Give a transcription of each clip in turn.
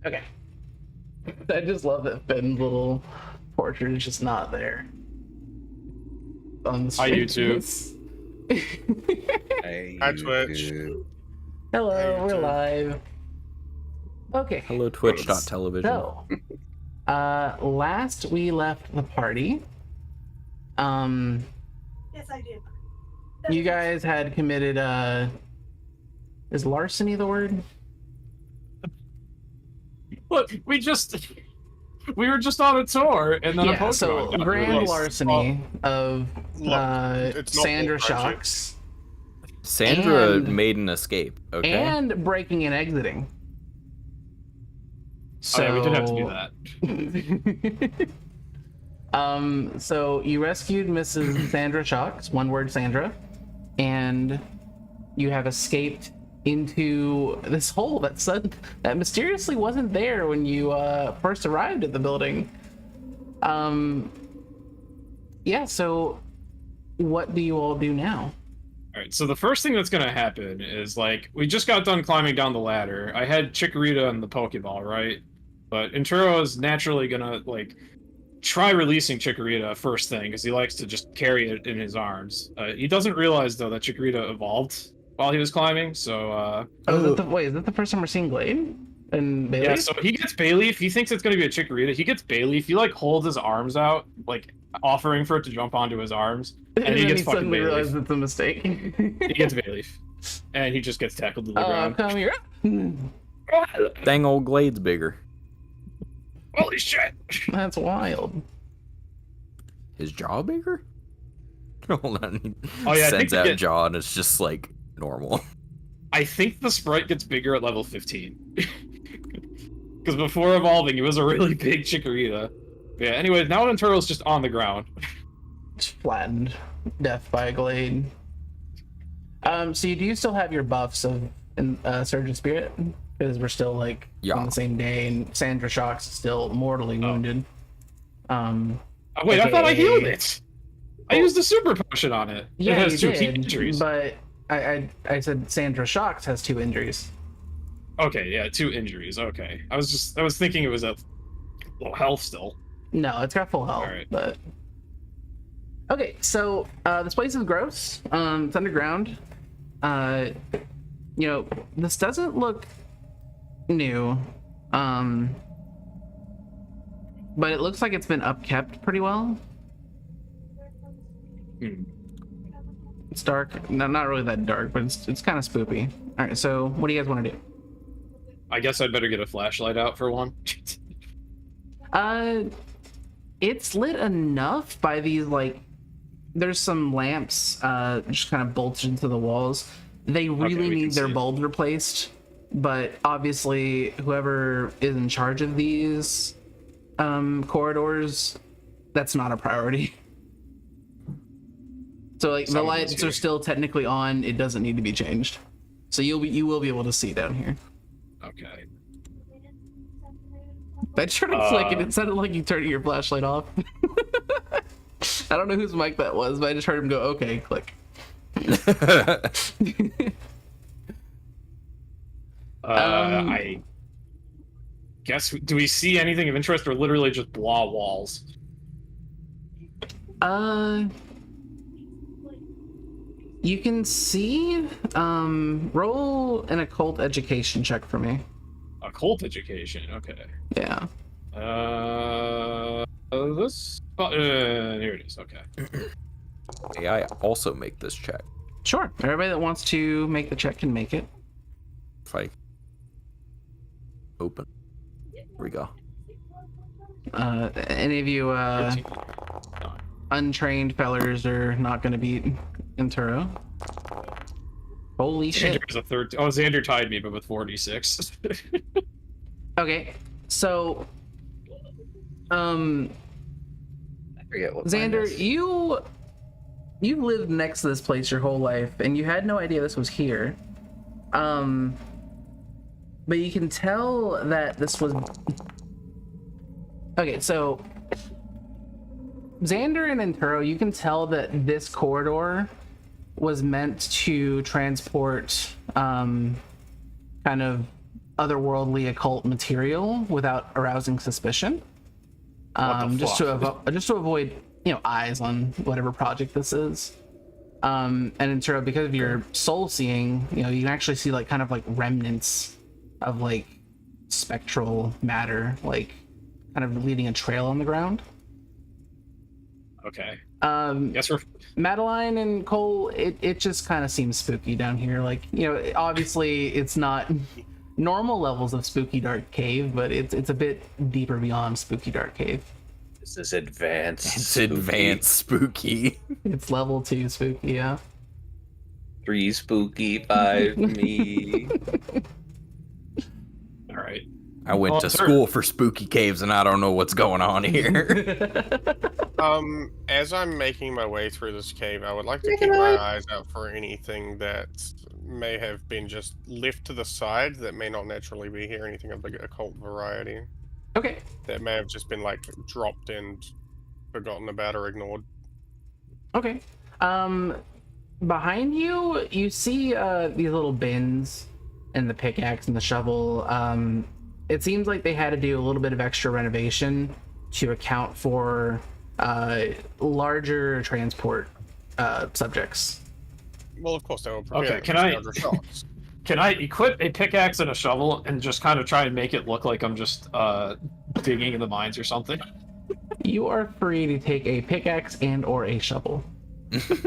Okay. I just love that Ben's little portrait is just not there. On the Hi, YouTube. Hi, Twitch. Hello, we're live. Okay. Hello, Twitch.television. So, last we left the party, Yes, I did. you guys had committed, is larceny the word? Look, we were just on a tour, and then a Yeah, Pokemon so got grand released. larceny of It's not Sandra bull Shocks Sandra And- made an escape, okay? and breaking and exiting. So Oh, yeah, we did have to do that. So you rescued Mrs. Sandra Shocks, one word Sandra, and you have escaped into this hole that mysteriously wasn't there when you first arrived at the building. Yeah, so what do you all do now? All right, so the first thing that's gonna happen is, like, we just got done climbing down the ladder. I had Chikorita and the Pokeball, right? But Inturo is naturally gonna, like, try releasing Chikorita first thing, because he likes to just carry it in his arms. He doesn't realize, though, that Chikorita evolved while he was climbing, so, Is that the first time we're seeing Glade and Bailey? yeah, so he gets Bayleaf. He thinks it's gonna be a Chikorita. He gets Bayleaf. He, like, holds his arms out, like, offering for it to jump onto his arms, and he then gets he fucking suddenly realizes Bayleaf. it's a mistake. He gets Bayleaf. And he just gets tackled to the ground. Come here. Dang old Glade's bigger. Holy shit! That's wild. His jaw bigger? Hold on. He Oh, yeah, I think sends you out get- jaw and it's just like normal. I think the sprite gets bigger at level 15. Because before evolving, it was a really big Chikorita. But yeah, anyway, now Nintendo's just on the ground. It's flattened. Death by a Glade. So you do still have your buffs of Surge of Spirit? Because we're still, like, Yeah. on the same day, and Sandra Shocks is still mortally wounded. Oh, wait, I thought I AKA healed it! I used a super potion on it. Yeah, it has you two did, injuries. but I said Sandra Shocks has 2 injuries. Okay, yeah, 2 injuries, okay. I was thinking it was at low health still. No, it's got full health, Alright. but... Okay, so, this place is gross. It's underground. You know, this doesn't look new. But it looks like it's been upkept pretty well. Hmm. It's dark. No, not really that dark, but it's kind of spoopy. Alright, so what do you guys want to do? I guess I'd better get a flashlight out for one. It's lit enough by these, like, there's some lamps just kind of bolted into the walls. They really we can need their see it. bulbs replaced, but obviously whoever is in charge of these corridors, that's not a priority. So, like, the Someone lights is here. are still technically on. It doesn't need to be changed. So you will be able to see down here. Okay. I tried to flick it. It sounded like you turned your flashlight off. I don't know whose mic that was, but I just heard him go, okay, click. I guess, do we see anything of interest or literally just blah walls? You can see, roll an occult education check for me. Occult education, okay. Yeah. Here it is, okay. May I also make this check? Sure. Everybody that wants to make the check can make it. If I open. Here we go. Any of you, 13. untrained fellers are not going to beat Inturo. Holy shit. Xander is a third. Oh, Xander tied me, but with 46. Okay, so, I forget what mine Xander, is. you've lived next to this place your whole life, and you had no idea this was here. But you can tell that this was... Okay, so Xander and Inturo, you can tell that this corridor was meant to transport kind of otherworldly occult material without arousing suspicion. Just to avoid, eyes on whatever project this is. And in turn, because of your soul seeing, you can actually see like kind of like remnants of like spectral matter, like kind of leading a trail on the ground. Okay. Yes, Madeline and Cole, it just kind of seems spooky down here. Like, obviously it's not normal levels of spooky dark cave, but it's a bit deeper beyond spooky dark cave. This is advanced. It's spooky. advanced spooky. It's level 2 spooky, yeah. 3 spooky, 5 me. All right. I went to school for spooky caves, and I don't know what's going on here. As I'm making my way through this cave, I would like to keep my eyes out for anything that may have been just left to the side that may not naturally be here, anything of the occult variety. Okay. That may have just been like dropped and forgotten about or ignored. Okay. Behind you, you see these little bins and the pickaxe and the shovel. It seems like they had to do a little bit of extra renovation to account for larger transport subjects. Well, of course they were prepared. Okay, can I equip a pickaxe and a shovel and just kind of try and make it look like I'm just digging in the mines or something? You are free to take a pickaxe and or a shovel.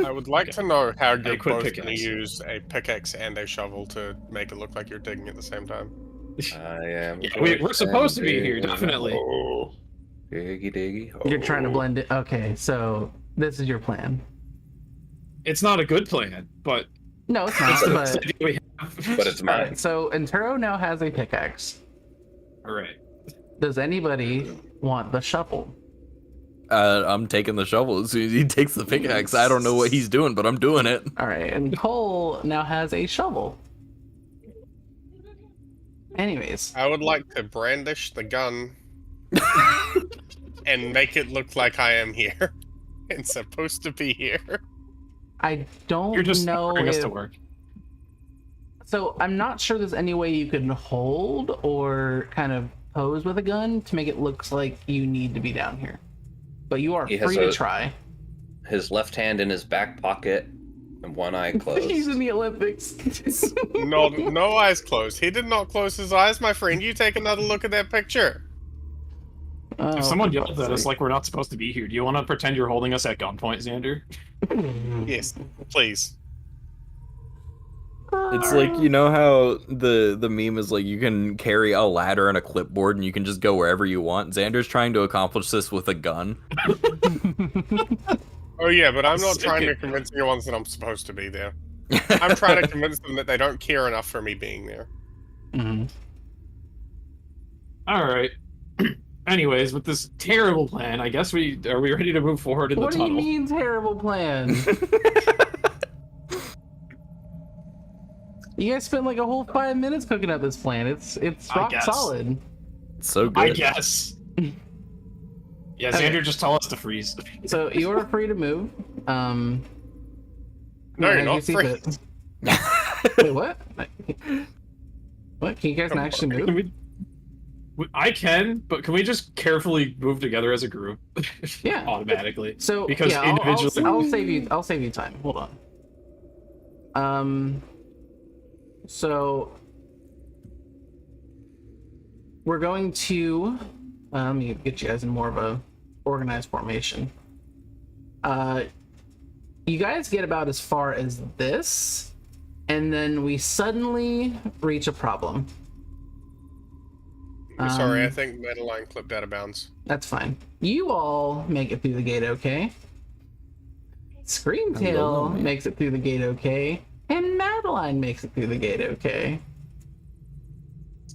I would like to know how you're both pickaxe. going to use a pickaxe and a shovel to make it look like you're digging at the same time. I am. Yeah, we're supposed to be here, definitely. Oh, diggy diggy. Oh. You're trying to blend it. Okay, so this is your plan. It's not a good plan, but no, it's not. But it's mine. Alright, so Enturo now has a pickaxe. All right. Does anybody want the shovel? I'm taking the shovel as soon as he takes the pickaxe. I don't know what he's doing, but I'm doing it. All right, and Cole now has a shovel. Anyways, I would like to brandish the gun and make it look like I am here and supposed to be here. I don't You're just know bring us if... to work. So I'm not sure there's any way you can hold or kind of pose with a gun to make it look like you need to be down here. But you are free to try. His left hand in his back pocket and one eye closed. He's in the Olympics. No eyes closed. He did not close his eyes, my friend. You take another look at that picture. Oh, if someone yells at us like we're not supposed to be here, do you want to pretend you're holding us at gunpoint, Xander? Yes, please. It's like, you know how the meme is like you can carry a ladder and a clipboard and you can just go wherever you want? Xander's trying to accomplish this with a gun. Oh yeah, but I'm not trying to convince the ones that I'm supposed to be there. I'm trying to convince them that they don't care enough for me being there. Mm-hmm. All right. Anyways, with this terrible plan, I guess are we ready to move forward in the tunnel? What do you mean terrible plan? You guys spent like a whole 5 minutes cooking up this plan. It's rock solid. It's so good. I guess. Yeah, Xander, just tell us to freeze. So you're free to move. No, you're not free. Wait, what? What? Can you guys not actually move? I can, but can we just carefully move together as a group? Yeah. Automatically. So because yeah, individually, I'll save you time. Hold on. So we're going to let me get you guys in more of a organized formation. You guys get about as far as this, and then we suddenly reach a problem. I'm sorry, I think Madeline clipped out of bounds. That's fine. You all make it through the gate okay. Screamtail makes it through the gate okay. And Madeline makes it through the gate okay.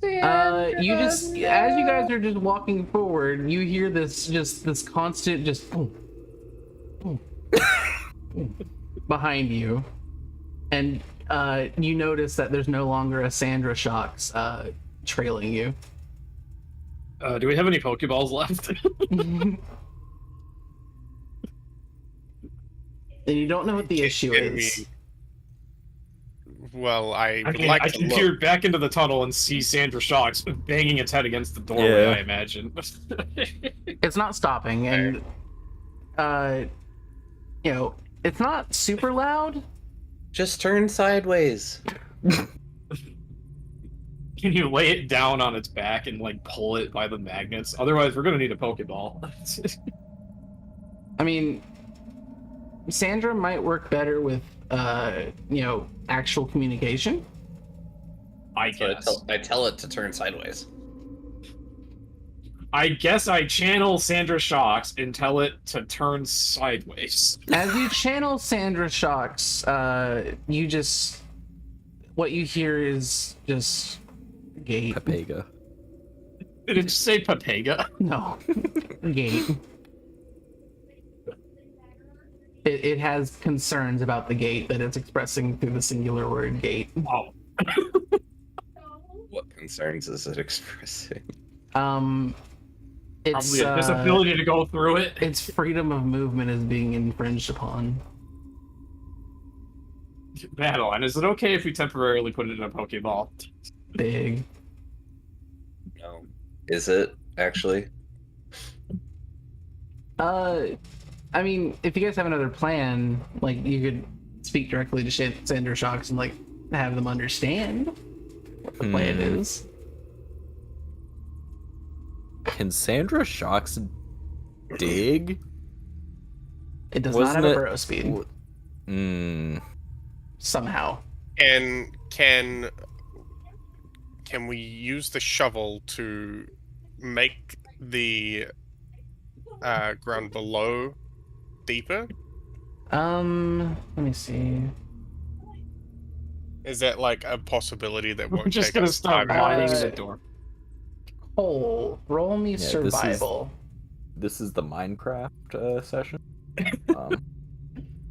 You just, as you guys are just walking forward, you hear this constant boom, boom, boom, behind you. And you notice that there's no longer a Sandra Shocks trailing you. Do we have any Pokeballs left? And you don't know what the issue is. Well, I I would mean, like I to can look. peer back into the tunnel and see Sandra Shocks banging its head against the doorway, Yeah. I imagine. It's not stopping, and you know, it's not super loud. Just turn sideways. Can you lay it down on its back and like pull it by the magnets? Otherwise, we're gonna need a Pokeball. I mean, Sandra might work better with you know, actual communication. I So guess. I tell it to turn sideways. I guess I channel Sandra Shocks and tell it to turn sideways. As you channel Sandra Shocks, you just, what you hear is just gate. Pepega. Did it just say Papega? No, gate. It has concerns about the gate that it's expressing through the singular word gate. Oh. What concerns is it expressing? It's Probably a disability to go through it. its freedom of movement is being infringed upon. Madeline, is it okay if we temporarily put it in a Pokeball? Big. No. Is it actually? I mean, if you guys have another plan, like, you could speak directly to Sandra Shocks and, like, have them understand what the plan is. Can Sandra Shocks dig? It does Wasn't not have it- a burrow speed, somehow. And can we use the shovel to make the ground below deeper? Let me see. Is that like a possibility that We're won't just take gonna us start time? lining Uh, the door. Cole, roll me this is- survival. This is the Minecraft session.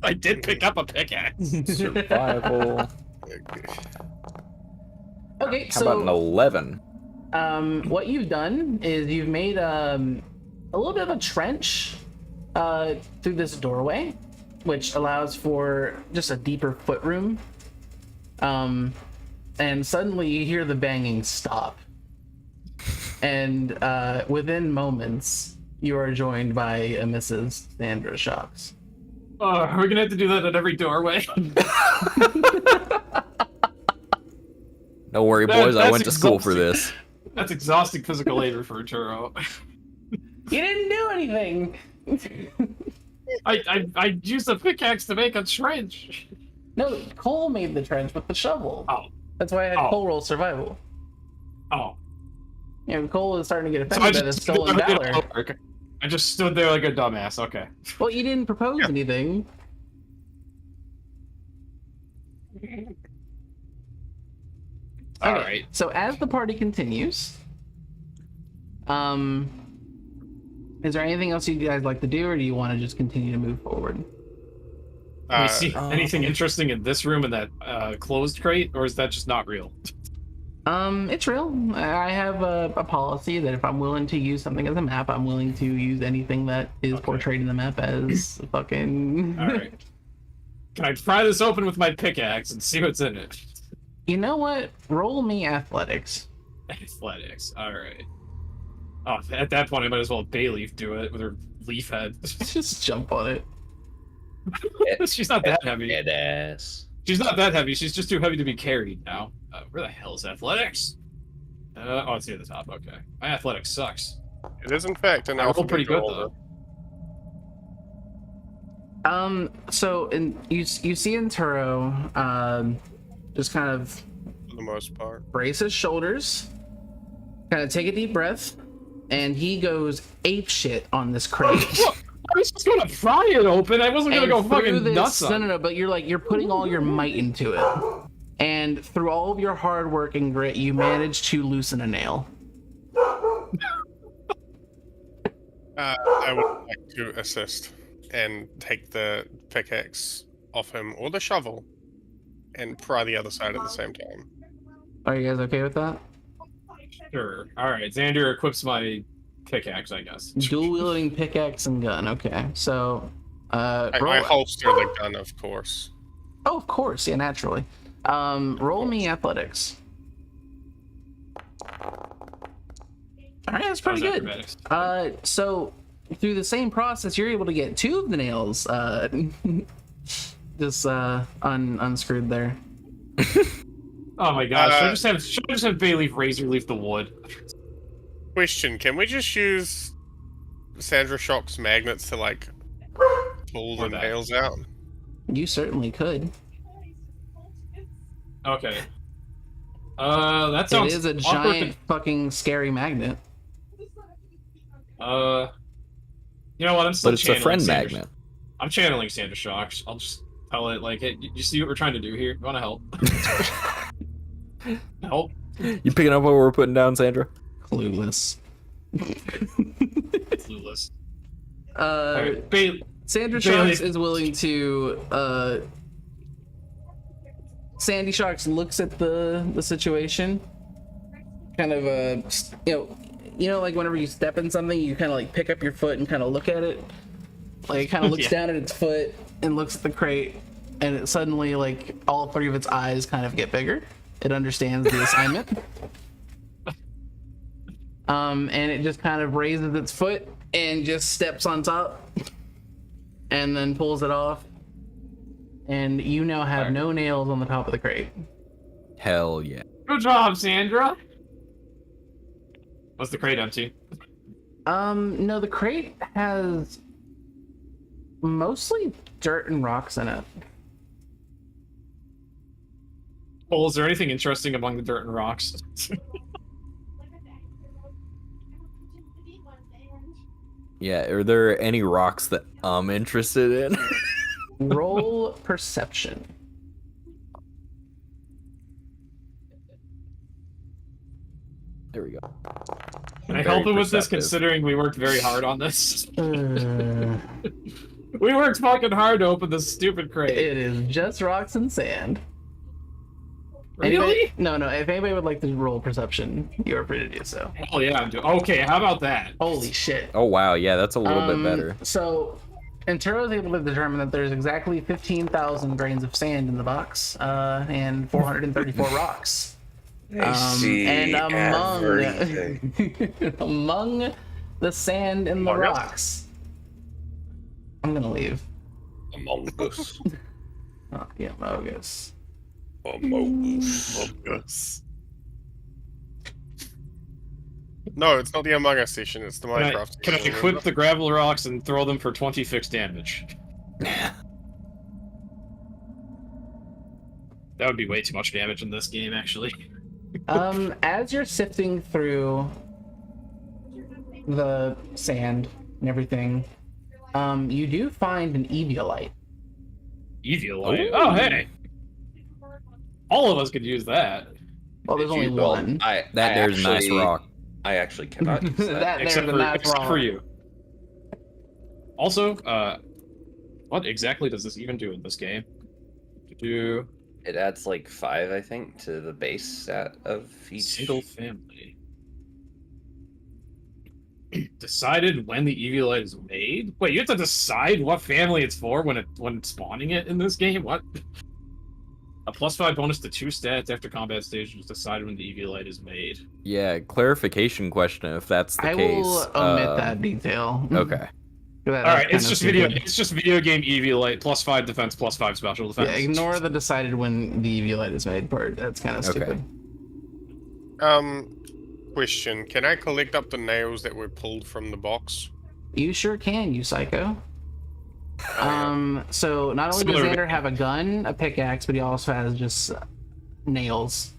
I did pick up a pickaxe. Survival. Okay, How about an so 11? what you've done is you've made a little bit of a trench through this doorway, which allows for just a deeper foot room. And suddenly you hear the banging stop. And within moments, you are joined by a Mrs. Sandra Shocks. Are we gonna have to do that at every doorway? Don't worry, boys. I that's went to school for exhausting. this. That's exhausting physical labor for a Turo. You didn't do anything! I used a pickaxe to make a trench. No, Cole made the trench with the shovel. Oh. That's why I had Oh. Cole roll survival. Oh. You know, Cole is starting to get So I offended by this just, stolen valor. I just stood there like a dumbass. Okay. Well, you didn't propose anything. All Okay, right. so as the party continues, is there anything else you guys like to do, or do you want to just continue to move forward? Can we see Uh, anything interesting in this room in that closed crate, or is that just not real? It's real. I have a policy that if I'm willing to use something as a map, I'm willing to use anything that is Okay. portrayed in the map as fucking. All right. Can I pry this open with my pickaxe and see what's in it? You know what? Roll me athletics. Athletics. All right. Oh, at that point, I might as well Bayleaf do it with her leaf head. Just jump on it. She's not that heavy. Badass. She's not that heavy. She's just too heavy to be carried now. Where the hell is athletics? Oh, it's near the top. Okay. My athletics sucks. It is in fact an I rolled pretty good alphabet though. So you see in Turo, just kind of for the most part. brace his shoulders, kind of take a deep breath, and he goes ape shit on this crate. I was just gonna pry it open. I wasn't gonna And go through fucking this, nuts on it. no, but you're putting all your might into it, and through all of your hard work and grit, you manage to loosen a nail. I would like to assist and take the pickaxe off him or the shovel and pry the other side at the same time. Are you guys okay with that? Sure. All right. Xander equips my pickaxe, I guess. Dual wielding pickaxe and gun. Okay, so roll I holster the gun, of course. Oh, of course, yeah, naturally. Roll me athletics. All right, that's pretty How's good. acrobatics? So through the same process, you're able to get 2 of the nails just unscrewed there. Oh my gosh! Should I just have Bayleaf razor leaf the wood? Question: can we just use Sandra Shock's magnets to like pull the Or that. nails out? You certainly could. Okay. That sounds. It is a awkward giant fucking scary magnet. You know what? I'm still But it's a friend Sandra- magnet. I'm channeling Sandra Shocks. I'll just tell it like, hey, you see what we're trying to do here? You want to help? Help? You picking up what we're putting down, Sandra? Clueless. Clueless. Alright, Sandra Bailey. Sharks is willing to Sandy Sharks looks at the situation, kind of you know like whenever you step in something, you kind of like pick up your foot and kind of look at it, like it kind of looks Yeah. down at its foot and looks at the crate, and it suddenly like all 3 of its eyes kind of get bigger. It understands the assignment, and it just kind of raises its foot and just steps on top, and then pulls it off. And you now have no nails on the top of the crate. Hell yeah. Good job, Sandra. Was the crate empty? No, the crate has mostly dirt and rocks in it. Cole, is there anything interesting among the dirt and rocks? Yeah, are there any rocks that I'm interested in? Roll perception. There we go. Can I Very help him with this, perceptive. considering we worked very hard on this? Uh, We worked fucking hard to open this stupid crate. it is just rocks and sand. Really? Anybody- no. If anybody would like to roll perception, you are free to do so. Hell yeah, I'm doing. Okay, how about that? Holy shit. Oh wow, yeah, that's a little bit better. So, Antero is able to determine that there's exactly 15,000 grains of sand in the box, and 434 rocks. I see And everything. among the sand and the Among us? rocks, I'm gonna leave. Among Us. Oh, yeah, bogus. Among Us. Us. No, it's not the Among Us session. It's the Minecraft. Can I session, equip the gravel rocks and throw them for 20 fixed damage? That would be way too much damage in this game, actually. As you're sifting through the sand and everything, you do find an Eviolite. Eviolite. Oh, hey! All of us could use that. Well, there's only Well, one. There's a nice actually- rock. I actually cannot use that. That there's Except a for, nice except rock. for you. Also, what exactly does this even do in this game? Do It adds like 5, I think, to the base stat of each. single family. Decided when the Eviolite is made? Wait, you have to decide what family it's for when spawning it in this game? What? A +5 bonus to 2 stats after combat stage was decided when the Eviolite is made. Yeah, clarification question if that's the I case. will omit that detail. Okay. That- All right, that's it's kind of just stupid. video game Eviolite +5 defense +5 special defense. Yeah, ignore the decided when the Eviolite is made part. That's kind of Okay. stupid. Question: can I collect up the nails that were pulled from the box? You sure can, you psycho. So not only does Similar- Xander have a gun, a pickaxe, but he also has just nails.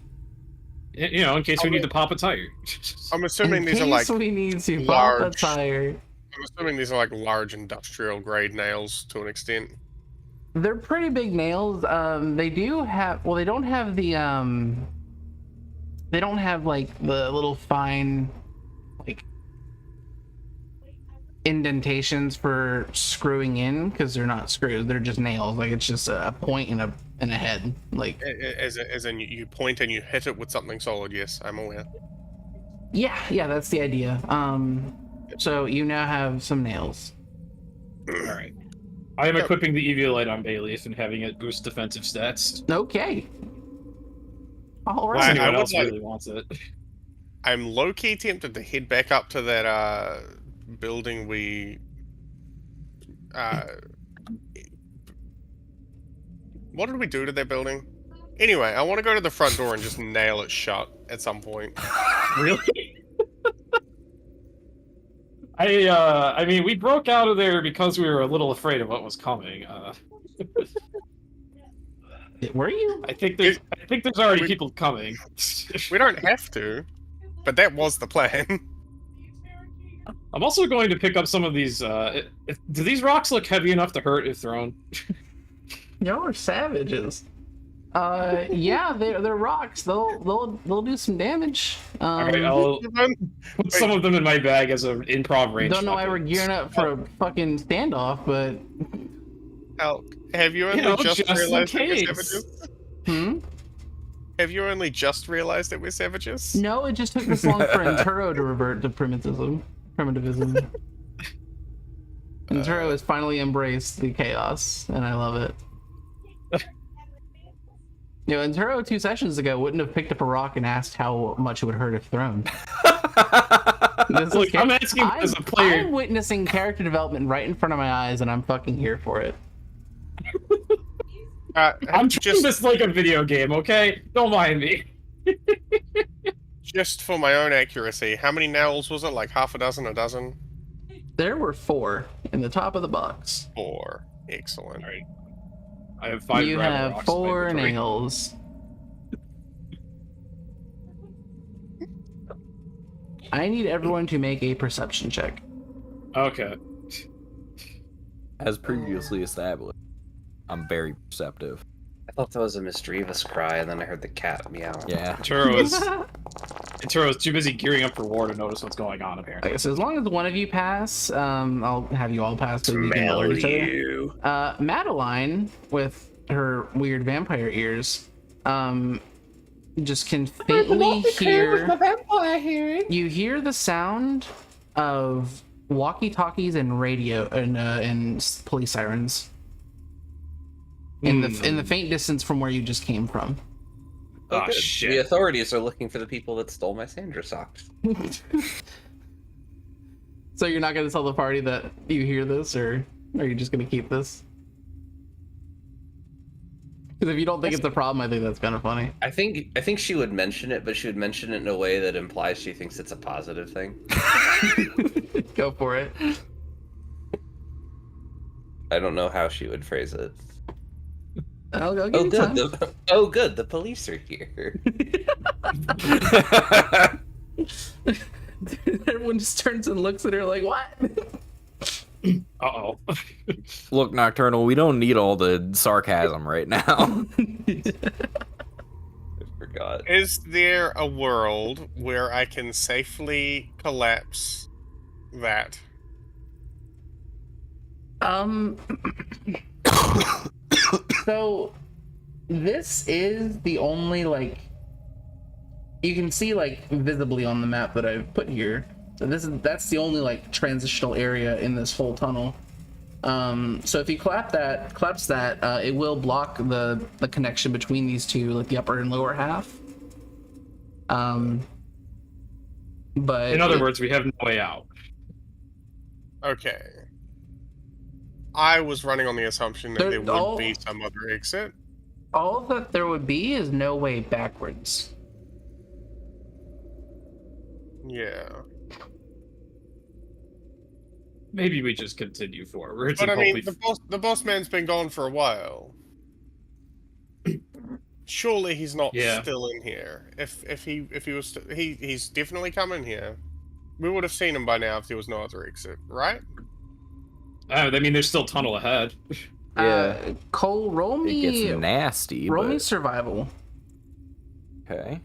You know, in case we need to pop a tire. I'm assuming In these are case like we need to pop a large- tire. I'm assuming these are like large industrial grade nails to an extent. They're pretty big nails. They do have. Well, they don't have the. They don't have like the little fine, like indentations for screwing in because they're not screws. They're just nails. Like it's just a point and a head. Like As in you point and you hit it with something solid. Yes, I'm aware. yeah, that's the idea. So you now have some nails. Alright. I am equipping the Eviolite on Bayleaf and having it boost defensive stats. Okay. All Wow. Unless right. I anyone would else like- really wants it. I'm low-key tempted to head back up to that building we what did we do to that building? Anyway, I want to go to the front door and just nail it shut at some point. Really? I mean, we broke out of there because we were a little afraid of what was coming. Were you? I think there's already We- people coming. We don't have to, but that was the plan. I'm also going to pick up some of these. Do these rocks look heavy enough to hurt if thrown? Y'all are savages. Yeah, they're rocks. They'll do some damage. Alright, I'll put some of them in my bag as an improv range. Don't know why we're gearing up for a fucking standoff, but Al, have you only know, just just in realized that we're case. savages? Have you only just realized that we're savages? No, it just took this long for Enturo to revert to primitivism. Enturo has finally embraced the chaos, and I love it. You know, Enturo 2 sessions ago wouldn't have picked up a rock and asked how much it would hurt if thrown. Look, I'm asking as a player. I'm witnessing character development right in front of my eyes, and I'm fucking here for it. I'm treating this like a video game, okay? Don't mind me. Just for my own accuracy, how many nails was it? Like half a dozen, a dozen? There were 4 in the top of the box. 4. Excellent. Alright. I have 5 You gravel have rocks in my 4 inventory. nails. I need everyone to make a perception check. Okay. As previously established, I'm very perceptive. I thought that was a mischievous cry, and then I heard the cat meow. Yeah. Turo is too busy gearing up for war to notice what's going on apparently. Okay, so as long as one of you pass, I'll have you all pass so we can alert each other. you. Madeline, with her weird vampire ears, just can faintly hear. You hear the sound of walkie-talkies and radio and police sirens in the faint distance from where you just came from. Oh, good. shit. The authorities are looking for the people that stole my Sandra socks. So you're not gonna tell the party that you hear this, or are you just gonna keep this? Because if you don't think it's a problem, I think that's kind of funny. I think she would mention it, but she would mention it in a way that implies she thinks it's a positive thing. Go for it. I don't know how she would phrase it. I'll give Oh you good, time. good, the police are here. Everyone just turns and looks at her like, what? Uh-oh. Look, Nocturnal, we don't need all the sarcasm right now. I forgot. Is there a world where I can safely collapse that? So this is the only, like, you can see, like, visibly on the map that I've put here. So that's the only, like, transitional area in this whole tunnel. So if you collapse that, it will block the connection between these two, like the upper and lower half. But In other words, we have no way out. Okay. I was running on the assumption that there would be some other exit. all that there would be is no way backwards. Yeah. Maybe we just continue forward. But I and mean, hopefully the boss man's been gone for a while. Surely he's not Yeah. still in here. If he was he's definitely coming here. We would have seen him by now if there was no other exit, right? I mean, there's still tunnel ahead. Yeah. Cole, roll It gets me nasty. roll but... me survival. Okay.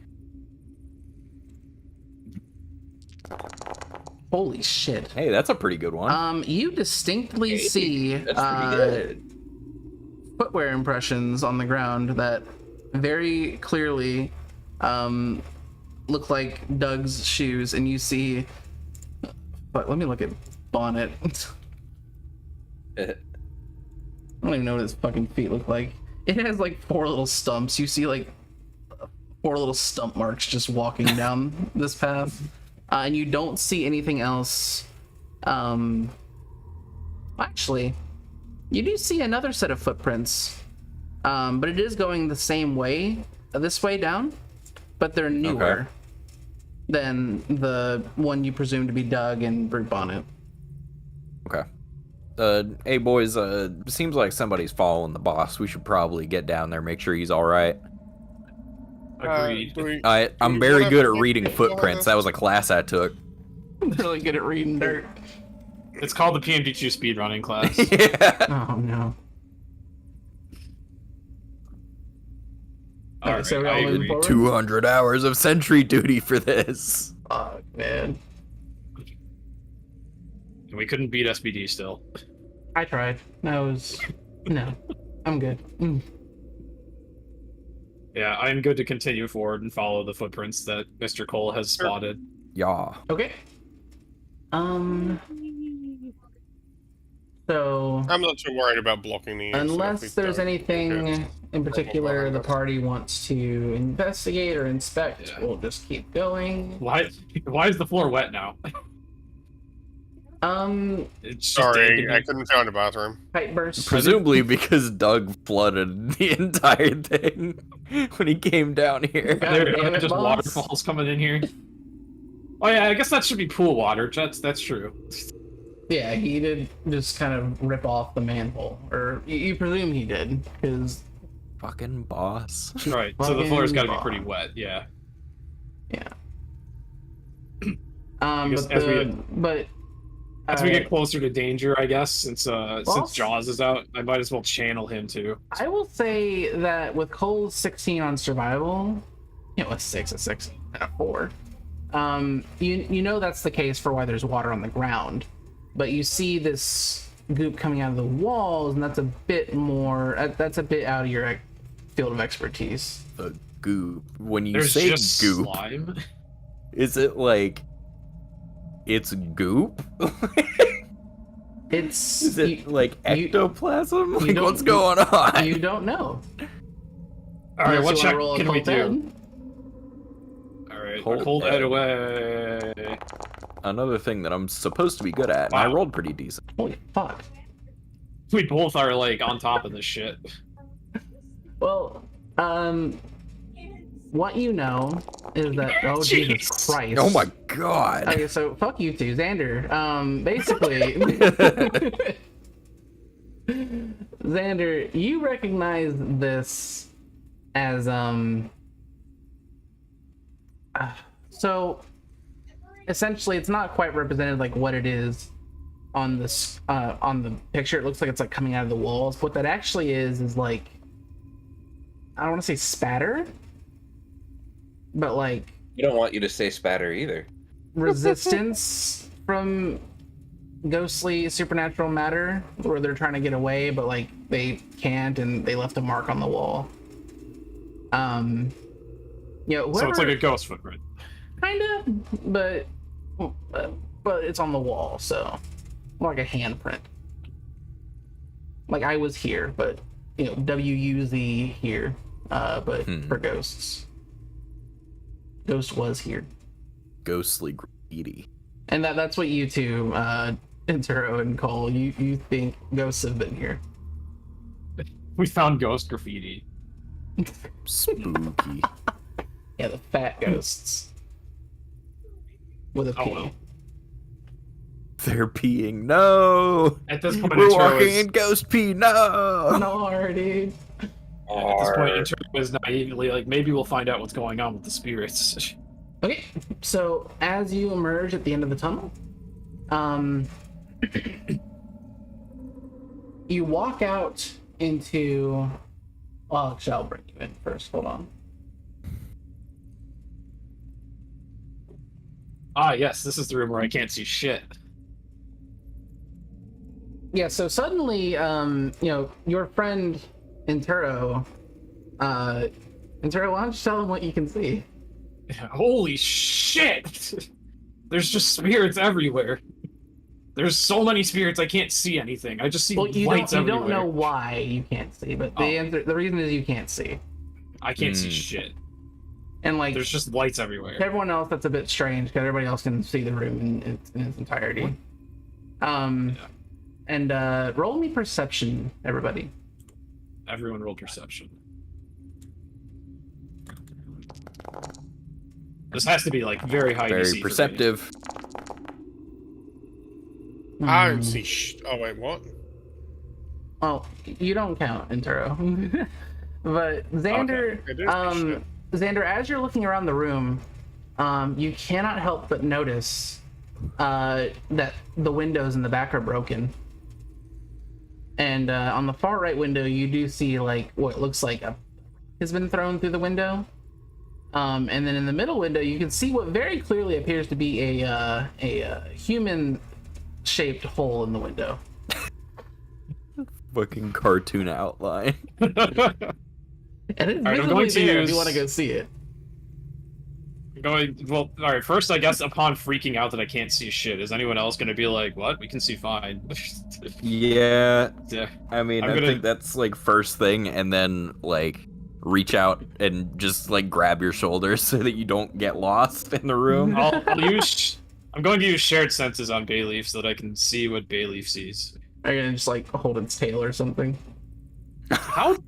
Holy shit. Hey, that's a pretty good one. You distinctly see That's pretty good. footwear impressions on the ground that very clearly look like Doug's shoes, and you see. But let me look at Bonnet. I don't even know what his fucking feet look like. It has like 4 little stumps. You see like Four little stump marks just walking down this path. And you don't see anything else. Actually, you do see another set of footprints. But it is going the same way, this way down. But they're newer than the one you presume to be Doug and Brute Bonnet. Okay. Hey boys, seems like somebody's following the boss. We should probably get down there, make sure he's alright. Agreed. I'm very good at reading footprints. That was a class I took. I'm really good at reading dirt. It's called the PMD2 speedrunning class. Yeah. Oh no. All right, so we're I all moving agree. forward? 200 hours of sentry duty for this. Fuck, man. And we couldn't beat SBD still. I tried. No, I'm good. Yeah, I'm good to continue forward and follow the footprints that Mr. Cole has spotted. Yeah. Okay. So I'm not too worried about blocking the exit if we unless there's don't anything get in particular behind the us. party wants to investigate or inspect, Yeah. we'll just keep going. Why is the floor wet now? It's just Sorry, dank I and- couldn't find a bathroom. Pipe burst. Presumably because Doug flooded the entire thing when he came down here. God There damn are it, just boss. waterfalls coming in here. Oh yeah, I guess that should be pool water. That's true. Yeah, he did just kind of rip off the manhole, or you presume he did, because Fucking boss. Right. So the floor's got to be Fucking pretty wet. Yeah. yeah. Because But as we get closer to danger, I guess, since Well, Jaws is out, I might as well channel him too. I will say that with Cole's 16 on survival, a 6, a 6, and a 4, you know that's the case for why there's water on the ground. But you see this goop coming out of the walls, and that's a bit out of your field of expertise. The goop. When you There's say just goop, slime. is it like it's goop? It's Is it like you- ectoplasm? you Like don't- what's going on? you don't know. All right, Unless what you wanna check roll a can we cold do? head. All right, Cold cold head. head away. Another thing that I'm supposed to be good at, and I Wow. rolled pretty decent. Holy fuck. We both are like on top of this shit. Well, what you know is that Jesus Jeez. Christ. Oh my god. Okay, so fuck you two, Xander. Basically, Xander, you recognize this as so essentially, it's not quite represented like what it is on this on the picture. It looks like it's like coming out of the walls. What that actually is like, I don't want to say spatter, but like We don't want you to say spatter either. resistance from ghostly supernatural matter, where they're trying to get away but like they can't, and they left a mark on the wall. So it's like a ghost footprint. kind of, but it's on the wall, so more like a handprint. Like I was here, but WUZ here, but for ghosts. Ghost was here. Ghostly graffiti. And that's what you two, Intero and Cole, you think ghosts have been here. We found ghost graffiti. Spooky. Yeah, the fat ghosts. With a P. Oh, well. They're peeing. No. At this point, We're Intero walking is, in ghost pee. No. No, dude. at this point, Intero is naively like, maybe we'll find out what's going on with the spirits. Okay, so as you emerge at the end of the tunnel, you walk out into. Well, actually, I'll bring you in first. Hold on. Ah, yes, this is the room where I can't see shit. Yeah, so suddenly, your friend Intero, why don't you tell him what you can see? Holy shit! There's just spirits everywhere. There's so many spirits I can't see anything. I just see Well, you lights don't everywhere. know why you can't see, but the reason is you can't see. I can't see shit. And like There's just lights everywhere. everyone else, that's a bit strange because everybody else can see the room in its entirety. And roll me perception, everybody. Everyone roll perception. This has to be like very high Very DC perceptive. I don't see. Oh wait, what? Well, you don't count, Intero. But Xander, Okay. It is shit. Xander, as you're looking around the room, you cannot help but notice that the windows in the back are broken. And on the far right window, you do see like what looks like has been thrown through the window. And then in the middle window, you can see what very clearly appears to be a human-shaped hole in the window. Fucking cartoon outline. And it's Alright, I'm visibly going to there if use- you want to go see it. Well, all right. First, I guess upon freaking out that I can't see shit, is anyone else going to be like, "What? We can see fine." Yeah, Yeah. I mean, I'm I gonna- think that's like first thing, and then like reach out and just like grab your shoulders so that you don't get lost in the room. I'll use. I'm going to use shared senses on Bayleaf so that I can see what Bayleaf sees. Are you gonna just like hold its tail or something? How?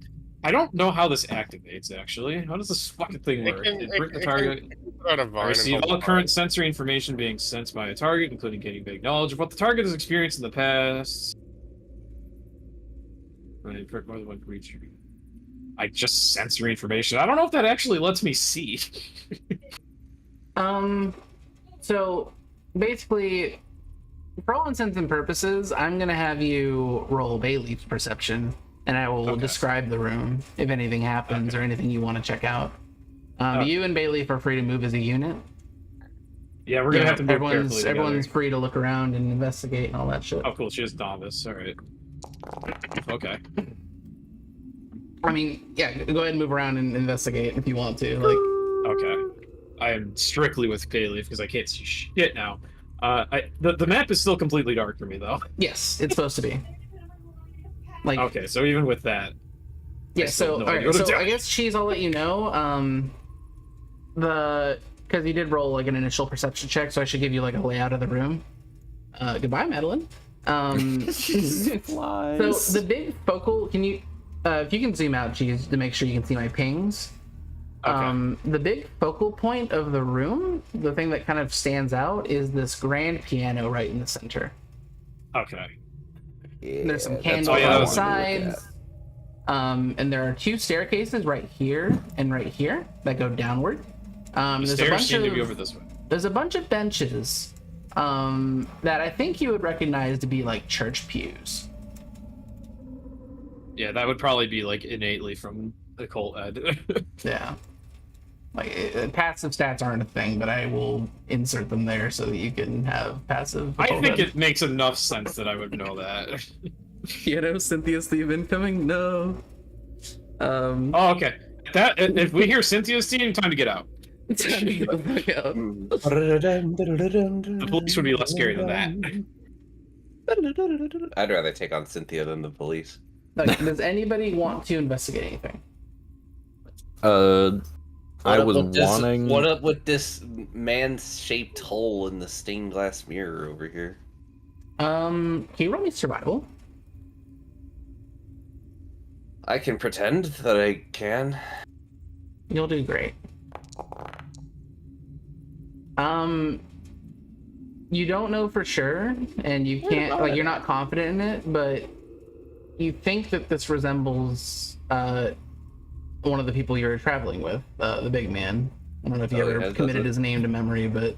I don't know how this activates. Actually, how does this fucking thing It work? can- It it- brick the it target. can put out a vine I and receive hold all the current vine. sensory information being sensed by a target, including gaining vague knowledge of what the target has experienced in the past. Right, prick more than one creature. I just sensory information. I don't know if that actually lets me see. So basically, for all intents and purposes, I'm gonna have you roll Bayleaf's perception, and I will Okay. describe the room if anything happens or anything you want to check out. Okay. You and Bayleaf are free to move as a unit. Yeah, we're gonna have to move everyone's carefully everyone's together. free to look around and investigate and all that shit. Oh, cool. She has novice. All right. Okay. I mean, yeah, go ahead and move around and investigate if you want to. Like, Okay. I am strictly with Bayleaf because I can't see shit now. The map is still completely dark for me though. yes, it's supposed to be. Like, Okay, so even with that, yeah. still So, have no idea alright. what I'm So I doing. guess Cheese, I'll let you know. Because you did roll like an initial perception check, so I should give you like a layout of the room. Goodbye, Madeline. So Flies. the big focal, can you, if you can zoom out, Cheese, to make sure you can see my pings. Okay. The big focal point of the room, the thing that kind of stands out, is this grand piano right in the center. okay. There's some that's candles what I on on the the wanted to look sides. And there are two staircases right here and right here that go downward. The There's a stairs bunch seem to be of over this way. there's a bunch of benches that I think you would recognize to be like church pews. Yeah, that would probably be like innately from the cult ed. Yeah. Like passive stats aren't a thing, but I will insert them there so that you can have passive. I think it makes enough sense that I would know that. You know, Cynthia Steve incoming. No. Oh, okay. That if we hear Cynthia's team, time to get out. Time to get the fuck out. The police would be less scary than that. I'd rather take on Cynthia than the police. Like, does anybody want to investigate anything? I was wanting. What up with this man-shaped hole in the stained glass mirror over here? Can you roll me survival? I can pretend that I can. You'll do great. You don't know for sure, and you can't, like, you're not confident in it, but you think that this resembles one of the people you're traveling with, the big man. I don't know if you Oh, ever yeah, does committed it? his name to memory, but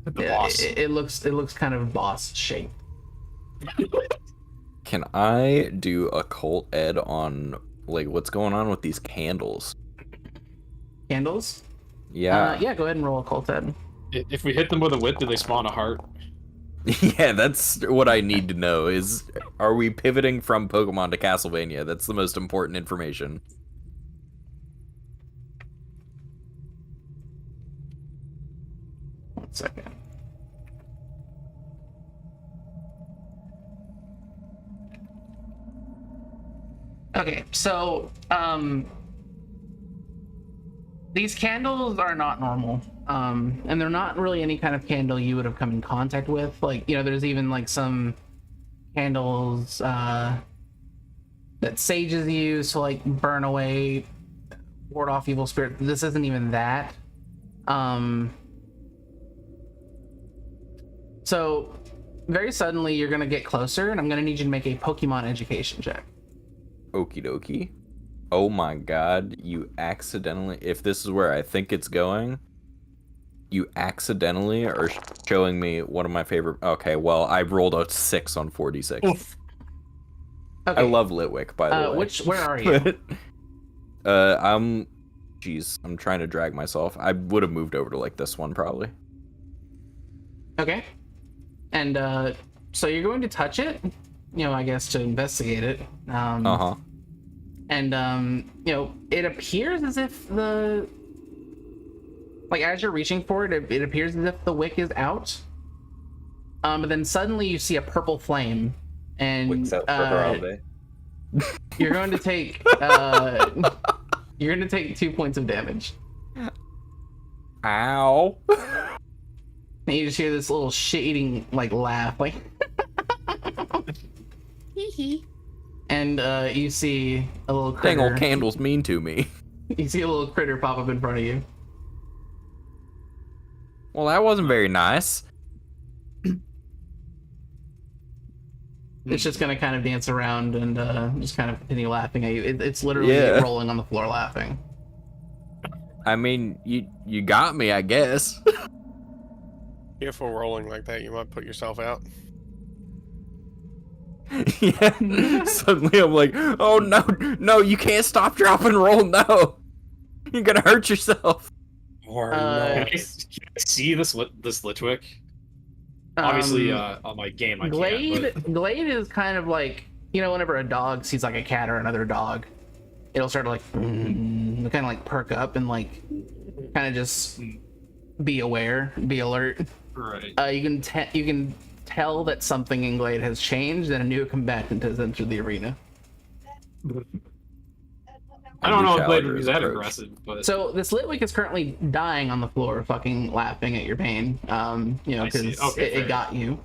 The yeah, boss. it looks kind of boss shaped. Can I do a cult ed on like what's going on with these candles? Candles? Yeah. Yeah, go ahead and roll a cult ed. If we hit them with a whip, do they spawn a heart? Yeah, that's what I need to know is are we pivoting from Pokemon to Castlevania? That's the most important information. One second. Okay, so These candles are not normal, and they're not really any kind of candle you would have come in contact with. Like, you know, there's even like some candles that sages use to like burn away, ward off evil spirit. This isn't even that. So very suddenly you're gonna get closer, and I'm gonna need you to make a Pokemon education check. Okie dokie. Oh my god, you accidentally, if this is where I think it's going, you accidentally are showing me one of my favorite. Okay, well, I rolled a 6 on 46. Oof. Okay. I love Litwick, by the way. Where are you? I'm trying to drag myself. I would have moved over to like this one probably. Okay. And so you're going to touch it, you know, I guess to investigate it. And you know, it appears as if as you're reaching for it, it appears as if the wick is out. But then suddenly you see a purple flame, and Wick's out for Harambe. you're going to take 2 points of damage. Ow. And you just hear this little shit-eating like laugh, like and you see a little critter. Dang old candles mean to me. You see a little critter pop up in front of you. Well, that wasn't very nice. It's just gonna kind of dance around and just kind of continue laughing at you. It's literally rolling on the floor laughing. I mean, you got me, I guess. Careful rolling like that, you might put yourself out. Yeah. Suddenly I'm like, oh no, you can't stop, drop, and roll, no. You're gonna hurt yourself. Or can I see this Litwick? Obviously, on my game, I Glade, can't. Glade is kind of like, you know, whenever a dog sees like a cat or another dog, it'll start to like kind of like perk up and like kind of just be aware, be alert. Right. You can tell that something in Glade has changed and a new combatant has entered the arena. I don't know if Glade would be Challenger's that approach. aggressive, but So this Litwick is currently dying on the floor, fucking laughing at your pain. You know, I see. because Okay, it fair. got you.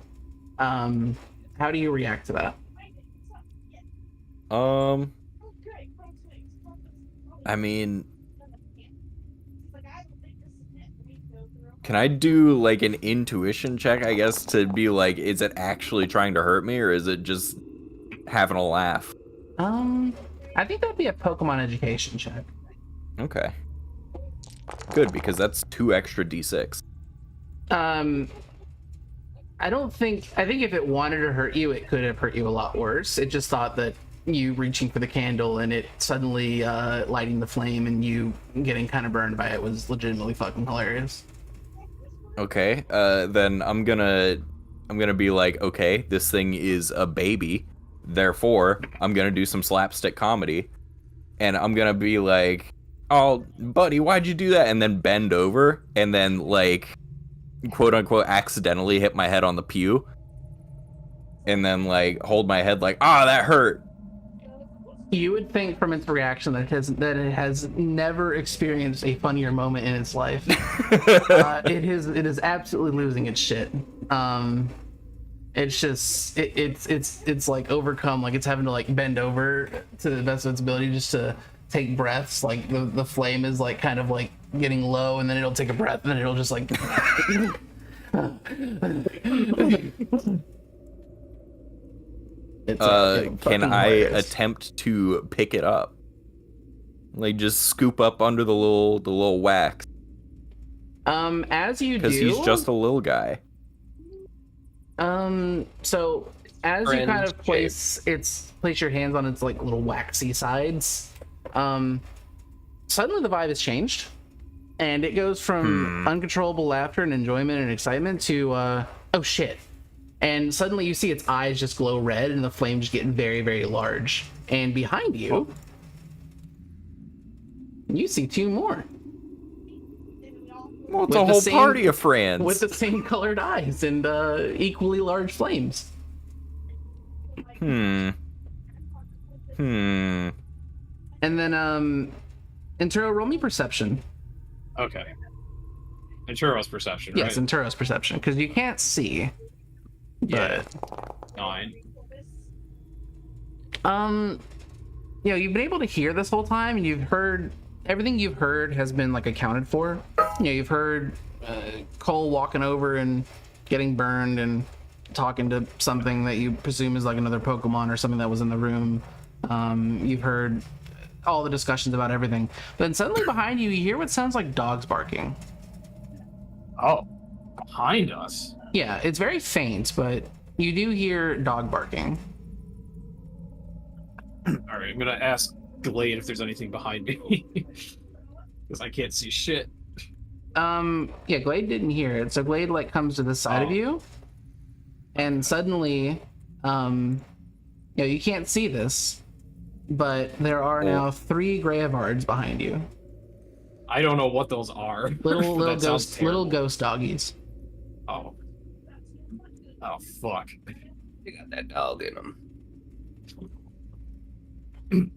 How do you react to that? I mean, can I do like an intuition check, I guess, to be like, is it actually trying to hurt me or is it just having a laugh? I think that'd be a Pokemon education check. Okay. Good, because that's 2 extra D6. I think if it wanted to hurt you, it could have hurt you a lot worse. It just thought that you reaching for the candle and it suddenly lighting the flame and you getting kind of burned by it was legitimately fucking hilarious. Okay, then I'm gonna be like, okay, this thing is a baby, therefore I'm gonna do some slapstick comedy, and I'm gonna be like, oh, buddy, why'd you do that? And then bend over, and then like, quote unquote, accidentally hit my head on the pew, and then like hold my head like, that hurt. You would think from its reaction that it has never experienced a funnier moment in its life. It is absolutely losing its shit. It's just it's like overcome, like it's having to like bend over to the best of its ability just to take breaths. Like the flame is like kind of like getting low, and then it'll take a breath, and then it'll just like. Can I attempt to pick it up? Like just scoop up under the little wax? As you do, Because he's just a little guy. So as you kind of place your hands on its like little waxy sides, suddenly the vibe has changed, and it goes from uncontrollable laughter and enjoyment and excitement to oh shit. And suddenly you see its eyes just glow red and the flames just get very, very large. And behind you, you see 2 more. Well, it's a whole party of friends. With the same colored eyes and equally large flames. And then, Intero, roll me perception. Okay. And Turo's perception, right? Yes, in Turo's perception, because you can't see. Yeah. But 9. you know, you've been able to hear this whole time, and you've heard everything you've heard has been like accounted for. You know, you've heard Cole walking over and getting burned and talking to something that you presume is like another Pokemon or something that was in the room. You've heard all the discussions about everything. Then suddenly behind you, you hear what sounds like dogs barking. Oh, behind us. Yeah, it's very faint, but you do hear dog barking. All right, I'm gonna ask Glade if there's anything behind me, because I can't see shit. Yeah, Glade didn't hear it, so Glade like comes to the side of you, and suddenly, you know, you can't see this, but there are now 3 Graveards behind you. I don't know what those are. Little ghost doggies. Oh. Oh fuck. You got that dog in him.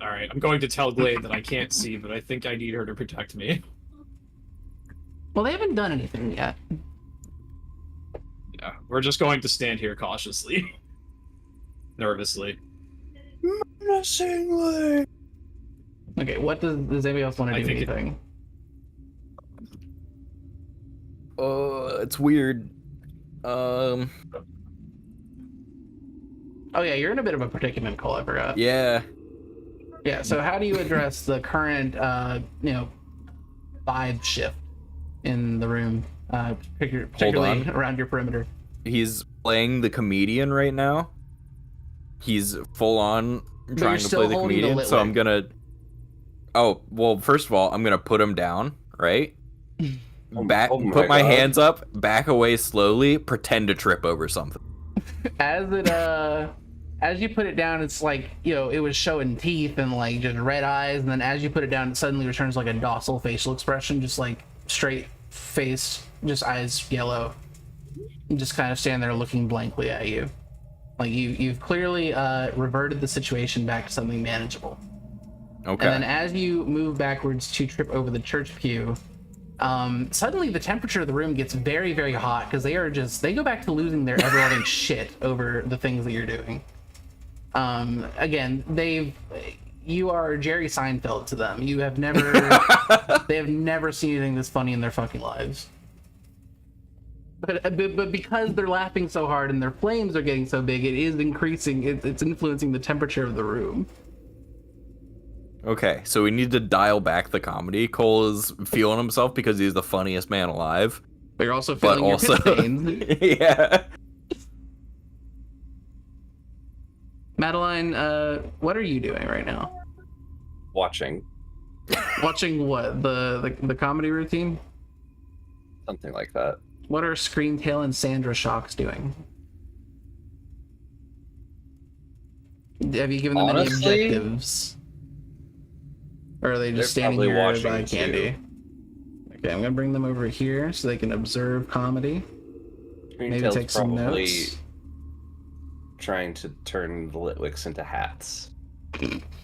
All right, I'm going to tell Glade that I can't see, but I think I need her to protect me. Well, they haven't done anything yet. Yeah, we're just going to stand here cautiously, nervously. Menacingly. Okay, what does anybody else want to do? think Anything? It's weird. Oh yeah, you're in a bit of a predicament, Cole. I forgot. Yeah. Yeah. So how do you address the current, you know, vibe shift in the room, particularly around your perimeter? He's playing the comedian right now. He's full on trying to play the comedian, so I'm gonna. Oh well, first of all, I'm gonna put him down, right? Put my hands up, back away slowly, pretend to trip over something. As you put it down, it's like, you know, it was showing teeth and like just red eyes, and then as you put it down, it suddenly returns like a docile facial expression, just like straight face, just eyes yellow, and just kind of stand there looking blankly at you. Like you've clearly reverted the situation back to something manageable. Okay. And then as you move backwards to trip over the church pew, suddenly the temperature of the room gets very, very hot because they go back to losing their ever-loving shit over the things that you're doing. Again, you are Jerry Seinfeld to them. You have never, they have never seen anything this funny in their fucking lives. But because they're laughing so hard and their flames are getting so big, it is increasing. It's influencing the temperature of the room. Okay, so we need to dial back the comedy. Cole is feeling himself because he's the funniest man alive. But you're also feeling your piss stains. Yeah. Madeline, what are you doing right now? Watching. Watching what? The comedy routine? Something like that. What are Screamtail and Sandra Shocks doing? Have you given them Honestly, any objectives? Or are they just they're standing probably here watching by candy? Okay, I'm gonna bring them over here so they can observe comedy. Maybe take some probably notes. trying to turn the Litwicks into hats.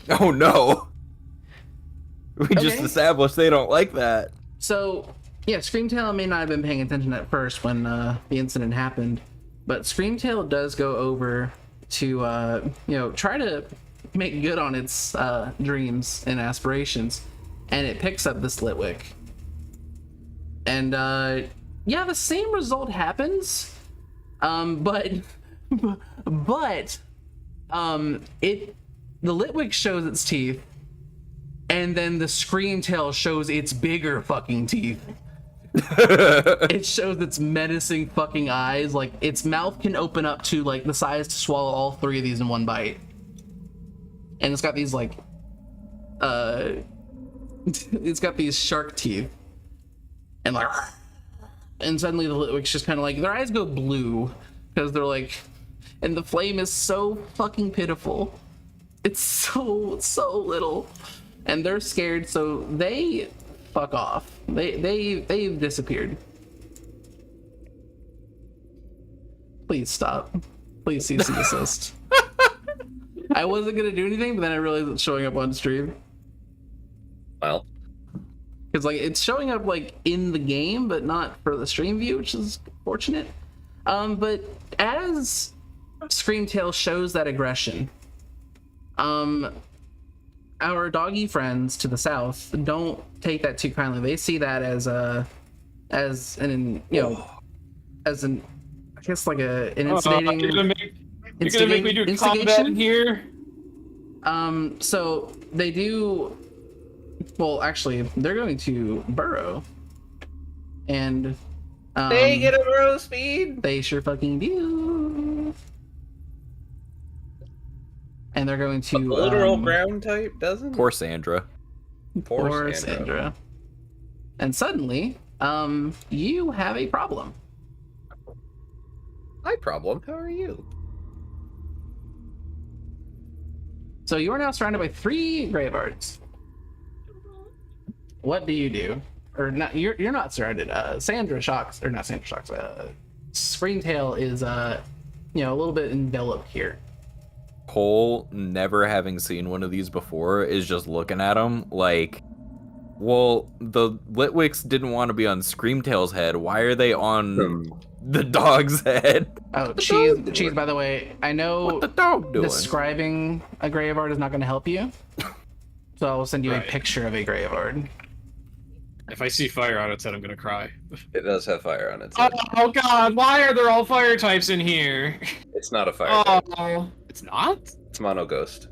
Oh no. We just Okay. established they don't like that. So, yeah, Screamtail may not have been paying attention at first when the incident happened, but Screamtail does go over to, try to make good on its dreams and aspirations, and it picks up this Litwick. And, yeah, the same result happens, but the Litwick shows its teeth, and then the Screamtail shows its bigger fucking teeth. It shows its menacing fucking eyes. Like, its mouth can open up to like the size to swallow all 3 of these in one bite. And it's got these like it's got these shark teeth. And like, and suddenly the Litwick's just kind of like, their eyes go blue because they're like, and the flame is so fucking pitiful. It's so little. And they're scared, so they fuck off. They've disappeared. Please stop. Please cease and desist. I wasn't gonna do anything, but then I realized it's showing up on stream. Well, because like it's showing up like in the game, but not for the stream view, which is fortunate. But as Screamtail shows that aggression, our doggy friends to the south don't take that too kindly. They see that as an I guess like an instigating. You're gonna make me do combat in here. So they do. Well, actually, they're going to burrow, and they get a burrow speed. They sure fucking do. And they're going to literal ground type doesn't. Poor Sandra. Poor Sandra. And suddenly, you have a problem. Hi, problem. How are you? So you are now surrounded by 3 Graveards. What do you do? Or not? You're not surrounded. Sandra shocks, or not Sandra shocks. Screamtail is a little bit enveloped here. Cole, never having seen one of these before, is just looking at him like, well, the Litwicks didn't want to be on Screamtail's head. Why are they on the dog's head? Oh, cheese. By the way, I know what the dog doing? Describing a Graveard is not going to help you, so I will send you a picture of a Graveard. If I see fire on its head, I'm gonna cry. It does have fire on its head. Oh god, why are there all fire types in here? It's not a fire type. It's not? It's mono ghost.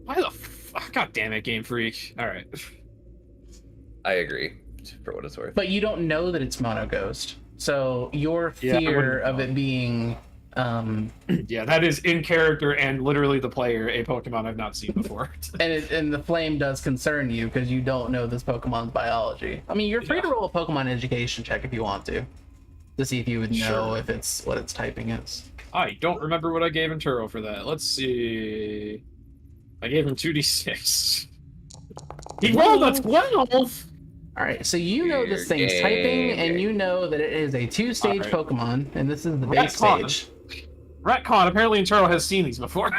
Why the fuck? God damn it, Game Freak. Alright. I agree, for what it's worth. But you don't know that it's mono ghost, so your fear of it being yeah, that is in character and literally the player, a Pokemon I've not seen before. and the flame does concern you because you don't know this Pokemon's biology. I mean, you're free to roll a Pokemon education check if you want to see if you would know if it's what its typing is. I don't remember what I gave Inturo for that. Let's see. I gave him 2d6. He rolled a 12! Alright, so you know this thing's typing, and you know that it is a 2-stage Pokemon, and this is the base stage. Retcon, apparently Inturo has seen these before.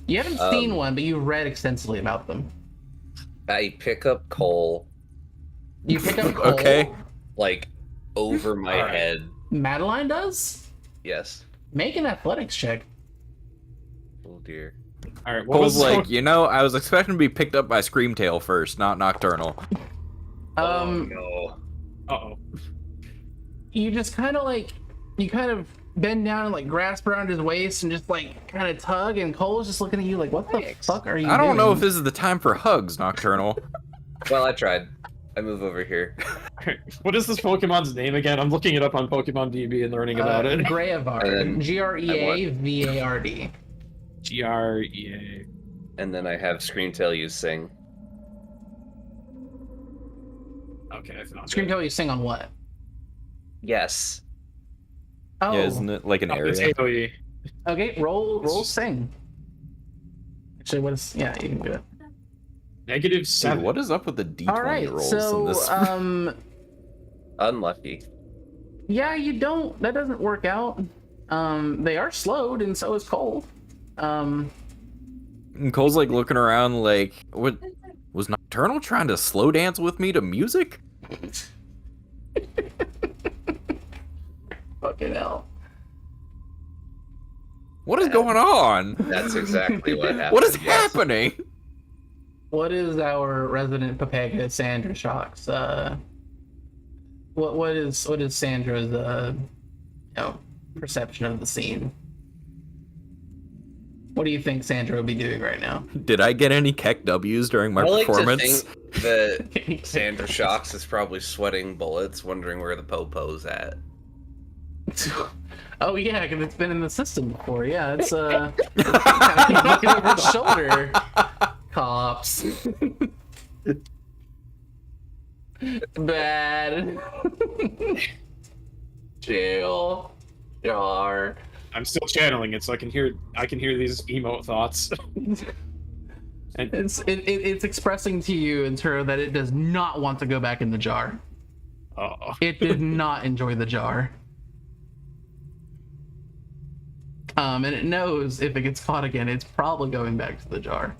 You haven't seen one, but you've read extensively about them. I pick up Cole. You pick up Cole? Okay. Like, over my head. Madeline does? Yes. Make an athletics check. Oh dear. Alright, Cole's like, I was expecting to be picked up by Screamtail first, not Nocturnal. No. Uh-oh. You just kind of bend down and like grasp around his waist and just like kind of tug, and Cole's just looking at you like, what the fuck are you doing? I don't know if this is the time for hugs, Nocturnal. Well, I tried. I move over here. What is this Pokemon's name again? I'm looking it up on Pokemon DB and learning about it. Graveard. Greavard. G-R-E-A. And then I have Screamtail use Sing. Okay, I found Screamtail, you sing on what? Yes. Oh. Yeah, isn't it like an area? It's AoE. Okay, roll sing. Actually, what is... Yeah, you can do it. -7. Dude, what is up with the D20 All right, rolls so, in this? Unlucky. Yeah, you don't... That doesn't work out. They are slowed, and so is Cole. And Cole's like looking around like, what? Was Nocturnal trying to slow dance with me to music? Fucking hell. What is going on? That's exactly what happened. What is happening? What is our resident Papega, Sandra Shocks? What is Sandra's perception of the scene? What do you think Sandra would be doing right now? Did I get any Keck W's during my performance? I like to think that Sandra Shocks is probably sweating bullets, wondering where the Popo's at. Oh yeah, because it's been in the system before. Yeah, it's looking over its shoulder. Cops. Bad. Jail. Jar. I'm still channeling it, so I can hear these emote thoughts. And It's expressing to you, Inturo, that it does not want to go back in the jar. oh, It did not enjoy the jar. And it knows if it gets caught again, it's probably going back to the jar.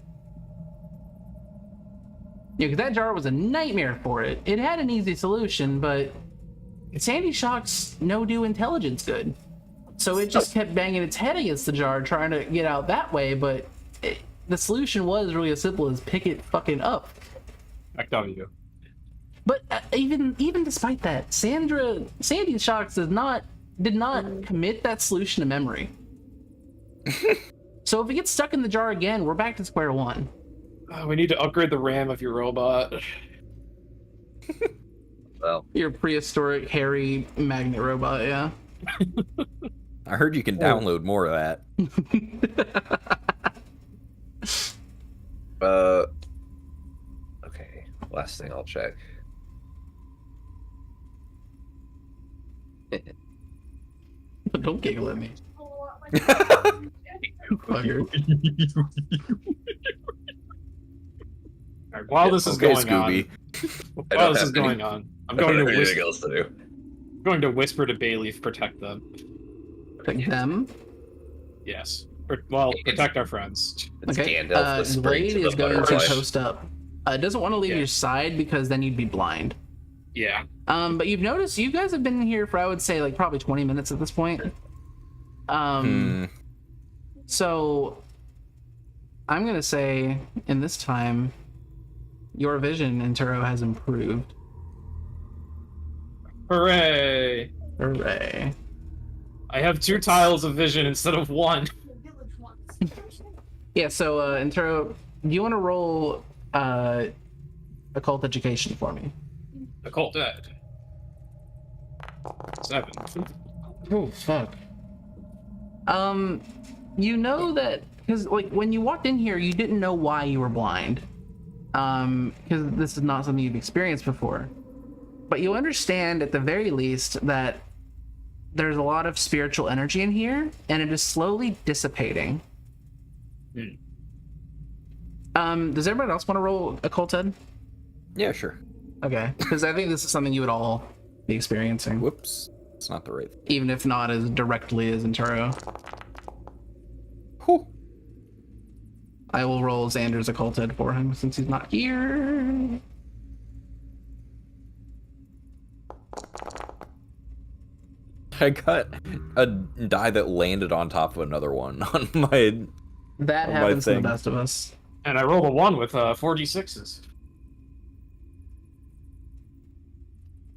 Yeah, because that jar was a nightmare for it. It had an easy solution, but Sandy Shock's no-do intelligence good. So it just kept banging its head against the jar, trying to get out that way, but the solution was really as simple as pick it fucking up. Back down you. But even despite that, Sandy Shocks did not commit that solution to memory. So if it gets stuck in the jar again, we're back to square one. We need to upgrade the RAM of your robot. Well, Your prehistoric hairy magnet robot, yeah. I heard you can download more of that. okay. Last thing I'll check. Don't giggle at me. Fucker. Alright, while this is Okay, going Scooby. on, I while don't this is have any- going on, I'm I don't going have to anything whisper. else to do. I'm going to whisper to Bayleaf, protect them. Pick them. Yes. Well, protect our friends. It's Okay. Gandalf whispering Blade to is the going to butterfly. post up. It doesn't want to leave Yeah. your side because then you'd be blind. Yeah. But you've noticed you guys have been here for, I would say, like probably 20 minutes at this point. So I'm gonna say in this time your vision in Turo has improved. Hooray! Hooray. I have 2 tiles of vision instead of 1. Yeah, so in Turo, do you want to roll occult education for me? Occult dead. 7. Oh fuck. You know that because like when you walked in here, you didn't know why you were blind, because this is not something you've experienced before. But you understand at the very least that there's a lot of spiritual energy in here, and it is slowly dissipating. Does everybody else want to roll occult ed? Yeah, sure. Okay, because I think this is something you would all be experiencing, Whoops. It's not the right. even if not as directly as Inturo. Whew. I will roll Xander's occult ed for him since he's not here. I got a die that landed on top of another one on my. That On my happens to the thing. best of us. And I rolled a 1 with 4d6s.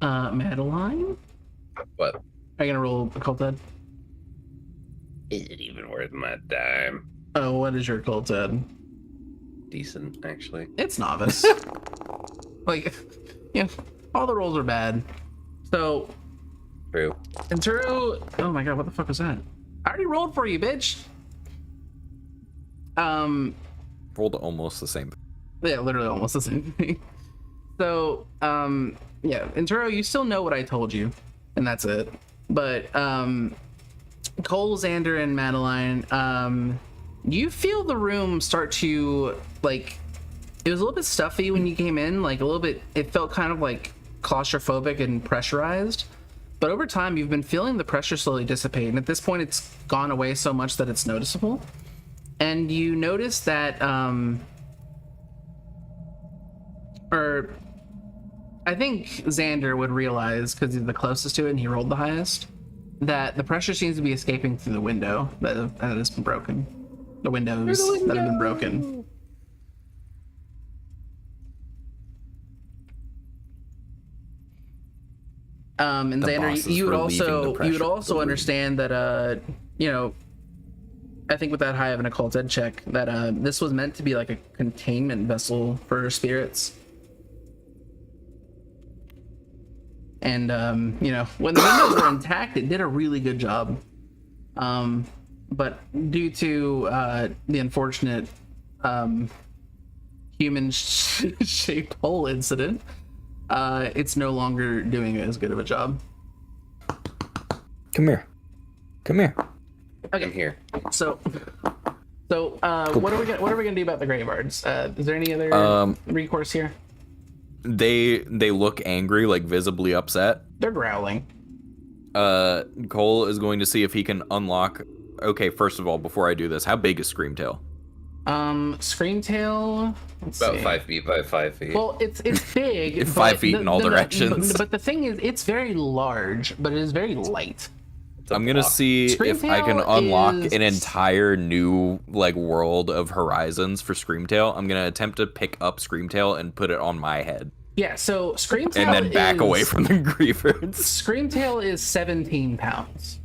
Madeline? What? Are you gonna roll occult ed? Is it even worth my time? Oh, what is your occult ed? Decent, actually. It's novice. Like, yeah, all the rolls are bad. So, True. Inturo. Oh my god, what the fuck was that? I already rolled for you, bitch. Rolled almost the same. Yeah, literally almost the same thing. So, yeah, Inturo, you still know what I told you, and that's it. But, Cole, Xander, and Madeline, you feel the room start to, like, it was a little bit stuffy when you came in, like, a little bit, it felt kind of, like, claustrophobic and pressurized. But over time, you've been feeling the pressure slowly dissipate, and at this point, it's gone away so much that it's noticeable. And you notice that, or I think Xander would realize, because he's the closest to it and he rolled the highest, that the pressure seems to be escaping through the window that has been broken. The windows that have been broken. And The Xander, boss is you would relieving the also pressure. understand that you know, I think with that high of an occult ed check, that this was meant to be like a containment vessel for spirits. And you know, when the windows were intact, it did a really good job. But due to the unfortunate human-shaped hole incident, it's no longer doing as good of a job. Come here. Come here. Okay. I'm here. So what are we gonna do about the graveyards? Is there any other recourse here? They look angry, like visibly upset. They're growling. Cole is going to see if he can unlock. Okay, first of all, before I do this, how big is Screamtail? Screamtail. Let's About see. 5 feet by 5 feet. Well, it's big. It's but 5 feet in all directions. But the thing is, it's very large, but it is very light. It's a I'm gonna block. see if I can Screamtail unlock is- an entire new like world of horizons for Screamtail. I'm gonna attempt to pick up Screamtail and put it on my head, Yeah. So Screamtail and then back is- away from the Griefers. Screamtail is 17 pounds.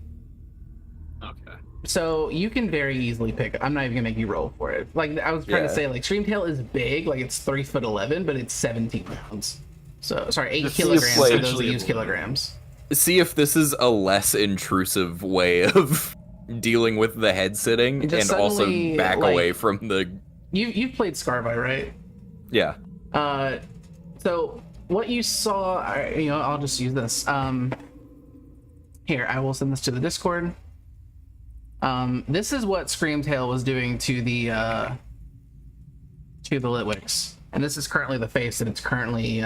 Okay. So you can very easily pick. I'm not even gonna make you roll for it. Like I was trying to Yeah. say, like Screamtail is big, like it's 3'11", but it's 17 pounds. So sorry, 8 Just kilograms like- for those that use kilograms. See if this is a less intrusive way of dealing with the head sitting, and Just also suddenly, back like- away from the. You've played Scarby, right? Yeah. So what you saw, I'll just use this. Here, I will send this to the Discord. This is what Screamtail was doing to the Litwicks, and this is currently the face that it's currently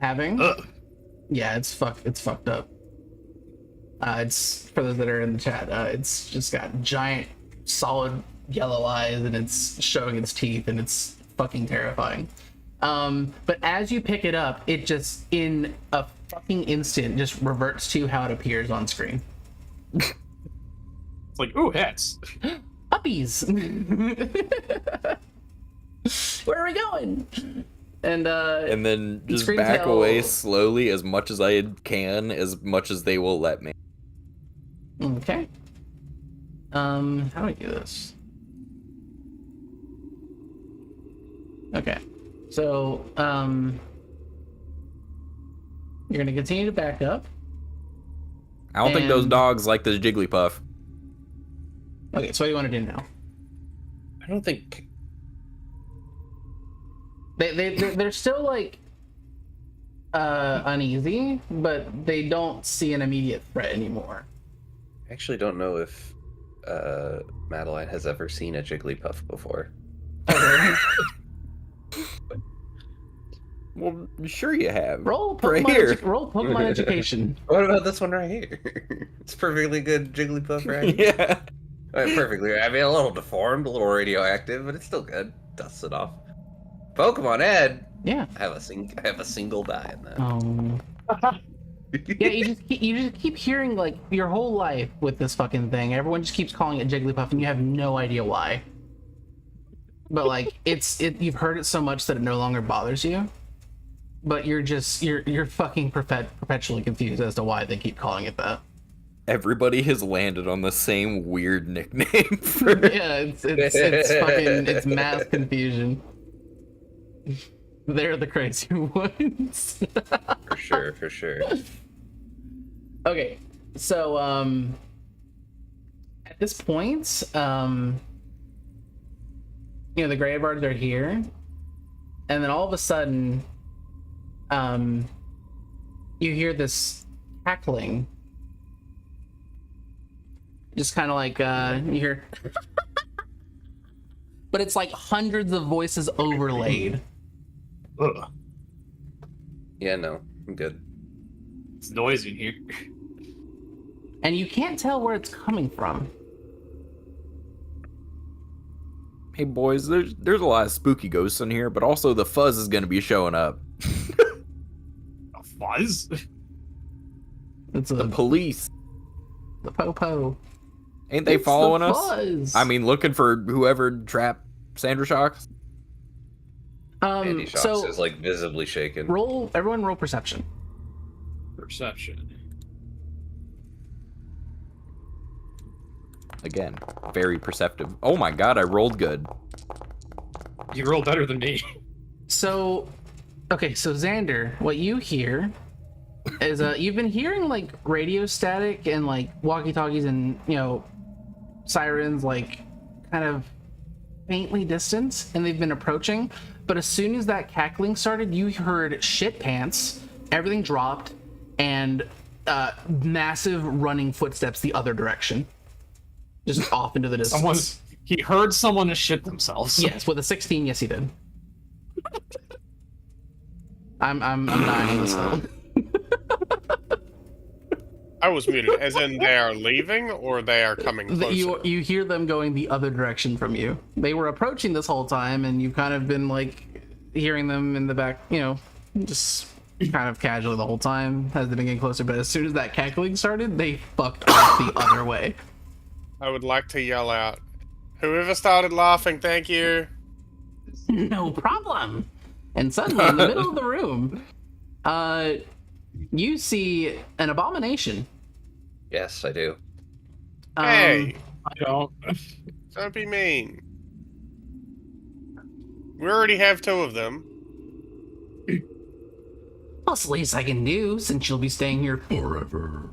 having. Yeah, it's fucked up. It's for those that are in the chat. It's just got giant, solid yellow eyes, and it's showing its teeth, and it's fucking terrifying. But as you pick it up, it just in a fucking instant just reverts to how it appears on screen. It's like, ooh, hats. Puppies. Where are we going? And then just Screamtail- back away slowly as much as I can, as much as they will let me. Okay. How do we do this? Okay. So, you're gonna continue to back up. I don't think those And- dogs like this Jigglypuff. Okay, so what do you want to do now? I don't think. They're still like uneasy, but they don't see an immediate threat anymore. I actually don't know if Madeline has ever seen a Jigglypuff before. Okay. Well, sure you have. roll Right Pokemon, here. roll Pokemon education. What about this one right here? It's perfectly good Jigglypuff, right? Yeah. Perfectly. I mean, a little deformed, a little radioactive, but it's still good. Dust it off. Pokemon Ed. Yeah. I have a single die in that. Yeah, you just keep hearing like your whole life with this fucking thing. Everyone just keeps calling it Jigglypuff, and you have no idea why. But like you've heard it so much that it no longer bothers you. But you're fucking perpetually confused as to why they keep calling it that. Everybody has landed on the same weird nickname for Yeah, it's fucking it's mass confusion. They're the crazy ones. For sure. Okay, so at this point, the Greybards are here, and then all of a sudden, you hear this cackling, just kind of like you hear, but it's like hundreds of voices overlaid. Ugh. Yeah, no, I'm good. It's noisy in here. And you can't tell where it's coming from. Hey boys, there's a lot of spooky ghosts in here, but also the fuzz is gonna be showing up. A fuzz? It's The police. the po-po. Ain't they It's following the us? fuzz. I mean, looking for whoever trapped Sandra Shocks. Andy Shocks so is like visibly shaken. everyone roll perception. Perception. Again, very perceptive. Oh my god, I rolled good. You roll better than me. So, okay, so Xander, what you hear is you've been hearing like radio static and like walkie-talkies and sirens like kind of faintly distant, and they've been approaching. But as soon as that cackling started, you heard shit pants, everything dropped, and massive running footsteps the other direction, just off into the distance. He heard someone shit themselves. Yes, with a 16, yes, he did. I'm dying on this hill. I was muted. As in they are leaving or they are coming closer? You hear them going the other direction from you. They were approaching this whole time, and you've kind of been like hearing them in the back, just kind of casually the whole time as they've been getting closer. But as soon as that cackling started, they fucked off the other way. I would like to yell out, "Whoever started laughing, thank you." No problem. And suddenly, in the middle of the room, you see an abomination. Yes, I do. Hey, I don't. don't be mean. We already have 2 of them. Well, it's the least I can do since you'll be staying here forever.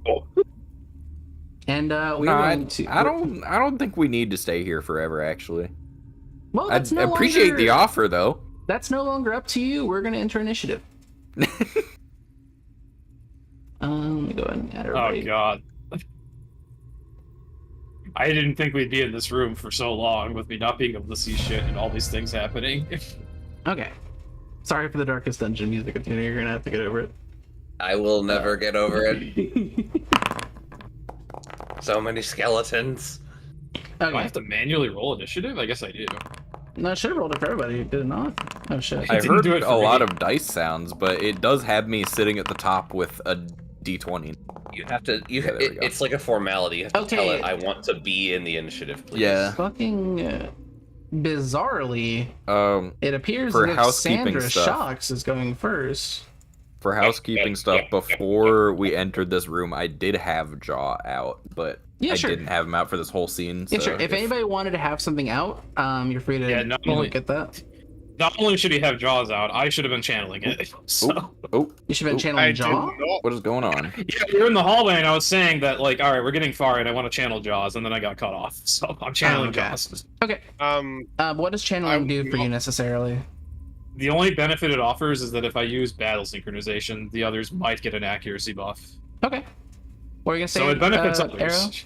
Oh. And we're No, going to. I don't think we need to stay here forever. Actually, Well, I that's no appreciate the longer, offer, though. That's no longer up to you. We're going to enter initiative. Let me go ahead and add Oh everybody. god. I didn't think we'd be in this room for so long with me not being able to see shit and all these things happening. Okay. Sorry for the Darkest Dungeon music. You're going to have to get over it. I will never get over it. So many skeletons. Do I Okay. have to manually roll initiative? I guess I do. No, I should have rolled it for everybody. Did it not? Oh, shit. I didn't heard do it a for lot me. of dice sounds, but it does have me sitting at the top with a d20. You have to. there we go. It's like a formality. You have to tell Okay. it, "I want to be in the initiative, please." Yeah. Fucking bizarrely, it appears For that housekeeping Sandra stuff. Shocks is going first. For housekeeping stuff, before we entered this room, I did have Jaw out, but Yeah, I sure. didn't have him out for this whole scene. Yeah, so sure. If anybody wanted to have something out, you're free to Yeah, not you know, only- get that. Not only should he have Jaws out, I should have been channeling it. So Oh, You should have been Ooh, channeling I did Jaw. not. what is going on? yeah, we were in the hallway and I was saying that like, all right, we're getting far and I want to channel Jaws, and then I got cut off. So I'm channeling okay. Jaws. Okay. What does channeling do for you necessarily? The only benefit it offers is that if I use battle synchronization, the others might get an accuracy buff. Okay. What are you gonna say? So it benefits Arrow? others.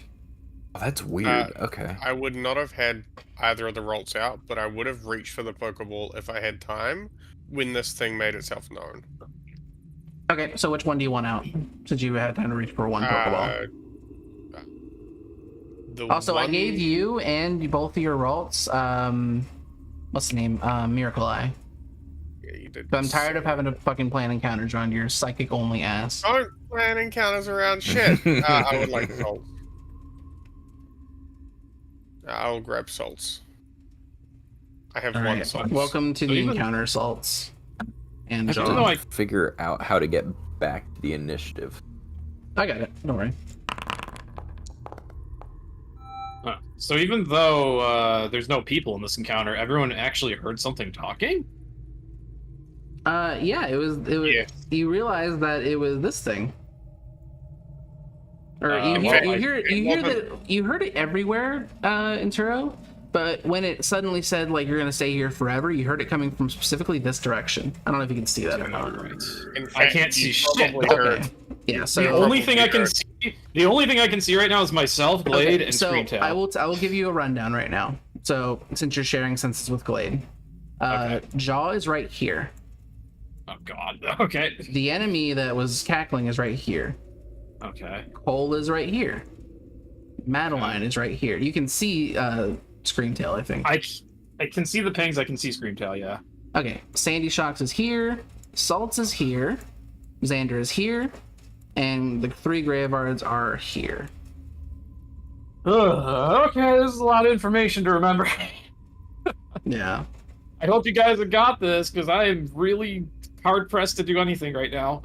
Oh, that's weird. Okay. I would not have had either of the rolls out, but I would have reached for the Pokeball if I had time when this thing made itself known. Okay. So which one do you want out? Since you had time to reach for one Pokeball. The Also, I one- gave you and both of your rolls. What's the name? Miracle Eye. Yeah, you did. But I'm tired of having to fucking plan encounters around your psychic only ass. Don't plan encounters around shit. I would like salts. I'll grab salts. I have All one right. salt. Welcome to So the even- encounter assaults. And I Jaw. don't know, I- Figure out how to get back to the initiative. I got it. Don't worry. So even though there's no people in this encounter, everyone actually heard something talking? Yeah, it was. Yeah. You realized that it was this thing. Or you well, hear that you heard it everywhere in Turo, but when it suddenly said like you're gonna stay here forever, you heard it coming from specifically this direction. I don't know if you can see that or not. Right. In I fact, can't you see shit. probably Okay. heard- Yeah. So The only thing I can heard. see, right now is myself, Glade, okay, and so Screamtail. I will give you a rundown right now. So since you're sharing senses with Glade, Okay. Jaw is right here. Oh god. Okay. The enemy that was cackling is right here. Okay. Cole is right here. Madeline is right here. You can see Screamtail, I think. I can see the pings. I can see Screamtail. Yeah. Okay, Sandy Shocks is here. Salts is here. Xander is here. And the 3 Graveards are here. Okay, this is a lot of information to remember. Yeah. I hope you guys have got this, because I am really hard pressed to do anything right now.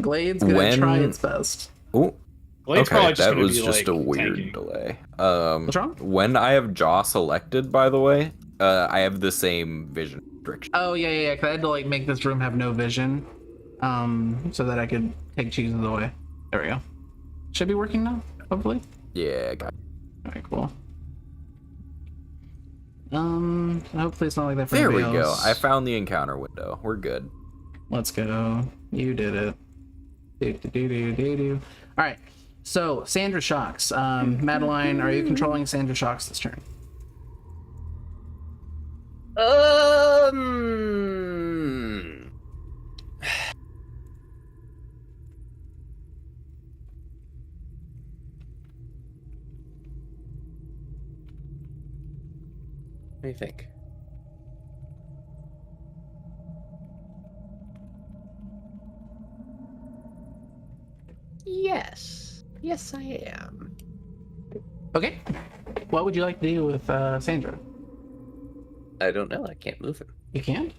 Glade's gonna When- try its best. Oh, Glade's okay, probably just that gonna was be, just like, a weird tanking. delay. What's wrong? When I have Jaw selected, by the way, I have the same vision restriction. Oh, yeah, because I had to, like, make this room have no vision. So that I could take chooses away. There we go. Should be working now, hopefully. Yeah, got Alright, cool. Hopefully it's not like that for There we anybody go. else. I found the encounter window. We're good. Let's go. You did it. Do. All right. So Sandra Shocks. Madeline, are you controlling Sandra Shocks this turn? do you think? Yes. Yes, I am. Okay. What would you like to do with Sandra? I don't know. I can't move him. You can?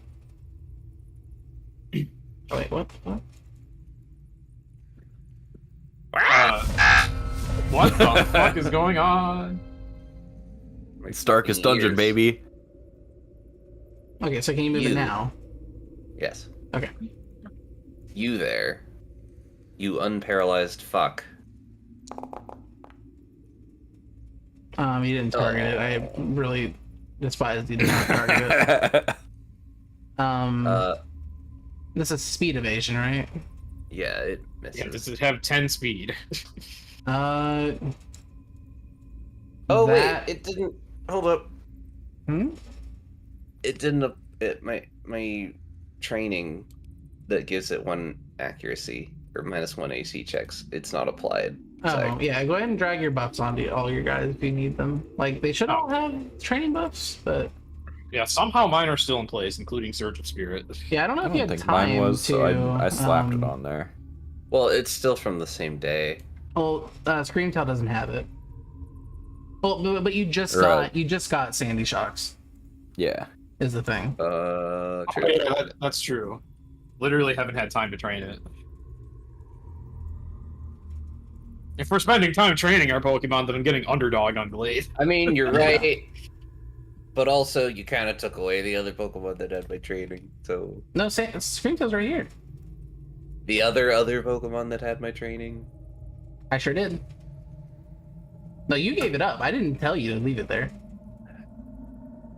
Oh, wait, what? What the fuck is going on? Starkest dungeon, Years. baby. Okay, so can you move it You. now? Yes. Okay. You there. You unparalyzed fuck. You didn't target it. I really despised you did not target it. This is speed evasion, right? Yeah, it misses. Yeah, does it have 10 speed? Oh that... wait, it didn't. Hold up. Hmm? It didn't. My training that gives it 1 accuracy or -1 AC checks. It's not applied. Oh, yeah, go ahead and drag your buffs onto all your guys if you need them. Like, they should all have training buffs, but... Yeah, somehow mine are still in place, including Surge of Spirit. Yeah, I don't know I if you don't had think time mine was, to... so I slapped it on there. Well, it's still from the same day. Well, Screamtail doesn't have it. Well, but you just Right. got Sandy Shocks, Yeah. is the thing. True. Oh, yeah, that's true. Literally haven't had time to train it. If we're spending time training our Pokemon, then I'm getting underdog on Glade. I mean, you're right. But also, you kind of took away the other Pokemon that had my training. So No, Screamtail's right here. the other Pokemon that had my training. I sure did. No, you gave it up. I didn't tell you to leave it there.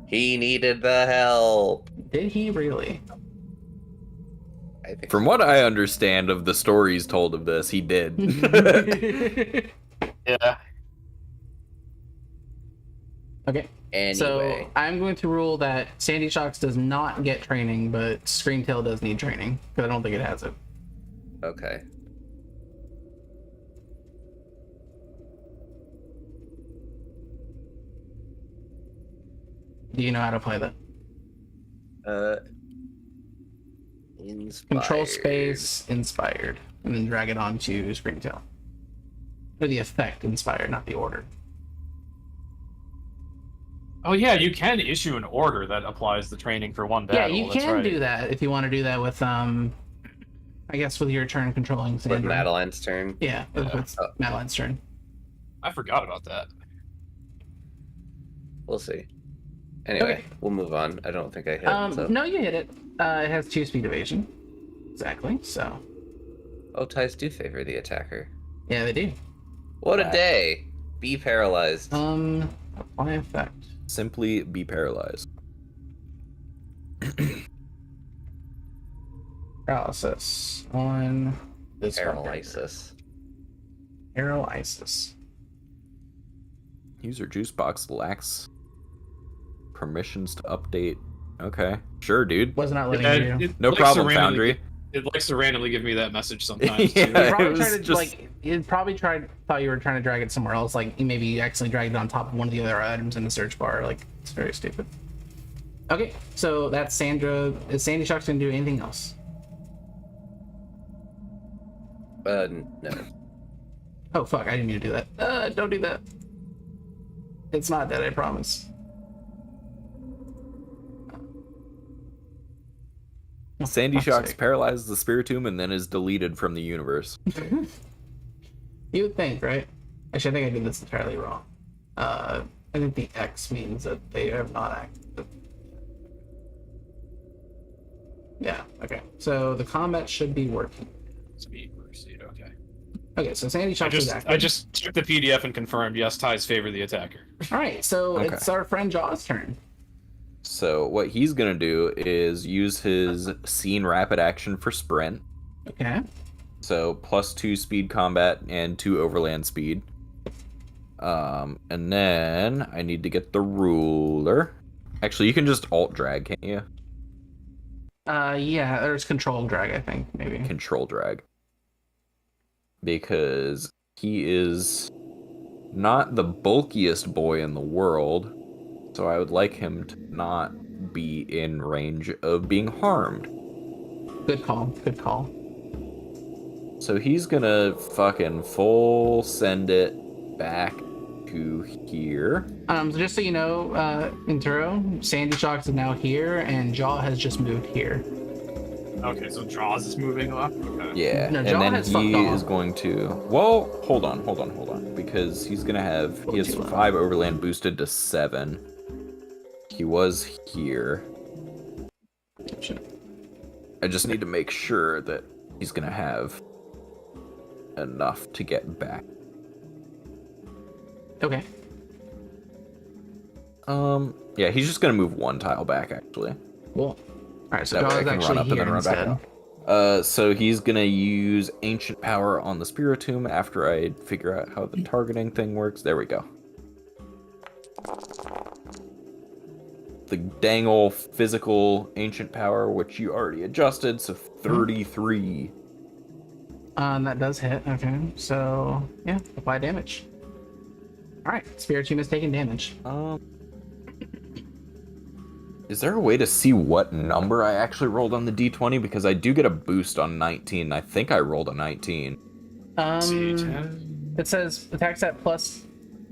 He needed the help. Did he really? I think. From what I understand of the stories told of this, he did. Yeah. Okay. Anyway. So I'm going to rule that Sandy Shocks does not get training, but Screamtail does need training because I don't think it has it. Okay. Do you know how to play that? Inspired. Control space, inspired, and then drag it onto Screamtail. Or the effect inspired, not the order. Oh yeah, you can issue an order that applies the training for one battle. Yeah, you that's can right. do that if you want to do that with I guess with your turn controlling Sandra. With Madeline's turn. Yeah, with Oh. Madeline's turn. I forgot about that. We'll see. Anyway, Okay. we'll move on. I don't think I hit it. So. No, you hit it. It has 2 speed evasion. Exactly. So Oh, ties do favor the attacker. yeah, they do. What a day! Be paralyzed. Apply effect. Simply be paralyzed. Paralysis on this Paralysis. Paralysis. User juice box lacks permissions to update. Okay, sure, dude. Was not letting Yeah, you. No likes to problem, randomly- Foundry. It likes to randomly give me that message sometimes. Yeah. too. You probably It was tried to just- thought you were trying to drag it somewhere else. Like maybe you accidentally dragged it on top of one of the other items in the search bar. Like it's very stupid. Okay, so that's Sandra. Is Sandy Shocks gonna do anything else? No. Oh fuck! I didn't mean to do that. Don't do that. It's not dead, I promise. Sandy fuck's Shocks sake. paralyzes the Spiritomb and then is deleted from the universe. You would think, right? Actually, I think I did this entirely wrong. I think the X means that they have not acted. Yeah. Okay. So the combat should be working. Speed proceed. Okay. Okay. So Sandy Shocks is active. I just checked the PDF and confirmed. Yes, ties favor the attacker. All right. So Okay. it's our friend Jaw's turn. So what he's gonna do is use his scene rapid action for sprint. Okay. So +2 speed combat and 2 overland speed. And then I need to get the ruler. Actually, you can just alt drag, can't you? Yeah. There's control drag, I think maybe. Control drag. Because he is not the bulkiest boy in the world. So I would like him to not be in range of being harmed. Good call. Good call. So he's gonna fucking full send it back to here. So just so you know, Inturo, Sandy Shocks is now here, and Jaw has just moved here. Okay, so Jaws is moving off. Okay. Yeah, No, and Jaw then has fucked he off. is going to. Well, hold on, because he's gonna have. He has 5 overland boosted to 7. He was here. I just need to make sure that he's gonna have enough to get back. Okay. Yeah, he's just gonna move 1 tile back actually. Cool. All right, so That way Jaw I is can actually run up and here then run back instead. out. So he's gonna use Ancient Power on the Spiritomb after I figure out how the targeting thing works. There we go. The dang ol' physical Ancient Power, which you already adjusted, so 33. That does hit. Okay, so yeah, apply damage. All right, Spiritomb is taking damage. Is there a way to see what number I actually rolled on the D20? Because I do get a boost on 19. I think I rolled a 19. C10. It says attacks at plus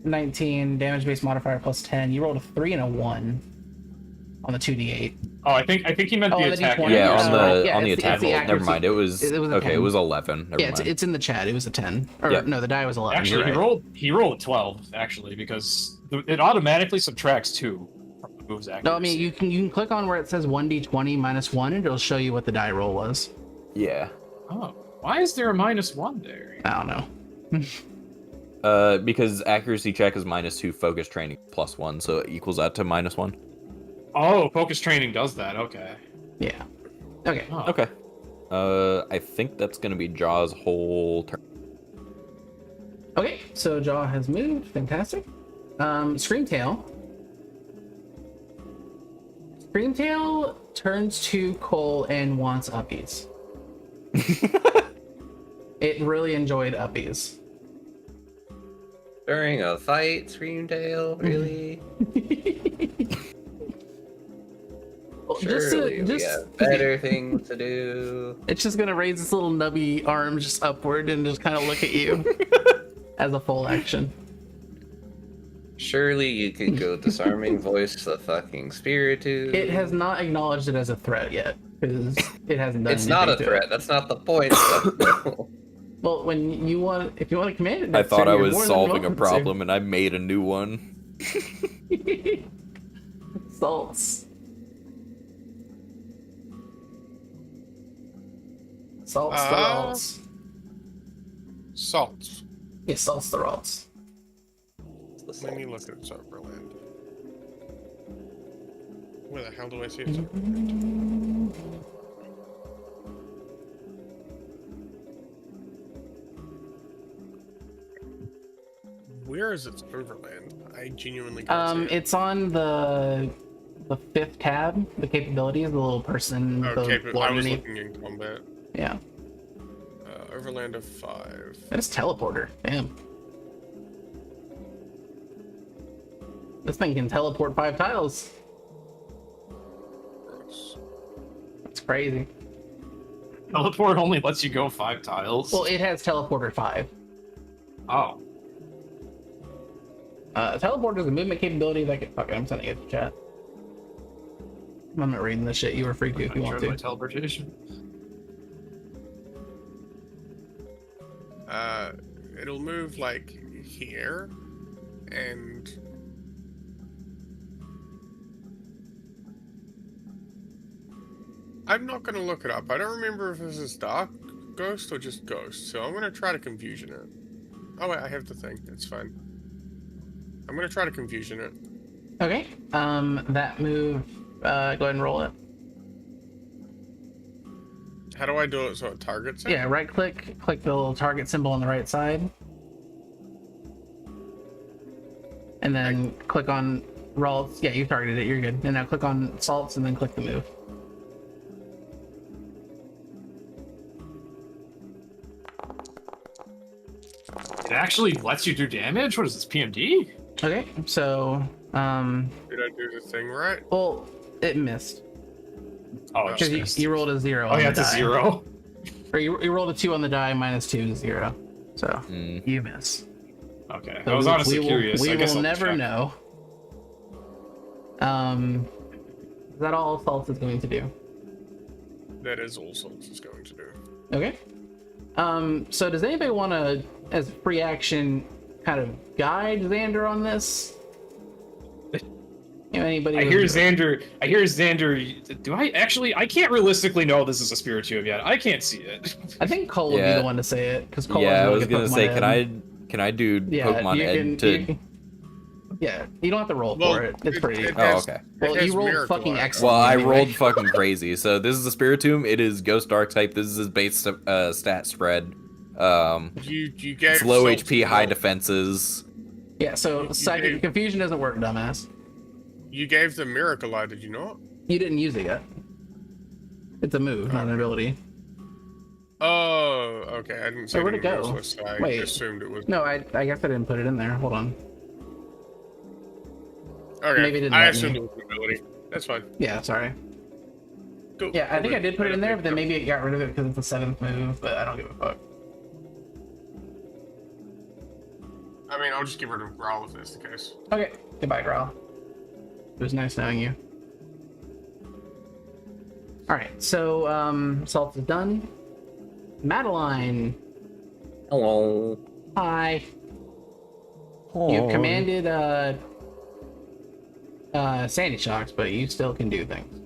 19, damage base modifier plus 10. You rolled a 3 and a 1 on the 2d8. Oh, I think he meant Oh, the on the attack. D20? Yeah, Yeah, on the it's attack the roll. Never accuracy. mind. It was a okay. 10. It was 11. Never Yeah, mind. it's in the chat. It was a 10. Or Yeah. no, the die was 11. Actually, You're right. he rolled a 12 actually because it automatically subtracts 2 from the move's accuracy. No, I mean you can click on where it says 1d20 minus 1, and it'll show you what the die roll was. Yeah. Oh, why is there a -1 there? I don't know. Because accuracy check is -2, focus training +1, so it equals out to -1. Oh, focus training does that. Okay. Yeah. Okay. Oh. Okay. I think that's gonna be Jaw's whole turn. Okay, so Jaw has moved. Fantastic. Screamtail. Screamtail turns to Cole and wants uppies. It really enjoyed uppies. During a fight, Screamtail, really? Well, Surely we have better things to do. It's just gonna raise its little nubby arms just upward and just kind of look at you as a full action. Surely you could go disarming voice the fucking Spiritomb. It has not acknowledged it as a threat yet because it hasn't done. It's not a anything to threat. it. That's not the point. Well, when you want, if you want to command it, I thought I you're was more than solving a welcome to. problem and I made a new one. Salts. Salts the rolls. Salts. Yeah, salts the rolls. Let me look at Overland. Where the hell do I see it? Where is its Overland? I genuinely can't see it. It's on the 5th tab. The capabilities, the little person. Okay, the but I was underneath. looking in combat. Yeah, Overland of 5. that is teleporter. Damn. This thing can teleport 5 tiles. Gross. That's crazy. Teleport only lets you go 5 tiles. Well, it has teleporter 5. Oh. Teleporter is a movement capability that can. Fuck it, I'm sending it to chat. I'm not reading this shit. You were free to if you want My to. teleportation. It'll move like here, and I'm not gonna look it up. I don't remember if this is Dark Ghost or just Ghost, so I'm gonna try to confusion it. Oh wait, I have the thing. It's fine. I'm gonna try to confusion it. Okay. That move. Go ahead and roll it. How do I do it so it targets it? Yeah, right click, click the little target symbol on the right side. And then click on rolls. Yeah, you targeted it, you're good. And now click on salts and then click the move. It actually lets you do damage? What is this, PMD? Okay, so It Did I do the thing right? Well, it missed. Oh, it Because just you rolled a 0 Oh on yeah, the it's a die. 0. Or you rolled a 2 on the die, minus 2 is 0. So, Mm. you miss. Okay, So I was honestly we curious. We I guess will I'll never check. know. Is that all Salt is going to do? That is all Salt is going to do. Okay. So does anybody want to, as free action, kind of guide Xander on this? You know, anybody? I hear Xander. Do I actually? I can't realistically know this is a Spiritomb yet. I can't see it. I think Cole would be Yeah. the one to say it because Cole Yeah, I is was gonna say, can I do Yeah, Pokemon you Ed can, to? you can- yeah, you don't have to roll Well, for it. It's pretty. it Oh, has- okay. Well, it has you rolled Miracle fucking Eye. excellent. Well, I anyway. rolled fucking crazy. So this is a Spiritomb. It is Ghost Dark type. This is his base stat spread. You gave It's low Salt HP, high Salt. defenses. Yeah, so You psychic gave- confusion doesn't work, dumbass. You gave the Miracle Eye, did you not? You didn't use it yet. It's a move, not an ability. Oh, okay. I didn't see So where'd the it go? moves list, so I Wait. assumed it was. No, I guess I didn't put it in there. Hold on. Okay, maybe it didn't I let me. assumed it was an ability. That's fine. Yeah, sorry. Cool. Yeah, I think I did put it in there, but then Okay. maybe it got rid of it because it's a 7th move, but I don't give a fuck. I mean, I'll just get rid of Growl if that's the case. Okay, goodbye, Growl. It was nice knowing you. Alright, so, Salt is done. Madeline, Hello. hi. You've commanded, Sandy Shocks, but you still can do things.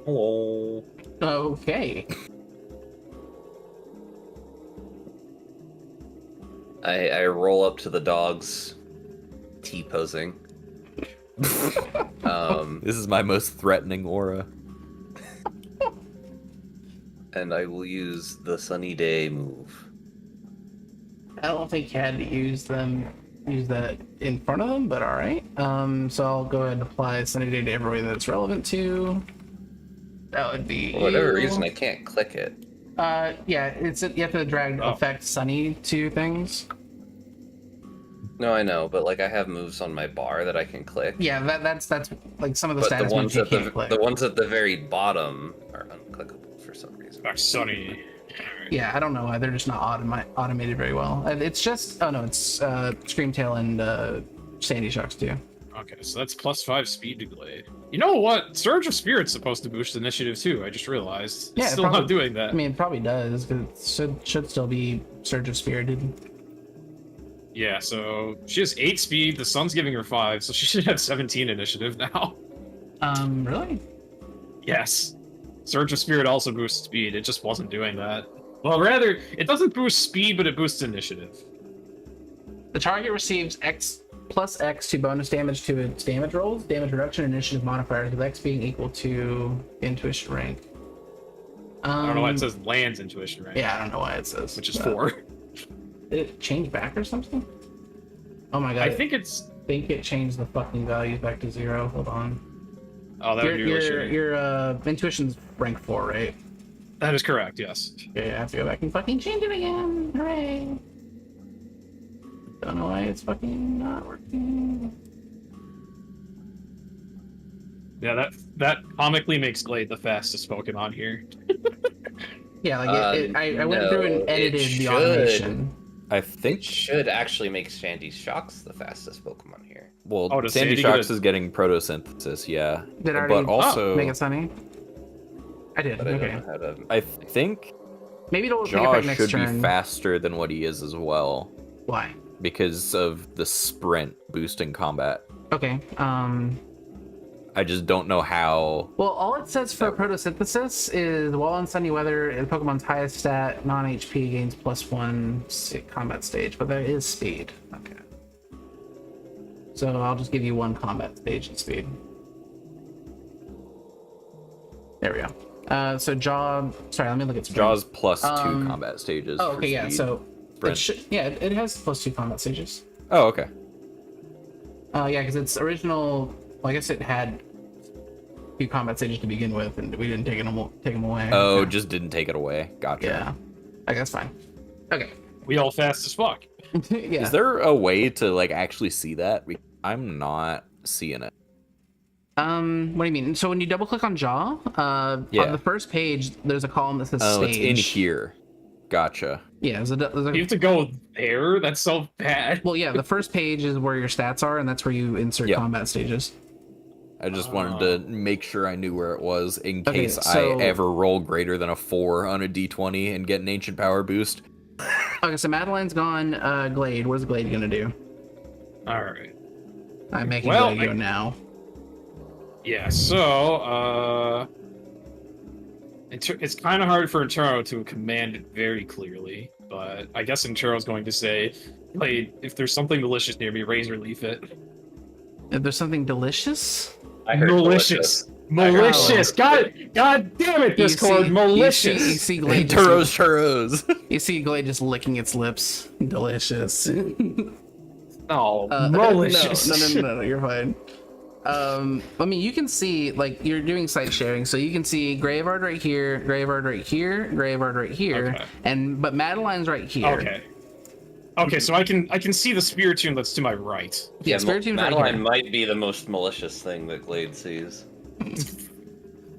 Hello. Okay. I roll up to the dogs, T-posing. This is my most threatening aura. And I will use the Sunny Day move. I don't think you had to use that in front of them, but alright. So I'll go ahead and apply Sunny Day to everybody that's relevant to. That would be For whatever you. reason, I can't click it. Yeah, you have to drag affect Sunny to things. No, I know, but like I have moves on my bar that I can click. Yeah, that's like some of the But status the ones moves you at can't click. the ones at the very bottom are unclickable for some reason. Back Sunny. Yeah, I don't know why they're just not automated very well. It's just it's Screamtail and Sandy Shocks too. Okay, so that's +5 speed to Glade. You know what? Surge of Spirit's supposed to boost initiative too. I just realized. Yeah, It's it still probably- not doing that. I mean, it probably does because it should still be Surge of Spirited. Yeah, so she has 8 speed. The sun's giving her 5, so she should have 17 initiative now. Really? Yes. Surge of Spirit also boosts speed. It just wasn't doing that. Well, rather, it doesn't boost speed, but it boosts initiative. The target receives X plus X to bonus damage to its damage rolls, damage reduction, and initiative modifiers, with X being equal to intuition rank. I don't know why it says lands intuition, right? Yeah, I don't know why it says. Which is 4. Did it change back or something? Oh my god! I think it's... I think it changed the fucking values back to 0. Hold on. Oh, that would be really shitty. Your intuition's rank 4, right? That is correct, yes. Okay, I have to go back and fucking change it again. Hooray! Don't know why it's fucking not working. Yeah, that comically makes Glade the fastest Pokemon here. Yeah, like I went through and no, edited it the should. automation. I It think. should actually make Sandy Shocks the fastest Pokemon here. Well, Oh, does Sandy Sandy Shocks get a- is getting protosynthesis, yeah. Did I already But also, make it sunny? I did. But I Okay. don't know how to. I think Maybe it'll take Jaw effect next should turn. be faster than what he is as well, Why? because of the sprint boost in combat. Okay. I just don't know how. Well, all it says for photosynthesis is while in sunny weather, the Pokemon's highest stat, non-HP, gains +1 combat stage, but there is speed. Okay. So I'll just give you 1 combat stage and speed. There we go. So Jaw. Sorry, let me look at sprint. Jaw's +2 combat stages. Oh, for okay, yeah. speed. So Sprint. it has +2 combat stages. Oh, okay. Yeah, because its original. Well, I guess it had 2 combat stages to begin with, and we didn't take them away. Oh, Okay. just didn't take it away. Gotcha. Yeah. Okay, that's fine. Okay. We all fast as fuck. Yeah. Is there a way to like actually see that? I'm not seeing it. What do you mean? So when you double click on jaw, Yeah. on the first page, there's a column that says Oh, stage. it's in here. Gotcha. Yeah, there's a You have to go there? That's so bad. well, yeah, the first page is where your stats are, and that's where you insert Yeah. combat stages. I just wanted to make sure I knew where it was in Okay, case so- I ever roll greater than a 4 on a d20 and get an ancient power boost. Okay, so Madeline's gone. Glade, what is Glade gonna do? Alright. I'm making Well, Glade go now. Yeah, so, it's kind of hard for Intero to command it very clearly, but I guess Intero's going to say, "Hey, if there's something delicious near me, razor leaf it." If there's something delicious, I heard Malicious. I heard Malicious. God damn it, Discord. you Malicious. see Glade. Churros. You see Glade just licking its lips. Delicious. Oh, No, malicious. no, you're fine. I mean, you can see, like, you're doing site sharing, so you can see Graveyard right here, Graveyard right here, Graveyard right here, Okay. but Madeline's right here. Okay. Okay, so I can see the Spiritomb that's to my right. Yeah, Spiritomb's right Madeline here. might be the most malicious thing that Glade sees.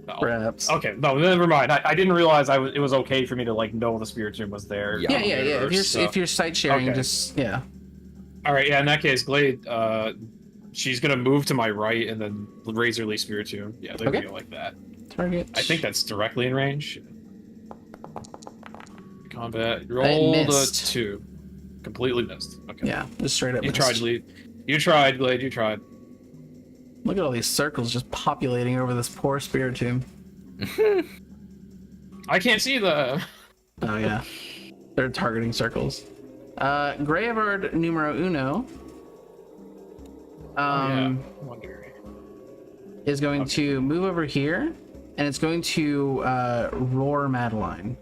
No. Perhaps. Okay, no, never mind. I didn't realize it was okay for me to like know the Spiritomb was there. Yeah. Yeah. If you're site sharing, Okay. just yeah. All right, yeah. In that case, Glade, she's gonna move to my right and then Razor Leaf Spiritomb. Yeah, there we Okay. go, like that. Target. I think that's directly in range. Combat. Rolled a missed. 2. Completely missed. Okay. Yeah, just straight up. You missed. tried, Lee. You tried, Glade. You tried. Look at all these circles just populating over this poor Spiritomb. I can't see the. Oh yeah, they're targeting circles. Graveyard numero uno. I wonder. Is going Okay. to move over here, and it's going to roar Madeline.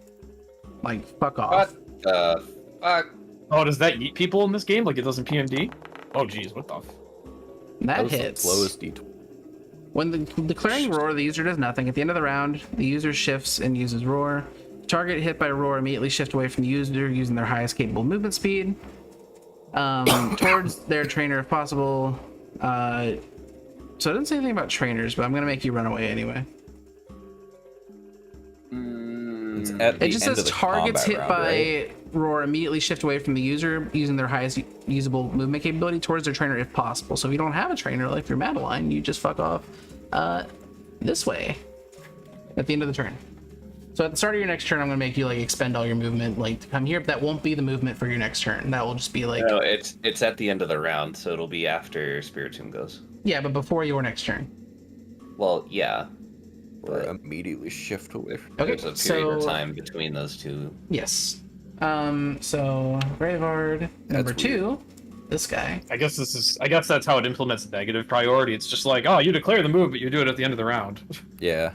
Like, fuck off. What the fuck? Oh, does that eat people in this game? Like it does in PMD? Oh, geez, what the? That was the hits. lowest d20. When declaring roar, the user does nothing. At the end of the round, the user shifts and uses roar. Target hit by roar immediately shift away from the user using their highest capable movement speed towards their trainer if possible. So it doesn't say anything about trainers, but I'm gonna make you run away anyway. It's at the It just end says of the targets combat hit round, by right? roar immediately shift away from the user using their highest usable movement capability towards their trainer if possible. So if you don't have a trainer, like you're Madeline, you just fuck off this way at the end of the turn. So at the start of your next turn, I'm gonna make you like expend all your movement like to come here, but that won't be the movement for your next turn. That will just be like No, it's at the end of the round, so it'll be after Spiritomb goes. yeah, but before your next turn. Well, yeah. Or But immediately shift away from Okay, there's a period of so time between those two. yes. So Graveyard number That's 2, this guy. I guess that's how it implements negative priority. It's just like, oh, you declare the move, but you do it at the end of the round. Yeah.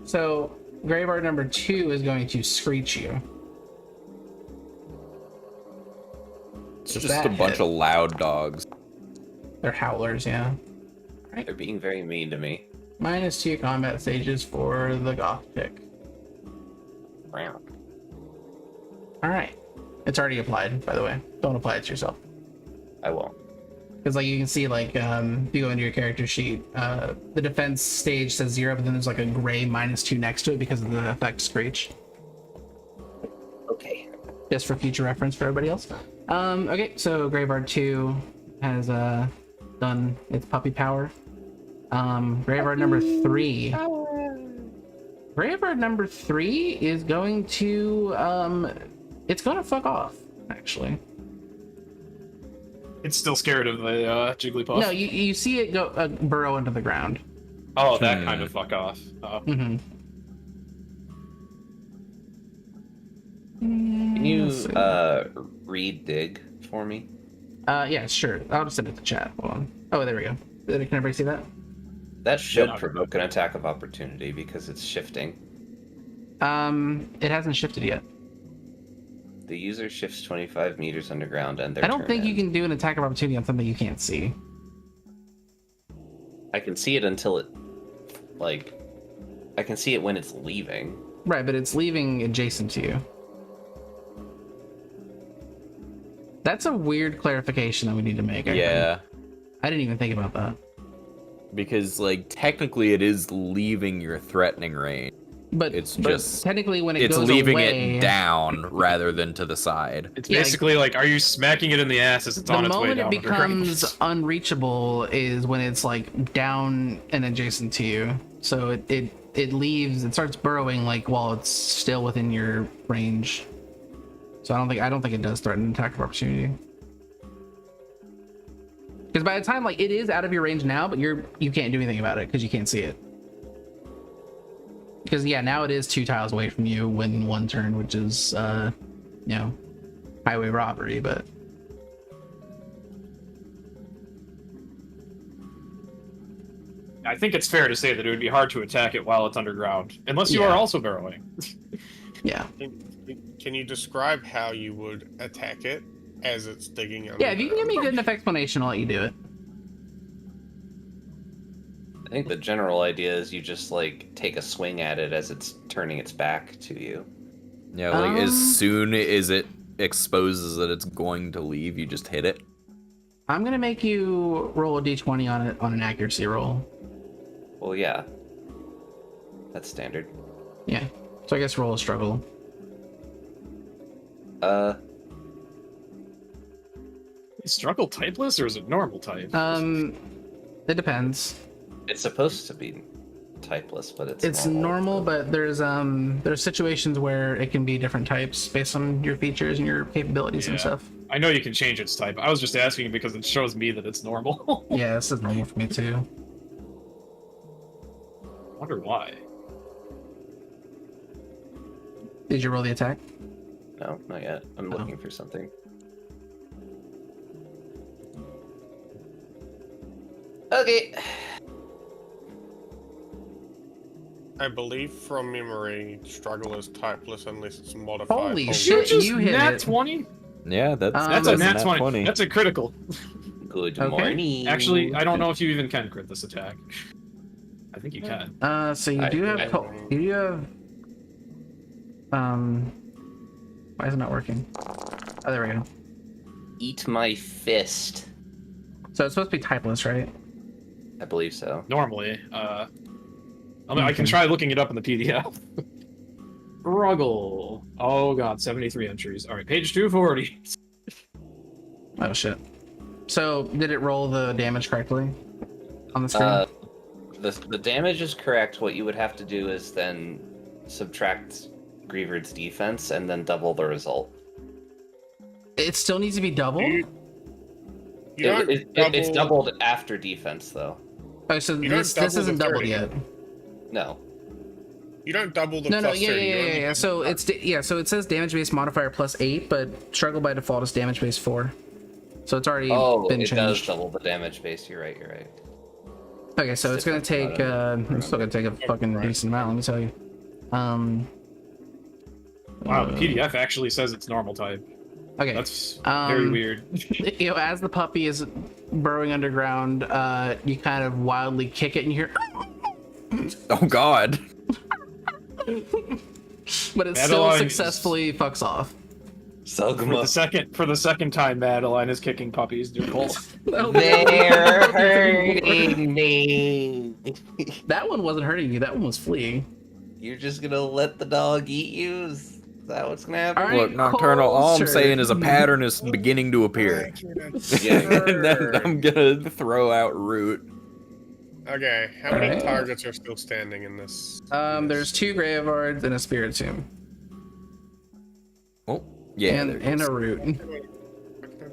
So Graveyard number 2 is going to screech you. It's just That a bunch hit. of loud dogs. They're howlers, yeah. They're being very mean to me. -2 combat stages for the goth chick. Alright. It's already applied, by the way. Don't apply it to yourself. I won't. Because like you can see, like if you go into your character sheet, the defense stage says 0, but then there's like a gray -2 next to it because of the effect screech. Okay. Just for future reference for everybody else. Okay, so Graveyard 2 has done its puppy power. Graveyard number 3. Graveyard number 3 is going to it's gonna fuck off, actually. It's still scared of the Jigglypuff. No, you see it go burrow into the ground. Oh, that kind of fuck off. Oh. Mm-hmm. Can you read dig for me? Yeah, sure. I'll just send it to chat. Hold on. Oh, there we go. Can everybody see that? That should Yeah. provoke an attack of opportunity because it's shifting. It hasn't shifted yet. The user shifts 25 meters underground and their I don't turn think you ends. can do an attack of opportunity on something you can't see. I can see it until it, like, I can see it when it's leaving. Right, but it's leaving adjacent to you. That's a weird clarification that we need to make. I think. Yeah, I didn't even think about that. because like technically it is leaving your threatening range. But It's but just- technically when it It's goes leaving away, it down rather than to the side. It's Yeah, basically like, are you smacking it in the ass as it's the on its way moment down? it becomes unreachable is when it's like down and adjacent to you. So it leaves, it starts burrowing like while it's still within your range. So I don't think it does threaten an attack of opportunity. Because by the time like it is out of your range now, but you can't do anything about it because you can't see it. Because yeah, now it is 2 tiles away from you when 1 turn, which is highway robbery, but I think it's fair to say that it would be hard to attack it while it's underground, unless you Yeah. are also burrowing. yeah. Can you describe how you would attack it as it's digging Yeah, if you underground? can give me a good enough explanation, I'll let you do it. I think the general idea is you just like take a swing at it as it's turning its back to you. Yeah, like as Um, soon as it exposes that it's going to leave, you just hit it. I'm gonna make you roll a d20 on it on an accuracy roll. Well, yeah, that's standard. Yeah. So I guess roll a struggle. Is struggle typeless or is it normal type? It depends. It's supposed to be typeless, but It's normal, but there's situations where it can be different types based on your features and your capabilities and Yeah. stuff. I know you can change its type. I was just asking because it shows me that it's normal. Yeah, this is normal for me too. Wonder why. Did you roll the attack? No, not yet. I'm Oh. looking for something. Okay. I believe from memory, struggle is typeless unless it's modified. Holy Oh, shit. just you hit nat it. 20? Yeah, that's That's a Um, nat 20. That's a critical. Good Okay. morning. Actually, I don't know if you even can crit this attack. I think you can. So you do have you do have why is it not working? Oh, there we go. Eat my fist. So it's supposed to be typeless, right? I believe so. Normally, I mean, I can try looking it up in the PDF. Struggle. Oh god, 73 entries. All right, page 240. Oh shit. So did it roll the damage correctly on the screen? The damage is correct. What you would have to do is then subtract Griever's defense and then double the result. It still needs to be doubled? You don't It's doubled after defense, though. Oh, so You don't this double isn't the doubled 30. yet. No. You don't double the No, plus 30. you only yeah. do So the- it's so it says damage base modifier +8, but struggle by default is damage base 4. So it's already Oh, been it does changed. double the damage base. You're right. Okay, so it's gonna take it's still gonna take a fucking decent amount, let me tell you. Wow, the PDF actually says it's normal type. Okay. That's very weird. You know, as the puppy is burrowing underground, you kind of wildly kick it and you hear Oh god. but it still Madeline- successfully fucks off. For the second time, Madeline is kicking puppies. They're cold. They're hurting me. That one wasn't hurting you, that one was fleeing. You're just gonna let the dog eat you? Is that what's gonna happen? All right. Look, Nocturnal, all I'm Cole's saying turn. is a pattern is beginning to appear. And then I'm gonna throw out Root. Okay, how many Alright. targets are still standing in this? There's 2 Gravevards and a Spirit Tomb. Oh, yeah, and there it and is. a Root.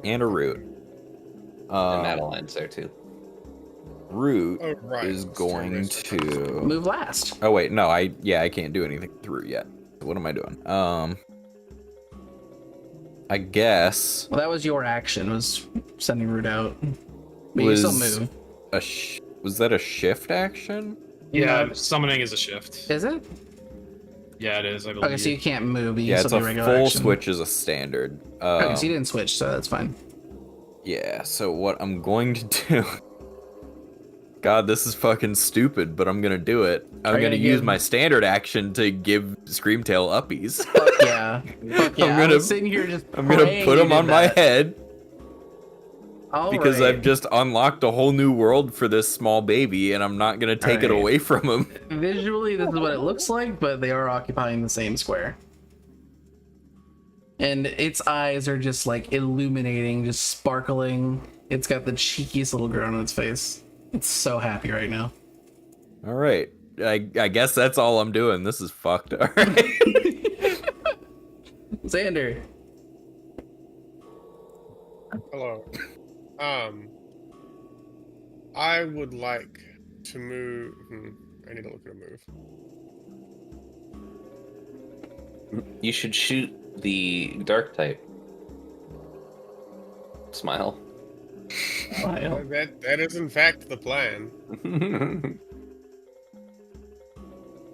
And a Root. And Madeline's there too. Root Oh, right. is Let's going turn this. to. Move last. Oh wait, no, I can't do anything with Root yet. What am I doing? I guess Well, that was your action, was sending Root out. But you still Was- move. was that a shift action? Yeah, summoning is a shift. Is it? Yeah, it is. I believe. Okay, so you can't move, but you Yeah, can it's still a do regular full action. switch is a standard. Okay, so you didn't switch, so that's fine. Yeah, so what I'm going to do God, this is fucking stupid, but I'm gonna do it. I'm Are you gonna gonna use give- my standard action to give Screamtail uppies. Fuck yeah. Fuck yeah. I'm I gonna- was sitting here just I'm gonna praying put you him did on my that. head All because right. I've just unlocked a whole new world for this small baby, and I'm not gonna take it Alright. away from him. Visually, this is what it looks like, but they are occupying the same square. And its eyes are just like illuminating, just sparkling. It's got the cheekiest little grin on its face. It's so happy right now. All right, I guess that's all I'm doing. This is fucked. All right. Xander. Hello. I would like to move. I need to look at a move. You should shoot the dark type. Smile. Smile. That is in fact the plan.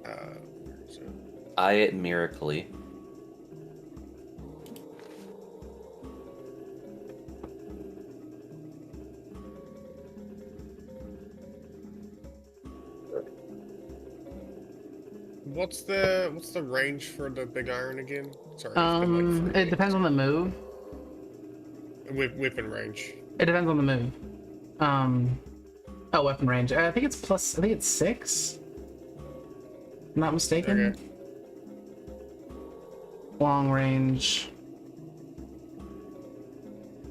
Where is it? Eye it miraculously. What's the range for the big iron again? Sorry, it's been like 3 It depends on the move. Weapon range. It depends on the move. Oh, weapon range. I think it's plus. I think it's 6. I'm not mistaken. Okay. Long range.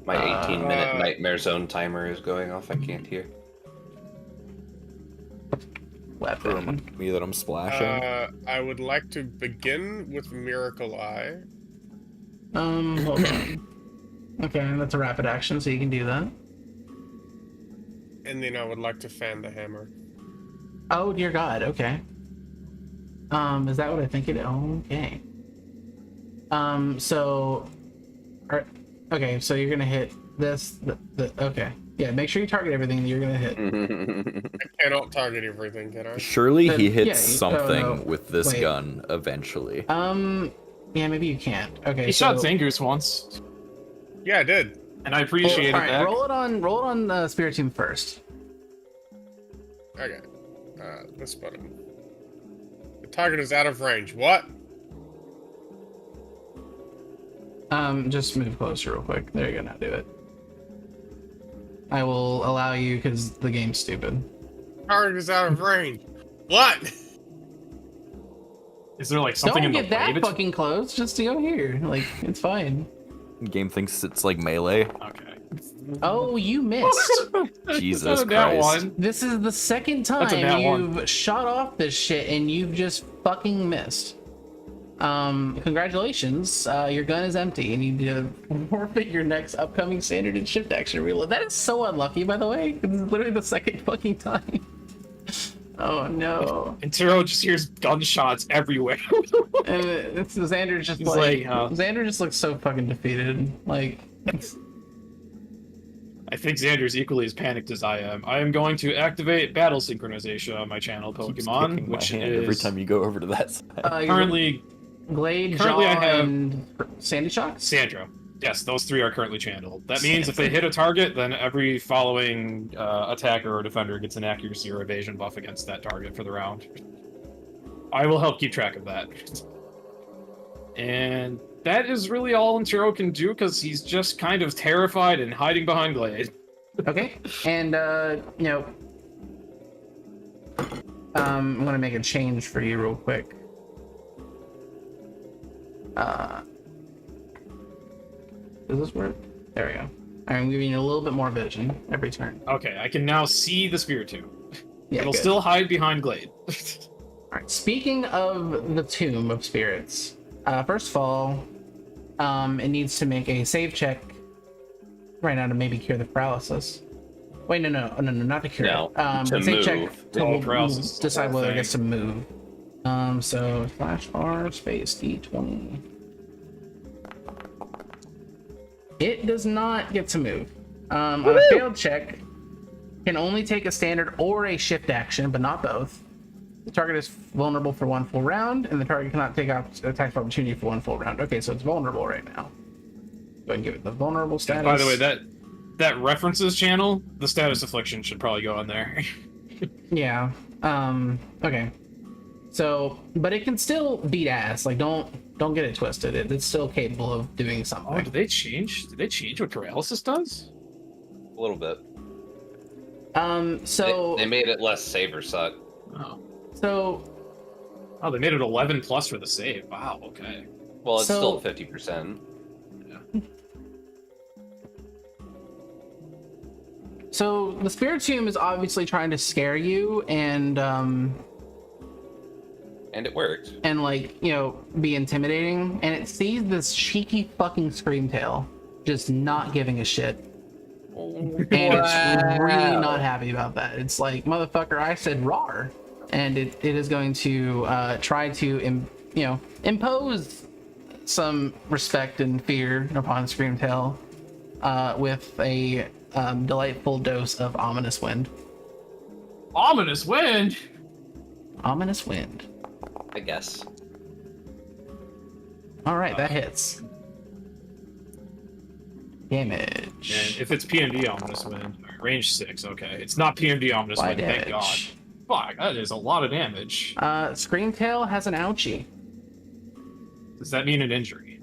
My 18-minute Uh, nightmare zone timer is going off. I can't hear. Weapon. Me that I'm splashing. I would like to begin with Miracle Eye. Hold on. Okay, that's a rapid action, so you can do that. And then I would like to fan the hammer. Oh dear God. Okay. Is that what I think it? Okay. So, okay, so you're gonna hit this. Okay. Yeah. Make sure you target everything that you're gonna hit. I cannot target everything, can I? Surely he then- hits yeah, something no, with this wait. gun eventually. Yeah, maybe you can't. Okay. He so, shot Zangoose once, Yeah, I did. and I appreciated all right, that. roll it on Spirit Team first. Okay. This button. The target is out of range. What? Just move closer real quick. There you go. Now do it. I will allow you because the game's stupid. Target is out of range. What? Is there like something Don't in the get that way fucking close just to go here. Like, it's fine. Game thinks it's like melee. Okay. Oh, you missed. Jesus That Christ. one. This is the second That's a time nat you've one. shot off this shit and you've just fucking missed. Congratulations. Your gun is empty and you need to forfeit your next upcoming standard and shift action reload. That is so unlucky, by the way. This is literally the second fucking time. Oh no. And Tiro just hears gunshots everywhere. And it's Xander just He's like, like, Xander just looks so fucking defeated. Like, I think Xander's equally as panicked as I am. I am going to activate battle synchronization on my channel Keeps Pokemon, kicking my which hand is every time you go over to that side. you're currently Glade, currently Jaw, I have- and Sandy Shock? Sandra. Yes, those 3 are currently channeled. That means if they hit a target, then every following attacker or defender gets an accuracy or evasion buff against that target for the round. I will help keep track of that. And that is really all Intero can do because he's just kind of terrified and hiding behind Glade. Okay, and I'm gonna make a change for you real quick. Does this work? There we go. I'm giving you a little bit more vision every turn. Okay, I can now see the Spiritomb. Yeah, It'll good. still hide behind Glade. All right. Speaking of the Tomb of Spirits, first of all, it needs to make a save check right now to maybe cure the paralysis. Wait, no, not to cure No, it. to Save move. check to Oh, paralysis is the decide whole whether it thing. gets to move. So slash R space D20. It does not get to move. On a failed check, can only take a standard or a shift action, but not both. The target is vulnerable for 1 full round, and the target cannot take attack of opportunity for 1 full round. Okay, so it's vulnerable right now. Go ahead and give it the vulnerable status. By the way, that references channel, the status affliction should probably go on there. Yeah. Okay. So, but it can still beat ass. Like, don't get it twisted. It's still capable of doing something. Oh, did they change? Did they change what paralysis does? A little bit. So They made it less save or suck. Oh. So, Oh, they made it 11 plus for the save. Wow. Okay. Well, it's So- still 50%. so the Spiritomb is obviously trying to scare you and And it worked. like, you know, be intimidating, and it sees this cheeky fucking Screamtail just not giving a shit. And it's really not happy about that. It's like, motherfucker, I said rawr. And it is going to try to, impose some respect and fear upon Screamtail with a delightful dose of Ominous Wind. Ominous wind. Ominous Wind. I guess. All right, that hits. Damage. And if it's PMD ominous wind, range 6. Okay, it's not PMD ominous Why wind. Thank God. damage? Fuck, that is a lot of damage. Screamtail has an ouchie. Does that mean an injury?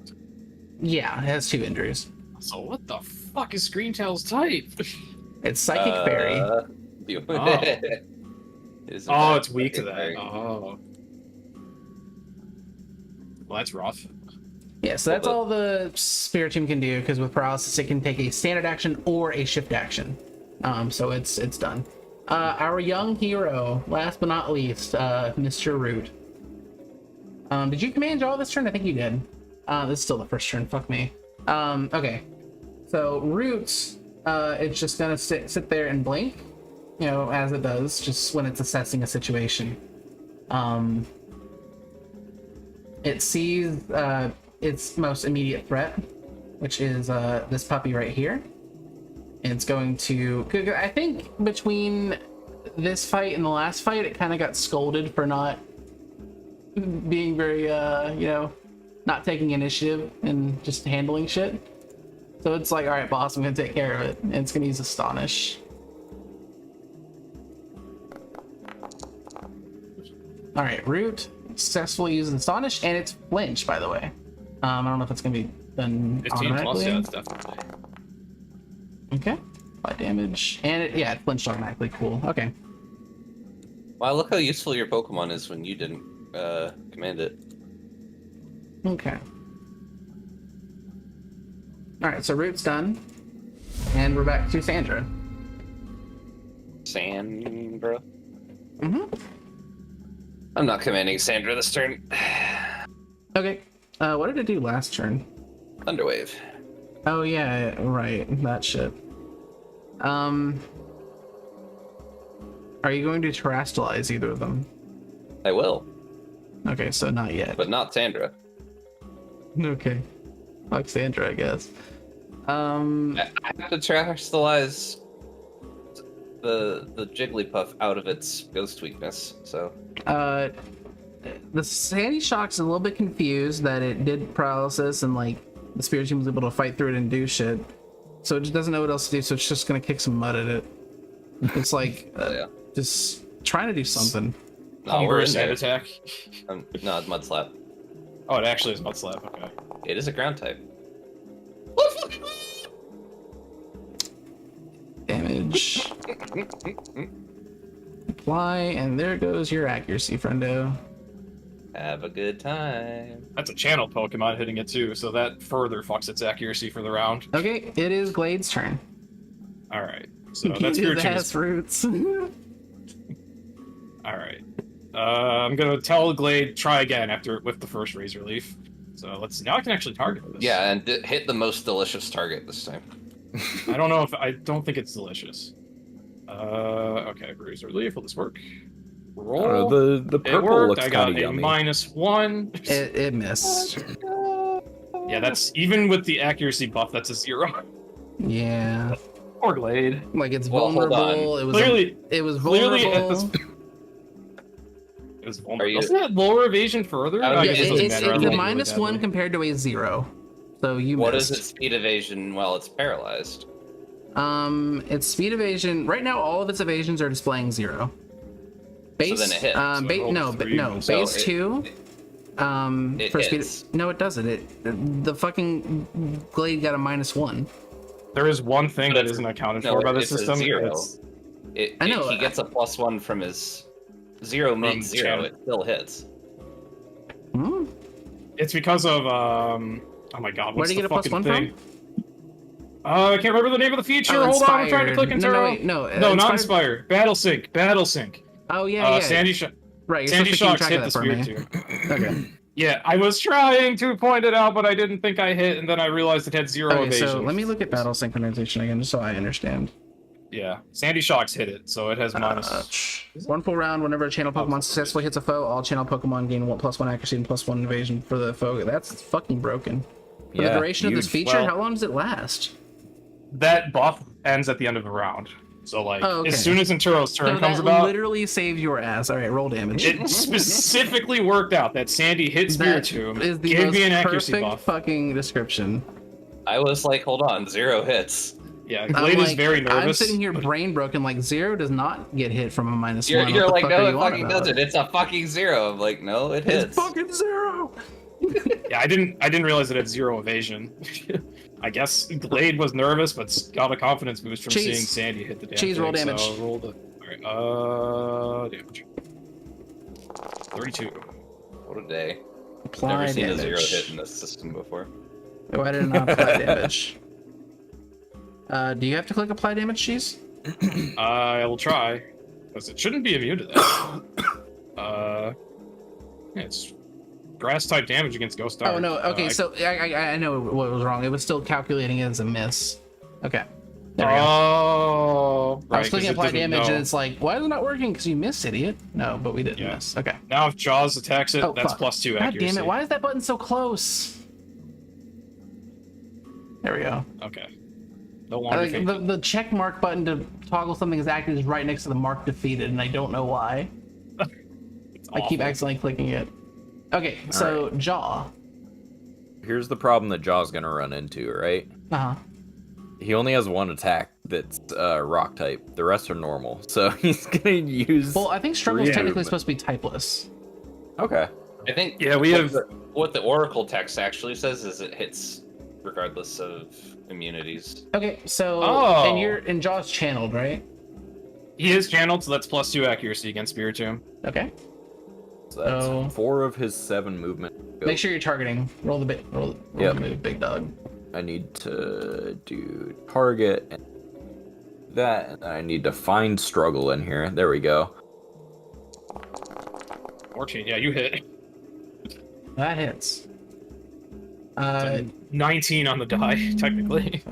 Yeah, it has 2 injuries. So what the fuck is Screamtail's type? It's Psychic Fairy. It's weak to that. Oh. Well, that's rough. Yeah, so that's all the Spiritomb can do, because with paralysis it can take a standard action or a shift action. So it's done. Our young hero, last but not least, Mr. Root. Did you command draw this turn? I think you did. This is still the first turn. Fuck me. Okay. So Root, it's just gonna sit there and blink, you know, as it does, just when it's assessing a situation. It sees its most immediate threat, which is this puppy right here. And it's going to... I think between this fight and the last fight, it kind of got scolded for not being very, not taking initiative and just handling shit. So it's like, all right, boss, I'm going to take care of it. And it's going to use Astonish. All right, Root successfully uses Astonish, and it's flinch, by the way. I don't know if it's going to be done 15 plus, automatically. yeah, it's definitely. Okay, 5 damage, and it flinched automatically. Cool. Okay. Wow, look how useful your Pokemon is when you didn't command it. Okay. All right, so Root's done, and we're back to Sandra. Sandra? Mm-hmm. I'm not commanding Sandra this turn. Okay. What did it do last turn? Thunderwave. Oh yeah, right. That shit. Are you going to terrestrialize either of them? I will, Okay, so not yet. but not Sandra. Okay. Fuck Sandra, I guess. I have to terrestrialize the Jigglypuff out of its ghost weakness, so... The Sandy Shock's a little bit confused that it did paralysis and like the Spiritomb was able to fight through it and do shit. So it just doesn't know what else to do, so it's just gonna kick some mud at it. It's like yeah. just trying to do something. No, we're in Sand there. attack. No, it's Mud Slap. Oh, it actually is Mud Slap. Okay. It is a ground type. Damage. Apply, and there goes your accuracy, friendo. Have a good time. That's a channel Pokemon hitting it too, so that further fucks its accuracy for the round. Okay, it is Glade's turn. All right. So His that's your ass roots. All right. I'm gonna tell Glade try again with the first Razor Leaf. So let's see. Now I can actually target this. Yeah, and hit the most delicious target this time. I don't think it's delicious. Okay, Razor Leaf. Will this work? Roll. The It purple worked. looks I got kind of a yummy. -1. It missed. Yeah, that's even with the accuracy buff. That's a 0. Yeah. Poor Glade. Like it's Well, hold vulnerable. on. It was Clearly, it was clearly vulnerable. at this. It was vulnerable. Are you- Doesn't that lower evasion further? Yeah, I Yeah, guess it doesn't it's matter. I'm a rolling really -1 badly. compared to a 0. So you What missed. is its speed evasion while it's paralyzed? Its speed evasion right now. All of its evasions are displaying 0. So then it hits. So So base 2. it For speed. hits. No, it doesn't. The fucking glade got a -1. There is one thing But that it's- isn't accounted no, for by the it's a system. 0. It's- I know, He gets a +1 from his 0 means 0. channel. It still hits. Hmm? It's because of oh my god, Where what's do you the get a fucking +1 thing? I can't remember the name of the feature. Oh, Hold on, I'm trying to Inspired. click No, into wait, no, no, not Inspired- Inspire. Battle Sync. Oh yeah, Sandy right. You're Sandy supposed to Shocks keep hit track the of that spear for too. me. Okay. Yeah, I was trying to point it out, but I didn't think I hit, and then I realized it had 0 Okay, evasion. so let me look at battle synchronization again, just so I understand. Yeah, Sandy Shocks hit it, so it has minus. One full round, whenever a channel Pokemon successfully hits a foe, all channel Pokemon gain +1 accuracy and +1 evasion for the foe. That's fucking broken. For the duration of this huge. feature, Well- how long does it last? That buff ends at the end of a round. So like, Oh, okay. as soon as Enturo's turn So comes that about, literally saved your ass. All right, roll damage. it specifically worked out that Sandy hit That Spiritomb, is the gave most me an accuracy perfect buff. fucking description. I was like, hold on, 0 hits. Yeah, I'm Glade is like- very nervous. I'm sitting here but- brain broken. Like 0 does not get hit from a -1. You're What the like, fuck no, are it you on fucking about? doesn't. It's a fucking 0. I'm like, no, it hits. It's fucking 0. Yeah, I didn't realize it had 0 evasion. I guess Glade was nervous, but got a confidence boost from Cheese. seeing Sandy hit the damn Cheese, thing, roll damage. So roll the. All right, damage. 32. What a day. Apply Never seen a 0 damage. hit in this system before. Why did it not apply damage? Do you have to click apply damage, Cheese? I will try, because it shouldn't be immune to that. Yeah, it's grass type damage against Ghost Dark. Oh no. Okay, so I know what was wrong. It was still calculating it as a miss. Okay. There we go. Oh, I right, was clicking 'cause it apply doesn't damage, know. and it's like, why is it not working? Because you missed, idiot. No, but we didn't Yeah. miss. Okay. Now if Jaws attacks it, Oh, that's fuck. +2 God accuracy. damn it! Why is that button so close? There we go. Okay. No longer Like, faint. the check mark button to toggle something as active is right next to the mark defeated, and I don't know why. It's I keep awful. accidentally clicking it. Okay, so Jaw. Here's the problem that Jaw's gonna run into, right? Uh huh. He only has one attack that's rock type. The rest are normal. So he's gonna use. Well, I think struggle is Yeah. technically supposed to be typeless. Okay. I think Yeah, we have. what the Oracle text actually says is it hits regardless of immunities. Okay, so Oh. and Jaw's channeled, right? He is channeled, so that's +2 accuracy against Spiritomb. Okay. So that's Oh. 4 of his 7 movement. Go. Make sure you're targeting. Roll the Yep. move, big dog. I need to do target and that, and then I need to find struggle in here. There we go. 14. Yeah, you hit. That hits. 19 on the die, technically.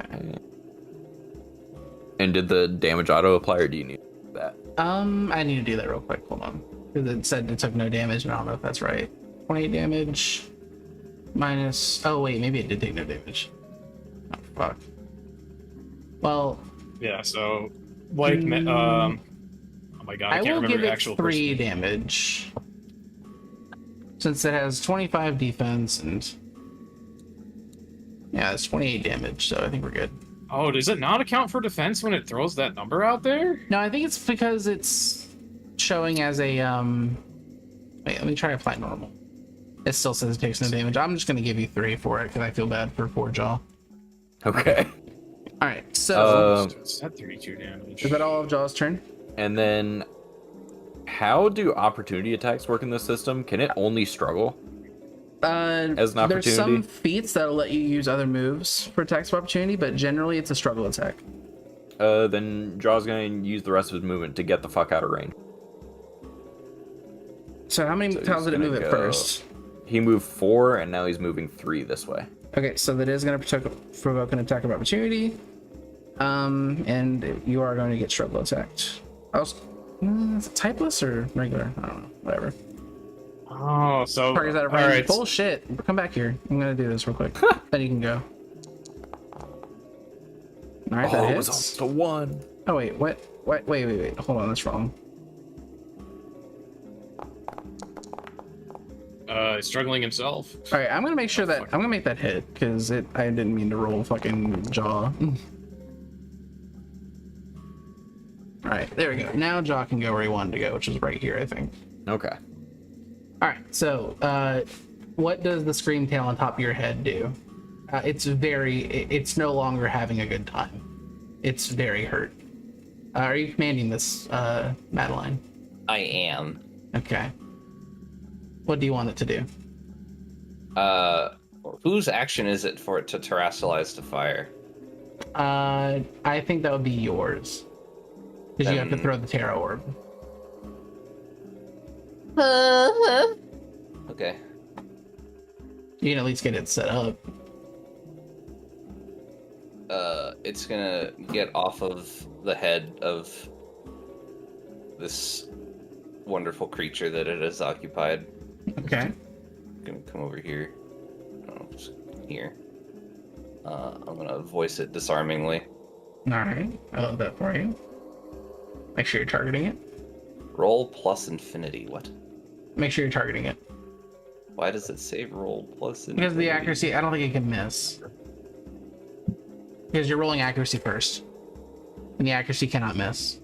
And did the damage auto apply, or do you need that? I need to do that real quick. Hold on, because it said it took no damage, and I don't know if that's right. 28 damage minus. Oh wait, maybe it did take no damage. Oh fuck. Well, Yeah, so like oh my god, I, I can't will remember give the it actual 3 damage, since it has 25 defense and yeah, it's 28 damage. So I think we're good. Oh, does it not account for defense when it throws that number out there? No, I think it's because it's showing as a Wait, let me try to apply normal. It still says it takes no damage. I'm just gonna give you 3 for it because I feel bad for poor Jaw. Okay. All right, so It's at 32 damage. is that all of Jaw's turn? And then, how do opportunity attacks work in this system? Can it only struggle? As an There's some opportunity? feats that'll let you use other moves for attacks of opportunity, but generally it's a struggle attack. Then Jaw's gonna use the rest of his movement to get the fuck out of range. So how many So tiles he's did it gonna move at go- first? He moved 4, and now he's moving 3 this way. Okay, so that is going to provoke an attack of opportunity. And you are going to get struggle attacked. Is it typeless or regular? I don't know. Whatever. Oh, so Target's out of all range. right. Bullshit. Come back here. I'm going to do this real quick. Then you can go. All right, that it was hits. almost a 1. Oh, wait. What? Wait. Hold on. That's wrong. Struggling himself. All right, I'm going to make sure that I'm going to make that hit because I didn't mean to roll fucking Jaw. All right, there we go. Now Jaw can go where he wanted to go, which is right here, I think. Okay. All right, so what does the scream tail on top of your head do? It's no longer having a good time. It's very hurt. Are you commanding this, Madeline? I am. Okay. What do you want it to do? Whose action is it for it to terrestrialize to fire? I think that would be yours. Because you have to throw the Terra Orb. Okay. You can at least get it set up. It's gonna get off of the head of this wonderful creature that it has occupied. Okay. Gonna come over here. Oh, just here. I'm gonna voice it disarmingly. Alright, I love that for you. Make sure you're targeting it. Roll plus infinity. What? Make sure you're targeting it. Why does it say roll plus infinity? Because of the accuracy, I don't think it can miss. Because you're rolling accuracy first. And the accuracy cannot miss.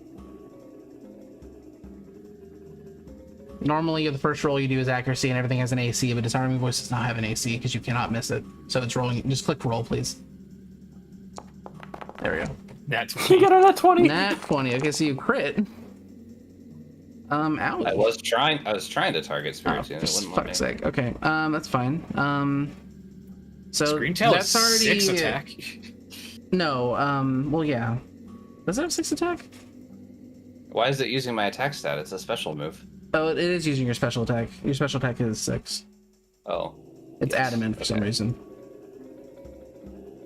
Normally, the first roll you do is accuracy and everything has an AC, but Disarming Voice does not have an AC because you cannot miss it. So it's rolling. Just click roll, please. There we go. That's You got a 20. Nat 20. Okay, so you crit. Ouch. I was trying to target Oh, Spiritomb. It for wouldn't let me. fuck's sake. Okay, that's fine. So Screen Tail that's is already 6 attack. No. Well, yeah. Does it have 6 attack? Why is it using my attack stat? It's a special move. Oh, it is using your special attack. Your special attack is 6. Oh. It's Yes. adamant for some Okay. reason.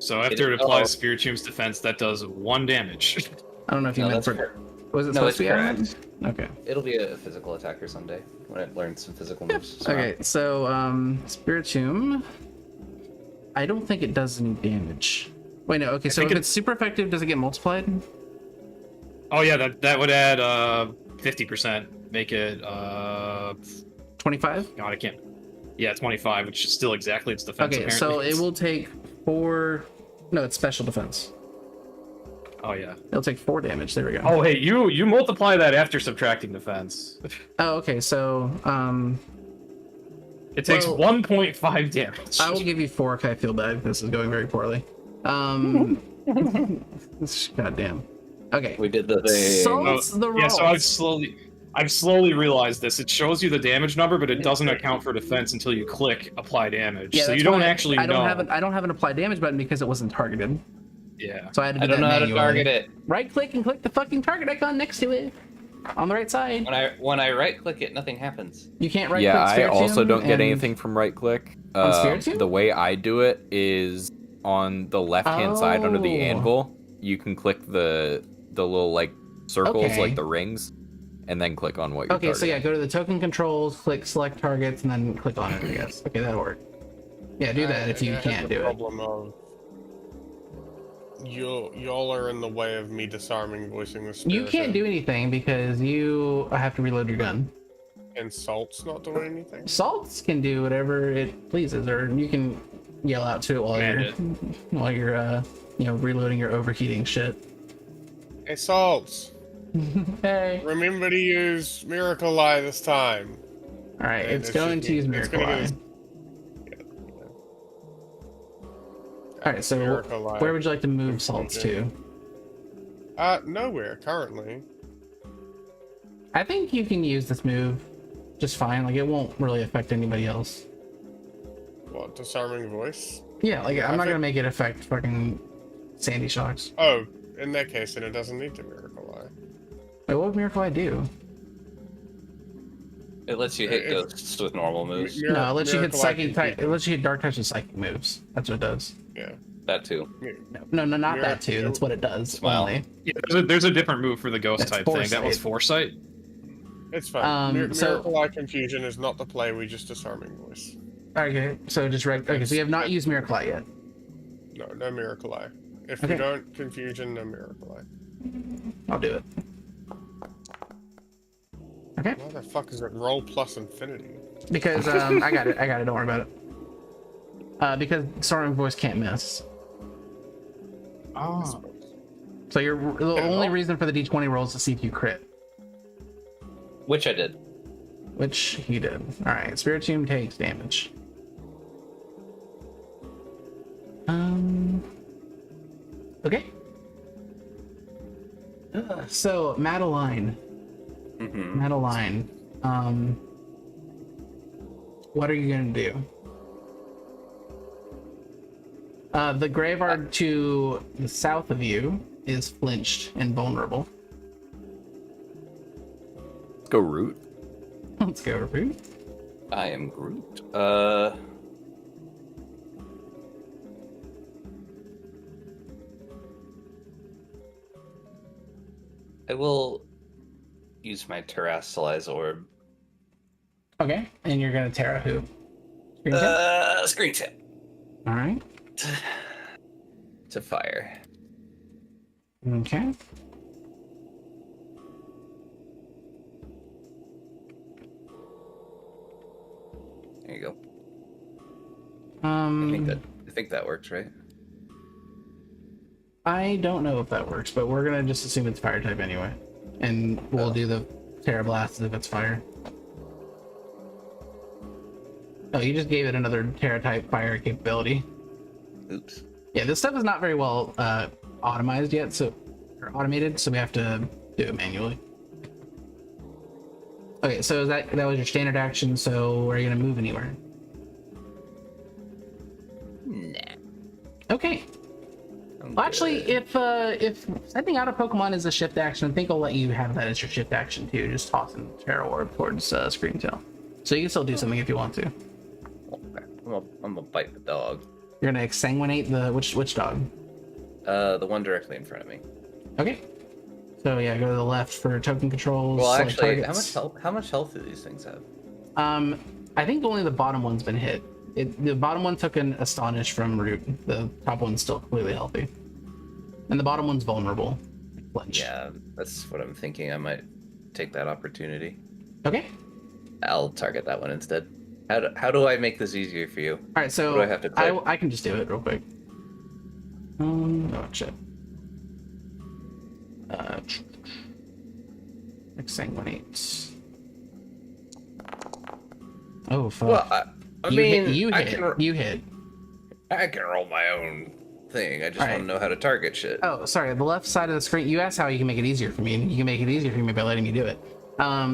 So after it applies Spiritomb's defense, that does 1 damage. I don't know if you No, meant that's for. correct. Was it No, supposed to be it's adamant? Okay. It'll be a physical attacker someday when it learns some physical moves. Okay. So Spiritomb. I don't think it does any damage. Wait, no. Okay. So if think it's super effective, does it get multiplied? Oh yeah, that would add 50%. Make it 25. God, I can't. Yeah, 25, which is still exactly its defense. Okay. So apparently. it will take 4. No, it's special defense. Oh yeah. It'll take 4 damage. There we go. Oh hey, you multiply that after subtracting defense. Oh, okay. So It takes Well, 1.5 damage. I will give you 4 because I feel bad. This is going very poorly. Goddamn. Okay. We did the thing. Salt's the roll. Yeah, so I've slowly realized this. It shows you the damage number, but it doesn't account for defense until you click apply damage. Yeah, so that's you don't why actually I don't know. I don't have an apply damage button because it wasn't targeted. Yeah. So I had to do I don't that know how to manually. target it. Right click and click the fucking target icon next to it. On the right side. When I right click it, nothing happens. You can't right Yeah, click I also Spiritomb don't get and- anything from right click. On Spiritomb? The way I do it is on the left hand side under the Oh. anvil. You can click the little like circles, Okay. like the rings, and then click on what you're Okay, so yeah, targeting. go to the token controls, click select targets, and then click on it, I guess. Okay, that'll work. Yeah, do that if you I have can't the do it. problem of y'all are in the way of me disarming voicing the spirit. You can't do anything because you have to reload your gun. And Salt's not doing anything. Salts can do whatever it pleases, or you can yell out to it while you're reloading your overheating shit. Hey, Salts, Hey. remember to use Miracle Eye this time. All right, And it's going to use Miracle gonna Eye. use- All right, so Miracle Eye. where would you like to move Salts to? Nowhere currently. I think you can use this move just fine. Like, it won't really affect anybody else. What, disarming voice? Yeah, like, I'm not think- gonna make it affect fucking Sandy Shocks. Oh, in that case, then it doesn't need the Miracle Eye. Wait, what would Miracle Eye do? It lets you hit If- ghosts with normal moves. No, it lets you hit Miracle Eye psychic can type. It lets you hit dark touch and psychic moves. That's what it does. Yeah. That too. No, not that too. That's what it does. Well, Only. Yeah, there's a different move for the ghost That's type thing. That was Foresight. It's fine. So- Miracle Eye Confusion is not the play, we just disarming voice. Okay, so just okay. So you have not used Miracle Eye yet. No Miracle Eye. If Okay. you don't Confusion, no Miracle Eye. I'll do it. Okay, Why the fuck is it roll plus infinity? because I got it. Don't worry about it. Because Soaring Voice can't miss. Oh. So the only reason for the d20 roll is to see if you crit. Which I did. Which he did. Alright, Spiritomb takes damage. Okay. So, Madeline. Mm-hmm. Madeline. What are you gonna do? The graveyard to the south of you is flinched and vulnerable. Let's go root. Let's go, Root. I am Groot. I will use my Terrasilize Orb. Okay, and you're gonna Terra who? Screen tip. All right. To fire. Okay. There you go. I think that works, right? I don't know if that works, but we're gonna just assume it's fire type anyway, and we'll do the Terra Blast if it's fire. Oh, you just gave it another Terra type fire capability. Oops. Yeah, this stuff is not very well automized yet, or automated, so we have to do it manually. Okay, so that was your standard action. So are you gonna move anywhere? Nah. Okay. Well, actually, if sending out a Pokemon is a shift action, I think I'll let you have that as your shift action too. Just tossing Terra Orb towards Screamtail. So you can still do something if you want to. Okay. I'm gonna bite the dog. You're gonna exsanguinate the which dog? The one directly in front of me. Okay. So yeah, go to the left for token controls. Well, select actually, targets. how much health do these things have? I think only the bottom one's been hit. The bottom one took an Astonish from Root. The top one's still completely healthy. And the bottom one's vulnerable. Flinch. Yeah, that's what I'm thinking. I might take that opportunity. Okay. I'll target that one instead. How do I make this easier for you? Alright, so What do I have to click? I can just do it real quick. Oh shit. Exsanguinate. Oh fuck. Well, I mean, you I hit. I can roll my own thing. I just Alright. want to know how to target shit. Oh, sorry. The left side of the screen. You asked how you can make it easier for me, and you can make it easier for me by letting me do it.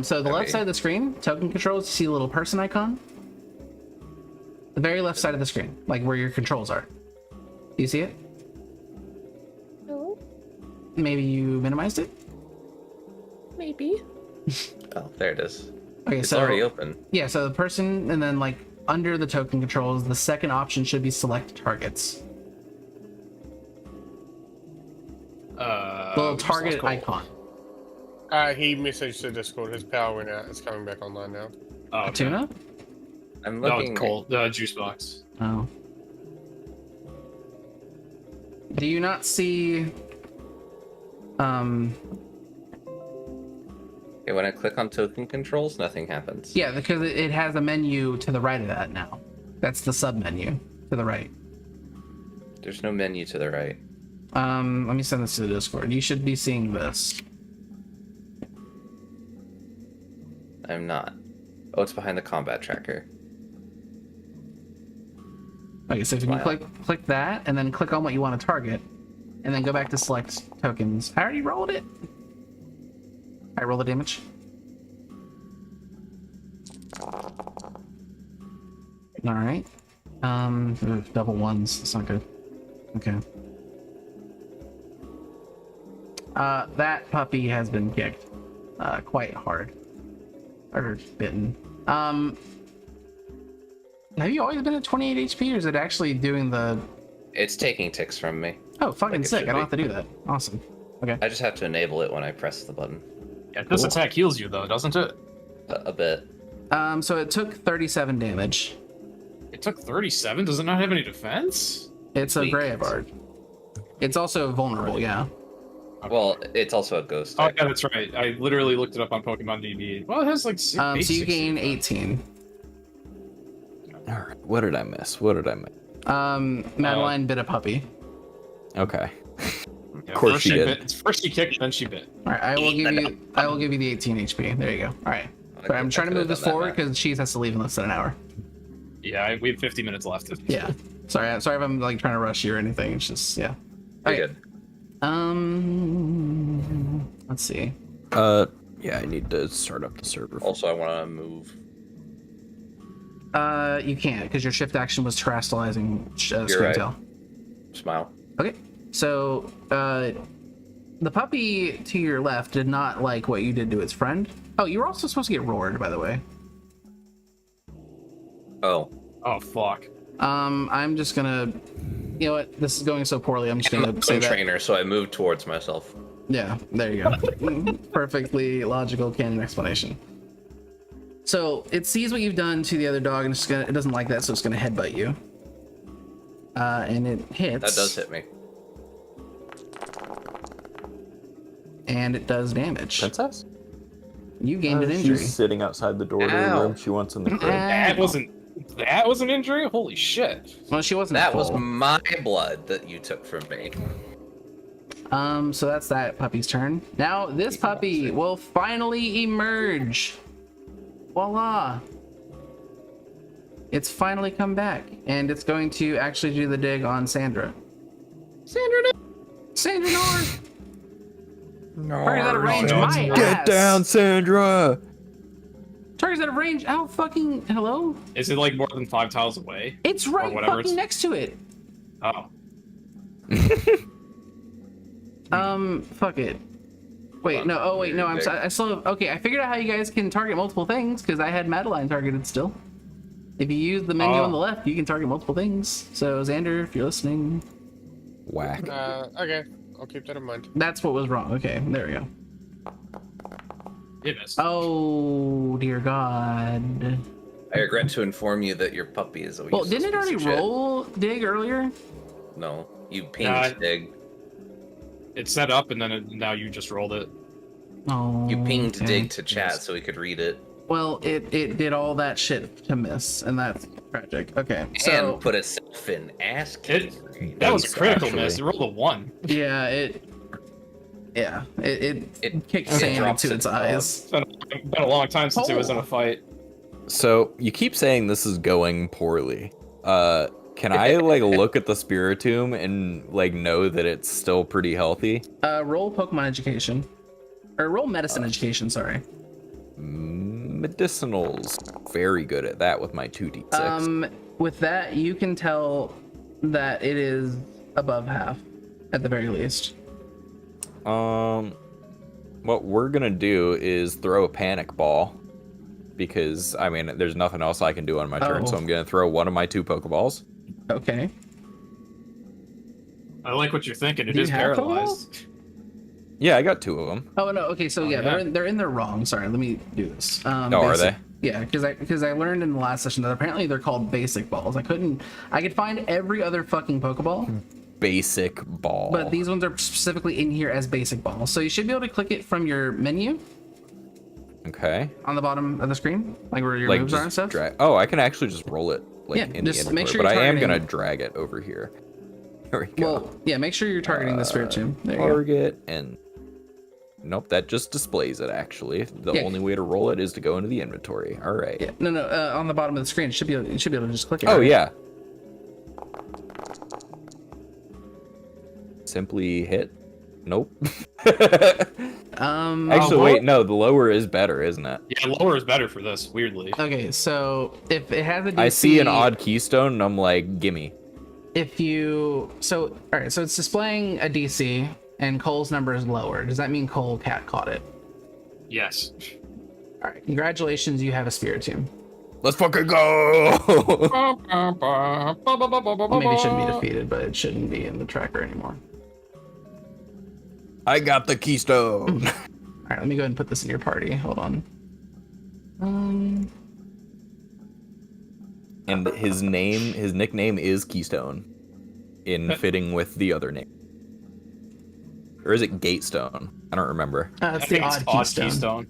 So the left side of the screen, token controls. You see the little person icon. The very left side of the screen, like where your controls are. Do you see it? No, Maybe you minimized it. maybe. Oh, there it is. Okay, It's so already open. yeah, so the person, and then like under the token controls, the second option should be select targets. The little target icon. He messaged the Discord. His power went out. It's coming back online now. Oh, okay. Tuna? I'm No, looking. cold. Juice box. Oh. Do you not see? Okay, when I click on token controls, nothing happens. Yeah, because it has a menu to the right of that now. That's the sub menu to the right. There's no menu to the right. Let me send this to the Discord. You should be seeing this. I'm not. Oh, it's behind the combat tracker. Okay, so if you Wow. click that, and then click on what you want to target, and then go back to select tokens. I already rolled it. I roll the damage. All right. Double ones. That's not good. Okay. That puppy has been kicked, quite hard, or bitten. Have you always been at 28 HP, or is it actually doing the? It's taking ticks from me. Oh, fucking Like it sick! should I don't be. have to do that. Awesome. Okay. I just have to enable it when I press the button. Yeah, this Cool. attack heals you though, doesn't it? A bit. So it took 37 damage. It took 37. Does it not have any defense? It's a Weak. Graveyard. It's also vulnerable. Yeah. Well, it's also a ghost. Oh type. yeah, that's right. I literally looked it up on Pokemon DB. Well, it has like. So you gain 18. All right. What did I miss? Madeline bit a puppy. Okay. Yeah. course first she did. bit. First she kicked, then she bit. All right, I will give you the 18 HP. There you go. All right. But I'm trying to move this forward because Cheese has to leave in less than an hour. Yeah, we have 50 minutes left. Yeah. Sorry if I'm like trying to rush you or anything. It's just yeah. Very good. Let's see. Yeah, I need to start up the server. Also, I want to move. You can't because your shift action was terrestrializing You're screen right. tail. Smile. Okay. So the puppy to your left did not like what you did to its friend. Oh, you were also supposed to get roared, by the way. Oh. Oh fuck. I'm just gonna, you know what? This is going so poorly. I'm just gonna say I'm that. trainer, so I moved towards myself. Yeah, there you go. Perfectly logical canon explanation. So it sees what you've done to the other dog, and it doesn't like that, so it's gonna headbutt you. And it hits. That does hit me. And it does damage. Princess? You gained an injury. She's sitting outside the door to the Ow. room she wants in the crib. That was an injury? Holy shit. Well, she wasn't That was full. my blood that you took from me. So that's that puppy's turn. Now this puppy will finally emerge. Voila. It's finally come back, and it's going to actually do the dig on Sandra. Sandra North. Target's out of range. no, My it's- ass. Get down, Sandra! Target's out of range. Oh, fucking hello. Is it like more than 5 tiles away? It's right whatever fucking it's- next to it. Oh. Fuck it. Wait, no. Oh, wait, no. I still. Okay, I figured out how you guys can target multiple things because I had Madeline targeted still. If you use the menu on the left, you can target multiple things. So Xander, if you're listening, Whack. Okay, I'll keep that in mind. that's what was wrong. Okay, there we go. It missed. Oh dear God. I regret to inform you that your puppy is a Well, useless didn't it already piece of shit. roll dig earlier? No, you pinged Nah. dig. It's set up and then now you just rolled it. Oh. You pinged okay. dig to chat so we could read it. Well, it did all that shit to miss, and that's tragic. Okay, so And put itself in ass It, kicking. that was a critical actually. miss. It rolled a 1. yeah, it kicked it sand drops into it its above. eyes. It's been a long time since it was in a fight. So, you keep saying this is going poorly. Can I, like, look at the Spiritomb and, like, know that it's still pretty healthy? Roll Pokemon education, or roll medicine education. Sorry. Medicinals. Very good at that with my 2d6. With that, you can tell that it is above half, at the very least. What we're gonna do is throw a panic ball. Because, I mean, there's nothing else I can do on my turn, so I'm gonna throw one of my 2 Pokeballs. Okay. I like what you're thinking. It Do you is have paralyzed. Yeah, I got 2 of them. Oh no. Okay, so yeah, yeah. they're in there wrong. Sorry, let me do this. Are they? Yeah, because I learned in the last session that apparently they're called basic balls. I could find every other fucking Pokeball, Basic ball. but these ones are specifically in here as basic balls. So you should be able to click it from your menu Okay. on the bottom of the screen, like where your Like, moves are and stuff. Oh, I can actually just roll it, like, Yeah, in the just inventory. make sure But I you're am gonna targeting- drag it over here. There we go. Well, yeah, make sure you're targeting the Spiritomb. There you go. Target and... Nope, that just displays it, actually. The Yeah. only way to roll it is to go into the inventory. All right. Yeah, no, on the bottom of the screen, you should be able to just click it. Oh, right? yeah. Simply hit. Nope. Actually, wait, no, the lower is better, isn't it? Yeah, lower is better for this, weirdly. Okay, so if it has a DC, I see an odd keystone, and I'm like, gimme. All right, so it's displaying a DC, and Cole's number is lower. Does that mean Cole Cat caught it? Yes. All right, congratulations, you have a Spiritomb. Let's fucking go! Maybe it shouldn't be defeated, but it shouldn't be in the tracker anymore. I got the keystone. All right, let me go ahead and put this in your party. Hold on. And his nickname is Keystone, in fitting with the other name. Or is it Gatestone? I don't remember. I It's the think odd it's keystone. Keystone.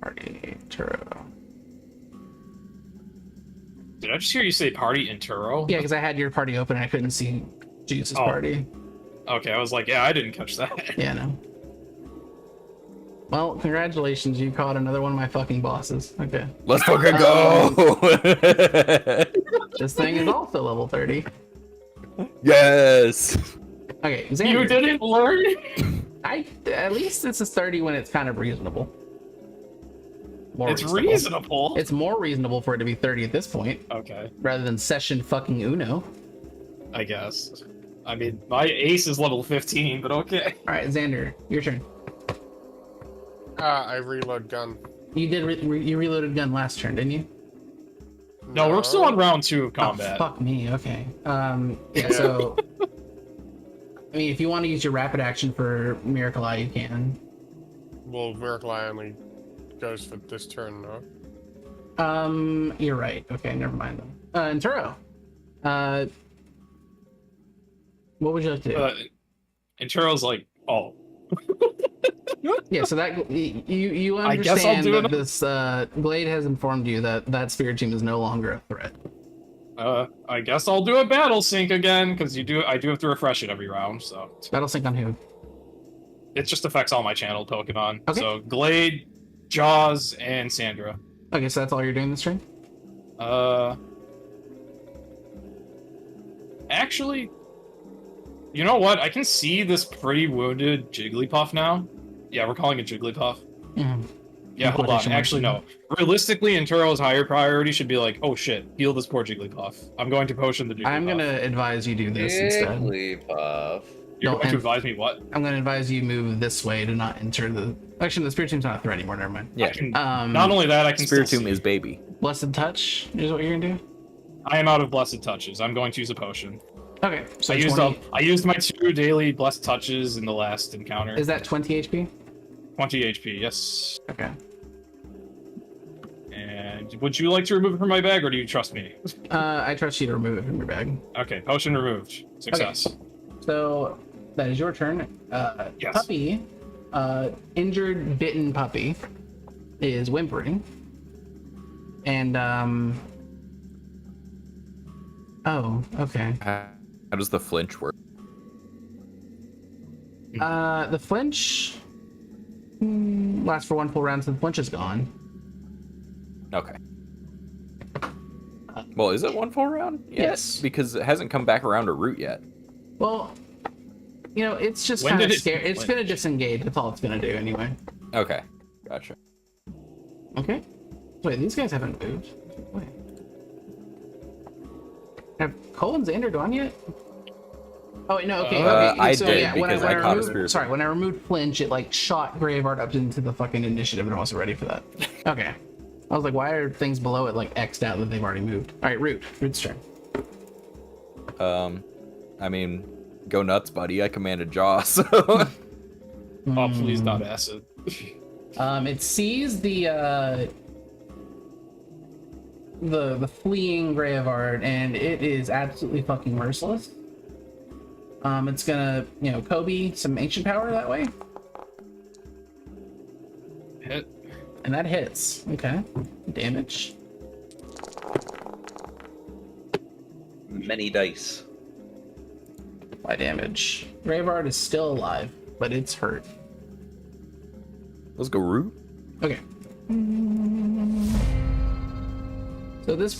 Party Turo. Did I just hear you say party in Turo? Yeah, because I had your party open and I couldn't see Juice's party. Okay, I was like, yeah, I didn't catch that. Yeah, no. Well, congratulations, you caught another one of my fucking bosses. Okay. Let's fucking go! This thing is also level 30. Yes! Okay, You Xander. didn't learn? At least this is 30 when it's kind of reasonable. It's reasonable. It's more reasonable for it to be 30 at this point, Okay, rather than session fucking Uno. I guess. I mean, my ace is level 15, but okay. Alright, Xander, your turn. I reload gun. You did you reloaded gun last turn, didn't you? No, we're still on round 2 of combat. Oh, fuck me, okay. Yeah, so I mean, if you want to use your rapid action for Miracle Eye, you can. Well, Miracle Eye only goes for this turn, no? You're right. Okay, never mind then. And Turo, what would you like to do? And Turo's like, oh. Yeah, so that you I guess I'll understand do that it. this Glade has informed you that that spirit team is no longer a threat. I guess I'll do a battle sync again, because I do have to refresh it every round, so. Battle sync on who? It just affects all my channeled Pokemon. Okay. So Glade, Jaws, and Sandra. Okay, so that's all you're doing this turn? Actually, you know what? I can see this pretty wounded Jigglypuff now. Yeah, we're calling it Jigglypuff. Mm-hmm. Yeah, hold on. Actually, no. Realistically, Inturo's higher priority should be like, oh shit, heal this poor Jigglypuff. I'm going to potion the Jigglypuff. I'm gonna advise you do this instead. Jigglypuff. You're No, going to and- advise me what? I'm gonna advise you move this way to not enter the. Actually, the spirit team's not a threat anymore. Never mind. I can, Um, not only that, I can Spiritomb still see. is baby. Blessed touch is what you're gonna do. I am out of blessed touches. I'm going to use a potion. Okay, so I used 20 I used my 2 daily blessed touches in the last encounter. Is that 20 HP? 20 HP, yes. Okay. And would you like to remove it from my bag, or do you trust me? I trust you to remove it from your bag. Okay, potion removed. Success. So that is your turn. Yes. Puppy, injured, bitten puppy, is whimpering, and oh, okay. How does the flinch work? The flinch lasts for 1 full round, so the flinch is gone. Okay. Well, is it 1 full round? Yes. Because it hasn't come back around to root yet. Well, you know, it's just When kind of did it scared. It's flinch? gonna disengage. That's all it's gonna do anyway. Okay. Gotcha. Okay. Wait, these guys haven't moved. Wait. Have Cole and Xander gone yet? Oh wait, no. Okay. Okay. I so, did, yeah, because I caught a removed, spirit. sorry, when I removed flinch, it like shot Graveheart up into the fucking initiative, and I wasn't ready for that. Okay. I was like, why are things below it like X'd out that they've already moved? All right, Root's turn. I mean, go nuts, buddy. I commanded Jaw, so... Oh, please not acid. It sees the fleeing Graveheart, and it is absolutely fucking merciless. It's gonna, Kobe some ancient power that way, Hit. and that hits. Okay, damage. Many dice. Why damage? Graveheart is still alive, but it's hurt. Let's go root. Okay. So at this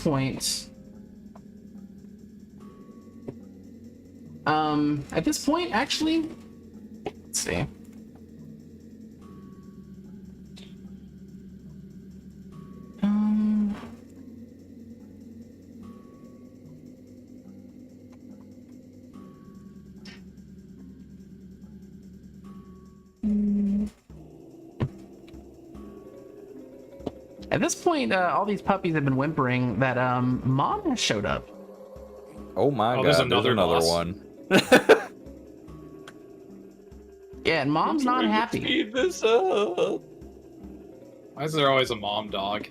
point, actually, let's see. At this point, all these puppies have been whimpering that Mom has showed up. Oh my Oh, god, there's there's another another boss. one. Yeah, and Mom's not happy. Speed this up. Why is there always a mom dog?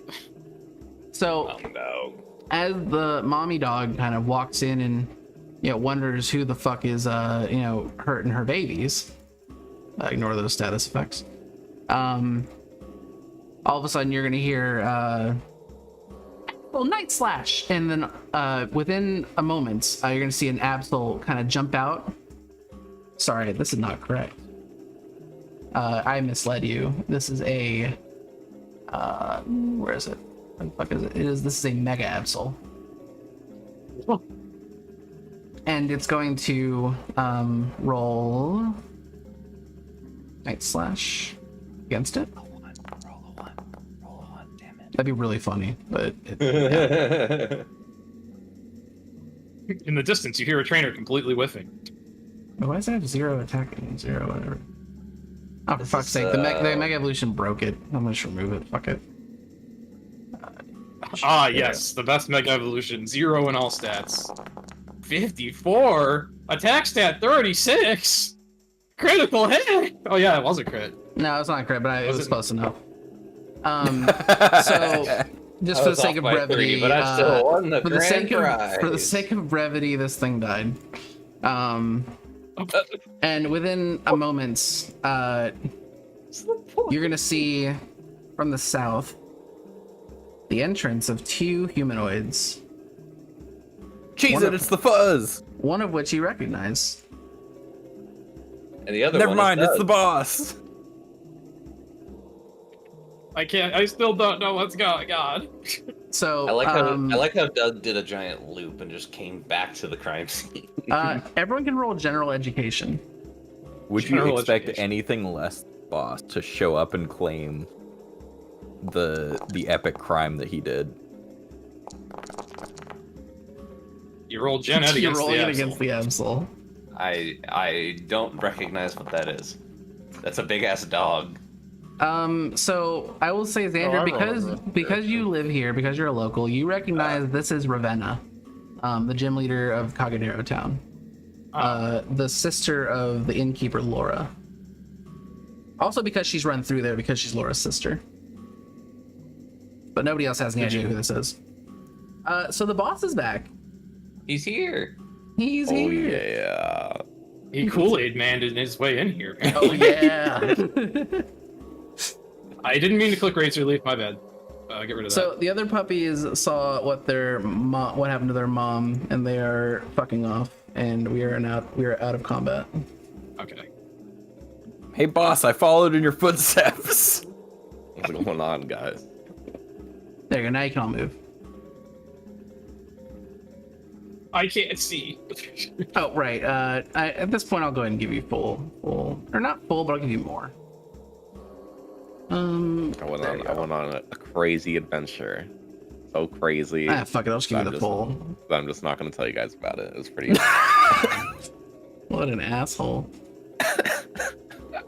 So Oh no. as the mommy dog kind of walks in and wonders who the fuck is hurting her babies, ignore those status effects. All of a sudden you're gonna hear Oh, Night Slash! And then within a moment, you're going to see an Absol kind of jump out. Sorry, this is not correct. I misled you. This is a... where is it? Where the fuck is it? This is a Mega Absol. And it's going to roll Night Slash against it. Roll a one, damn it. That'd be really funny, but yeah. In the distance, you hear a trainer completely whiffing. Why does it have 0 attack and 0 whatever? Oh, for This fuck's is, sake, the Mega Evolution broke it. I'm gonna just remove it. Fuck it. Yes, the best Mega Evolution. 0 in all stats. 54? Attack stat 36? Critical hit? Oh yeah, it was a crit. No, it's not a crit, but it was close enough. So, just I for the was sake of off by brevity, 3, but I still won the for the grand prize. for the sake of brevity, this thing died. And within a moment, you're gonna see from the south the entrance of 2 humanoids, Cheese it, it's the fuzz. one of which you recognize. And the other Never one mind, is it's the Doug. boss. I still don't know what's going on. So I like how Doug did a giant loop and just came back to the crime scene. everyone can roll general education. Would you General expect education. anything less than the boss to show up and claim the epic crime that he did? You roll Gen Ed You're against rolling the it Absol. against the Absol. I don't recognize what that is. That's a big ass dog. So I will say, I Xander, remember. because you live here, because you're a local, you recognize this is Ravenna, the gym leader of Cagadero Town, the sister of the innkeeper Laura. Also because she's run through there, because she's Laura's sister. But nobody else has any idea who this is. So the boss is back. He's here. He's Oh here. yeah. He Kool-Aid manned his way in here. Oh yeah. I didn't mean to click Razor Leaf, my bad. Get rid of So the other puppies saw what what happened to their mom, and they are fucking off, and we are out of combat. that. Okay. Hey boss, I followed in your footsteps. What's going on, guys? There you go. Now you can all move. I can't see. Oh right. At this point, I'll go ahead and give you full, or not full, but I'll give you more. I went on a crazy adventure. So crazy. Fuck it. I'll just give you the full. I'm just not going to tell you guys about it. It was pretty. What an asshole.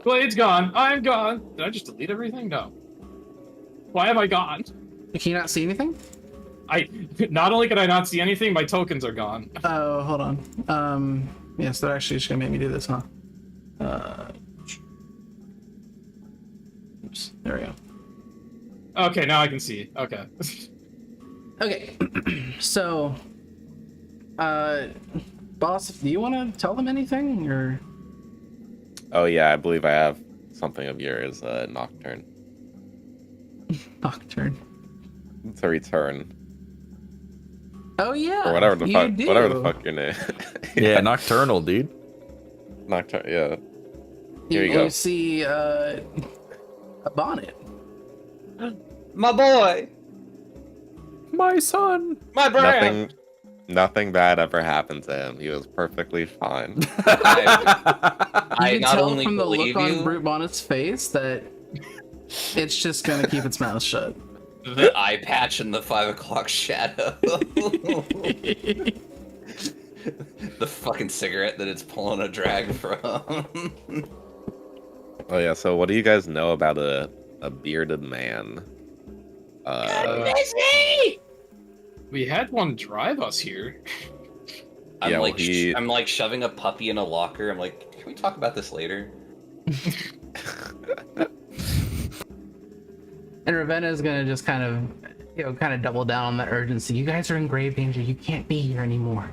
Blade's gone. I'm gone. Did I just delete everything? No. Why am I gone? Can you not see anything? Not only can I not see anything, my tokens are gone. Oh, hold on. Yes, they're actually just gonna make me do this, huh? Oops. There we go. Okay, now I can see. Okay. Okay. So, boss, do you want to tell them anything, or? Oh yeah, I believe I have something of yours, Nocturne. Nocturne. It's a return. Oh yeah. Or whatever the you fuck do. whatever the fuck your name. Yeah, nocturnal, dude. Nocturne, yeah. Here you go. You see a bonnet. My boy. My son. My brand. Nothing bad ever happened to him. He was perfectly fine. I You can not tell only from the look believe on you, Brute Bonnet's face that it's just gonna keep its mouth shut. the eye patch and the 5 o'clock shadow. The fucking cigarette that it's pulling a drag from. Oh yeah, so what do you guys know about a bearded man? We had one drive us here. I'm Yeah, well, like he- I'm like shoving a puppy in a locker. I'm like, can we talk about this later? And Ravenna is gonna just kind of double down on that urgency. You guys are in grave danger. You can't be here anymore.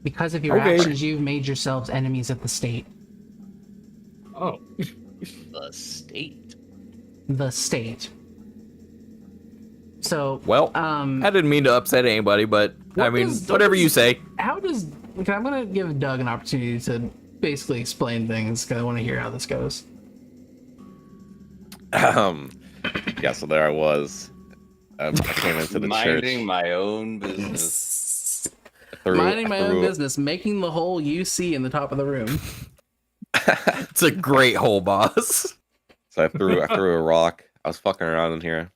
Because of your Okay. actions, you've made yourselves enemies of the state. Oh. The state. The state. So, Well, I didn't mean to upset anybody, but I mean, whatever you say. How does? Okay, I'm gonna give Doug an opportunity to basically explain things because I want to hear how this goes. Yeah, so there I was. I came into the Minding church. my own business. Minding my own business, making the hole you see in the top of the room. It's a great hole, boss. So I threw a rock. I was fucking around in here.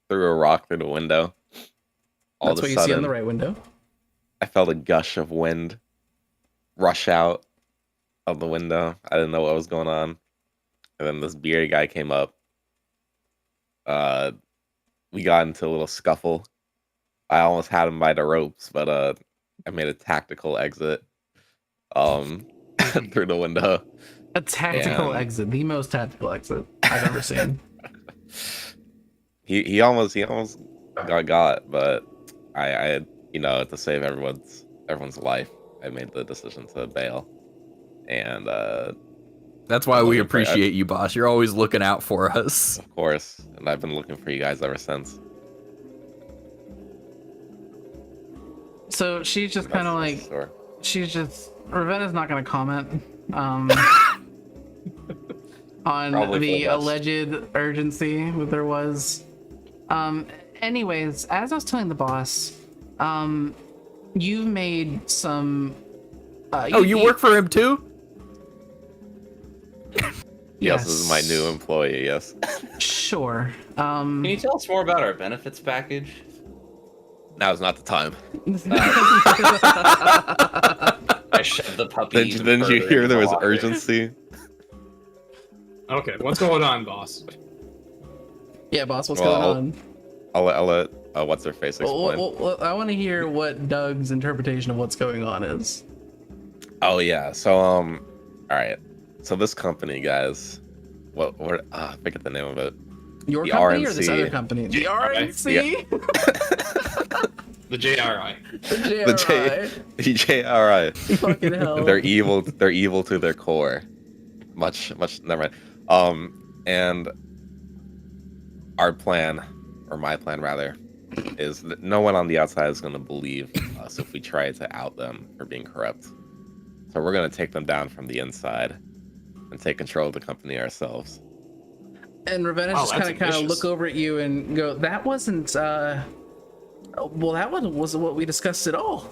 Threw a rock through the window. That's what you see on the right window. I felt a gush of wind rush out of the window. I didn't know what was going on. And then this bearded guy came up. We got into a little scuffle. I almost had him by the ropes, but I made a tactical exit through the window. A tactical exit, the most tactical exit I've ever seen. He almost got, but I to save everyone's life, I made the decision to bail. And that's why we appreciate you, boss. You're always looking out for us. Of course, and I've been looking for you guys ever since. So she's just kind of like, Ravenna's not going to comment on the alleged urgency that there was. Anyways, as I was telling the boss, you've made some. You work for him too? Yes, this is my new employee. Yes. Sure. Can you tell us more about our benefits package? Now's not the time. I shoved the puppy. Didn't you hear there was urgency? Okay, what's going on, boss? Yeah, boss, what's going on? I'll let what's her face explain. I want to hear what Doug's interpretation of what's going on is. Oh yeah, so all right. So this company, guys, I forget the name of it. Your the company RNC. or this other company? The RNC? The JRI. The JRI. Fucking hell. They're evil to their core. Much never mind. And our plan, or my plan rather, is that no one on the outside is going to believe us if we try to out them for being corrupt. So we're going to take them down from the inside and take control of the company ourselves. And Ravenna just kind of look over at you and go, that wasn't well, that wasn't what we discussed at all.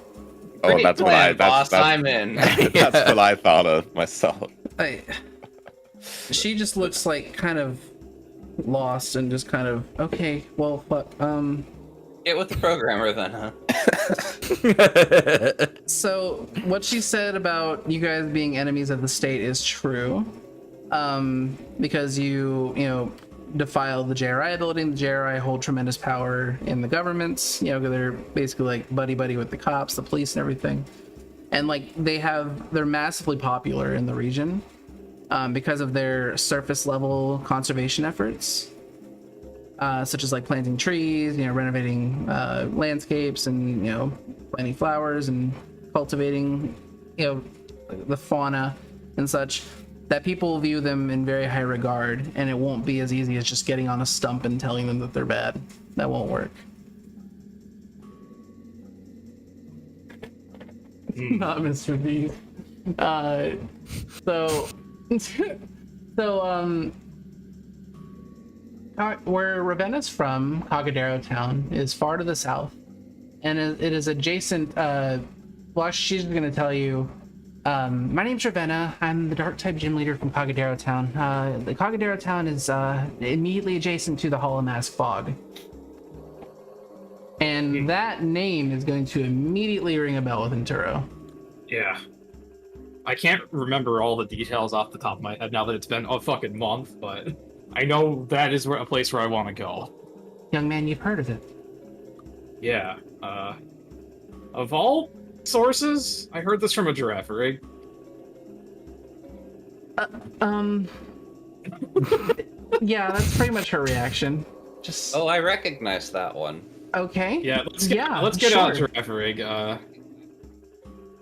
Oh, that's what I'm in. That's what I thought of myself. She just looks like kind of lost and just kind of, okay, well, fuck, Get with the programmer then, huh? So what she said about you guys being enemies of the state is true, because you defile the JRI ability, and the JRI hold tremendous power in the governments. They're basically like buddy with the cops, the police, and everything. And like they're massively popular in the region because of their surface level conservation efforts. Such as like planting trees, renovating landscapes, and planting flowers and cultivating, the fauna and such. That people view them in very high regard, and it won't be as easy as just getting on a stump and telling them that they're bad. That won't work. Not Mr. Beast. Where Ravenna's from, Cagadero Town, is far to the south, and it is adjacent. Well, she's going to tell you. My name's Ravenna. I'm the Dark Type Gym Leader from Cagadero Town. The Cagadero Town is immediately adjacent to the Hollow Mask Fog, and that name is going to immediately ring a bell with Inturo. Yeah. I can't remember all the details off the top of my head now that it's been a fucking month, but I know that is a place where I want to go. Young man, you've heard of it. Yeah. Of all sources, I heard this from a giraffe rig. Yeah, that's pretty much her reaction. Just I recognize that one. okay. Yeah, let's get out giraffe rig.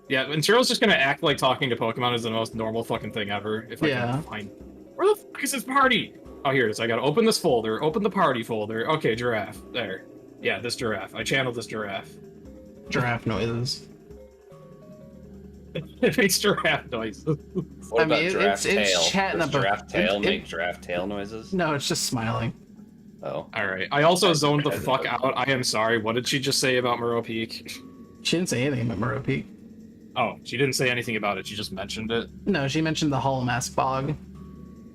Yeah, and Cyril's just gonna act like talking to Pokemon is the most normal fucking thing ever. If I can find where the fuck is this party? Oh, here it is. I gotta open this folder. Open the party folder. Okay, giraffe. There. Yeah, this giraffe. I channeled this giraffe. Giraffe noises. It makes giraffe noises. What I about mean, giraffe it's tail? chatting Does up a- giraffe tail it- make giraffe tail noises? No, it's just smiling. Oh. Alright, I also zoned the fuck out. I am sorry. What did she just say about Murrow Peak? She didn't say anything about Murrow Peak. Oh, she didn't say anything about it. She just mentioned it. No, she mentioned the Hollow Mask Bog.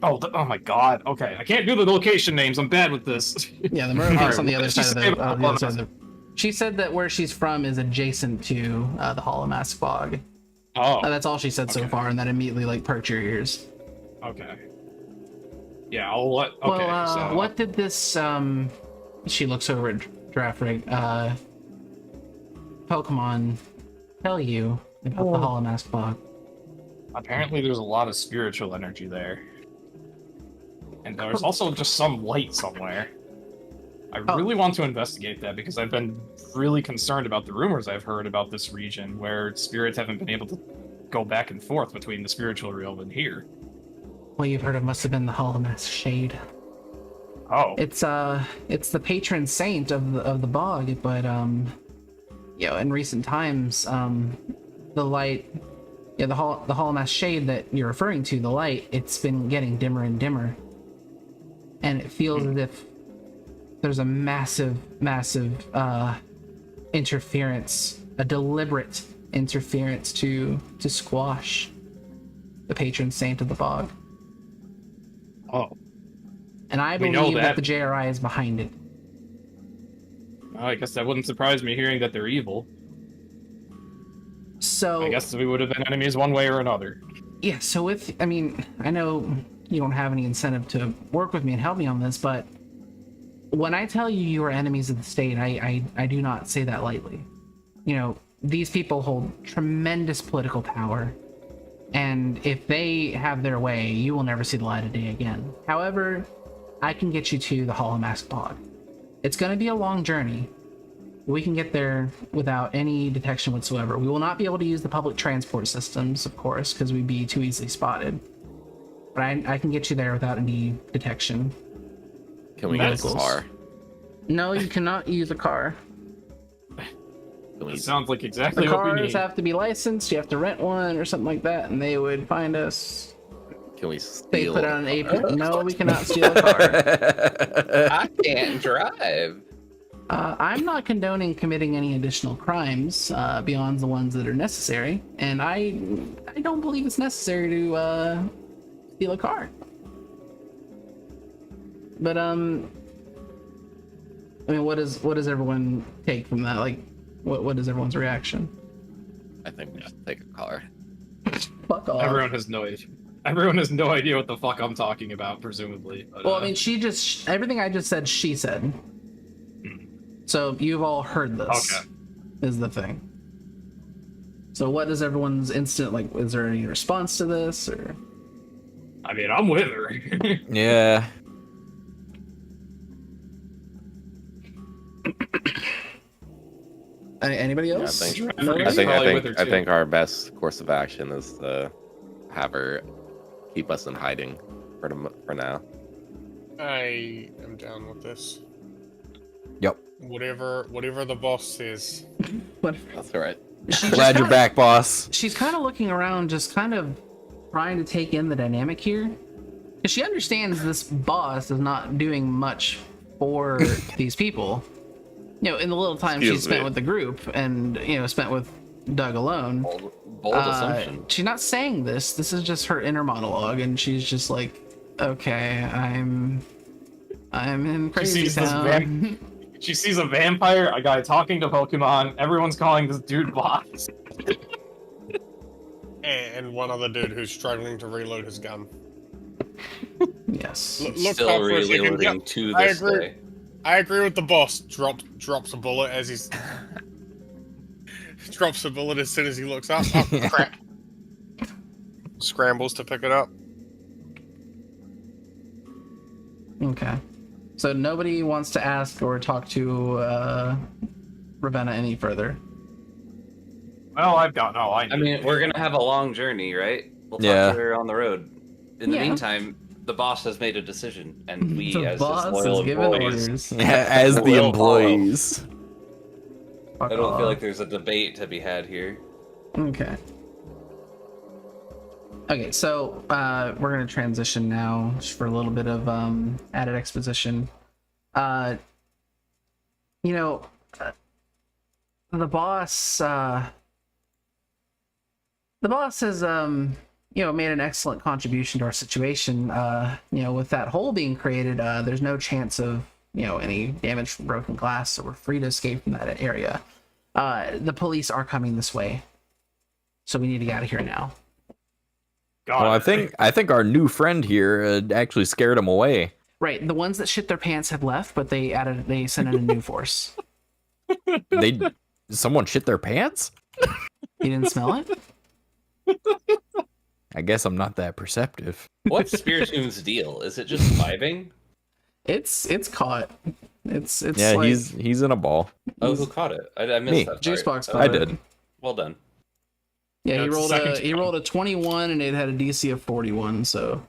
Oh, oh my god. Okay, I can't do the location names. I'm bad with this. Yeah, the Murrow Peak's Alright, on the what other did she side of say the, about the other Hollow side of the... She said that where she's from is adjacent to the Hollow Mask Bog. Oh, That's all she said so Okay. far, and that immediately like perked your ears. okay. Yeah, I'll let. Okay, Well, so what did this she looks over at Draft Rig, Pokemon tell you about the Hollow Mask Bog? apparently there's a lot of spiritual energy there, and there's also just some light somewhere. I really want to investigate that because I've been really concerned about the rumors I've heard about this region where spirits haven't been able to go back and forth between the spiritual realm and here. What you've heard of must have been the Hollow Mask Shade. Oh, It's the patron saint of the bog, but you know, in recent times, the light, yeah, the Hollow Mask Shade that you're referring to, the light, it's been getting dimmer and dimmer, and it feels as if there's a massive interference, a deliberate interference to squash the patron saint of the bog. oh. And I We know believe that that. the JRI is behind it. Well, I guess that wouldn't surprise me hearing that they're evil. So I guess we would have been enemies one way or another. yeah, so I mean, I know you don't have any incentive to work with me and help me on this, but when I tell you are enemies of the state, I do not say that lightly. You know, these people hold tremendous political power, and if they have their way, you will never see the light of day again. However, I can get you to the Hollow Mask Bog. It's going to be a long journey. We can get there without any detection whatsoever. We will not be able to use the public transport systems, of course, because we'd be too easily spotted. But I can get you there without any detection. Can we get a Vehicles. car? No, you cannot use a car. Can we It sounds like exactly The what we cars need. have to be licensed. You have to rent one or something like that, and they would find us. Can we They steal? put out an apron. No, we cannot steal a car. I can't drive. I'm not condoning committing any additional crimes beyond the ones that are necessary, and I don't believe it's necessary to steal a car. But I mean, what does everyone take from that? Like, what is everyone's reaction? I think we should take a car. Fuck off. Everyone has no idea. Everyone has no idea what the fuck I'm talking about, presumably. But, Well, I mean, everything I just said, she said. So you've all heard this. Okay. Is the thing. So what is everyone's instant, like, is there any response to this, or? I mean, I'm with her. Yeah. Anybody Yeah, else? I think No? He's probably with her, I too. think our best course of action is to have her keep us in hiding for now. I am down with this. Yep. Whatever the boss says. What? That's all right. Glad you're back, boss. She's kind of looking around, just kind of trying to take in the dynamic here. Because she understands this boss is not doing much for these people. You know, in the little time she Excuse spent me. with the group and, you know, spent with Doug alone. Bold assumption. She's not saying this. This is just her inner monologue, and she's just like, okay, I'm in crazy sees this town. She sees a vampire, a guy talking to Pokemon. Everyone's calling this dude boss. And one other dude who's struggling to reload his gun. Yes. Look Still up for a second. reloading Yep, to I this agree. day. I agree with the boss. Drops a bullet as he's drops a bullet as soon as he looks up. Oh, crap. Scrambles to pick it up. Okay. So nobody wants to ask or talk to Ravenna any further. Well, I've got no. I mean, we're gonna have a long journey, right? We'll talk Yeah. to her on the road. In the Yeah. meantime, the boss has made a decision, and we, The as his boss loyal is giving employees, orders. As the Will follow. employees. I don't feel like there's a debate to be had here. Okay. Okay, so we're gonna transition now just for a little bit of added exposition. The boss has made an excellent contribution to our situation. With that hole being created, there's no chance of any damage from broken glass, so we're free to escape from that area. The police are coming this way, so we need to get out of here now. God. Well, I think our new friend here actually scared him away. Right, the ones that shit their pants have left, but they sent in a new force. Someone shit their pants? You didn't smell it? I guess I'm not that perceptive. What's Spiritoon's deal? Is it just vibing? It's caught. It's Yeah, like he's in a ball. Oh, who caught it? I missed Me. that. Juice part. box caught I it. did. Well done. Yeah, Yeah, he it's the rolled second he time. rolled a 21 and it had a DC of 41. So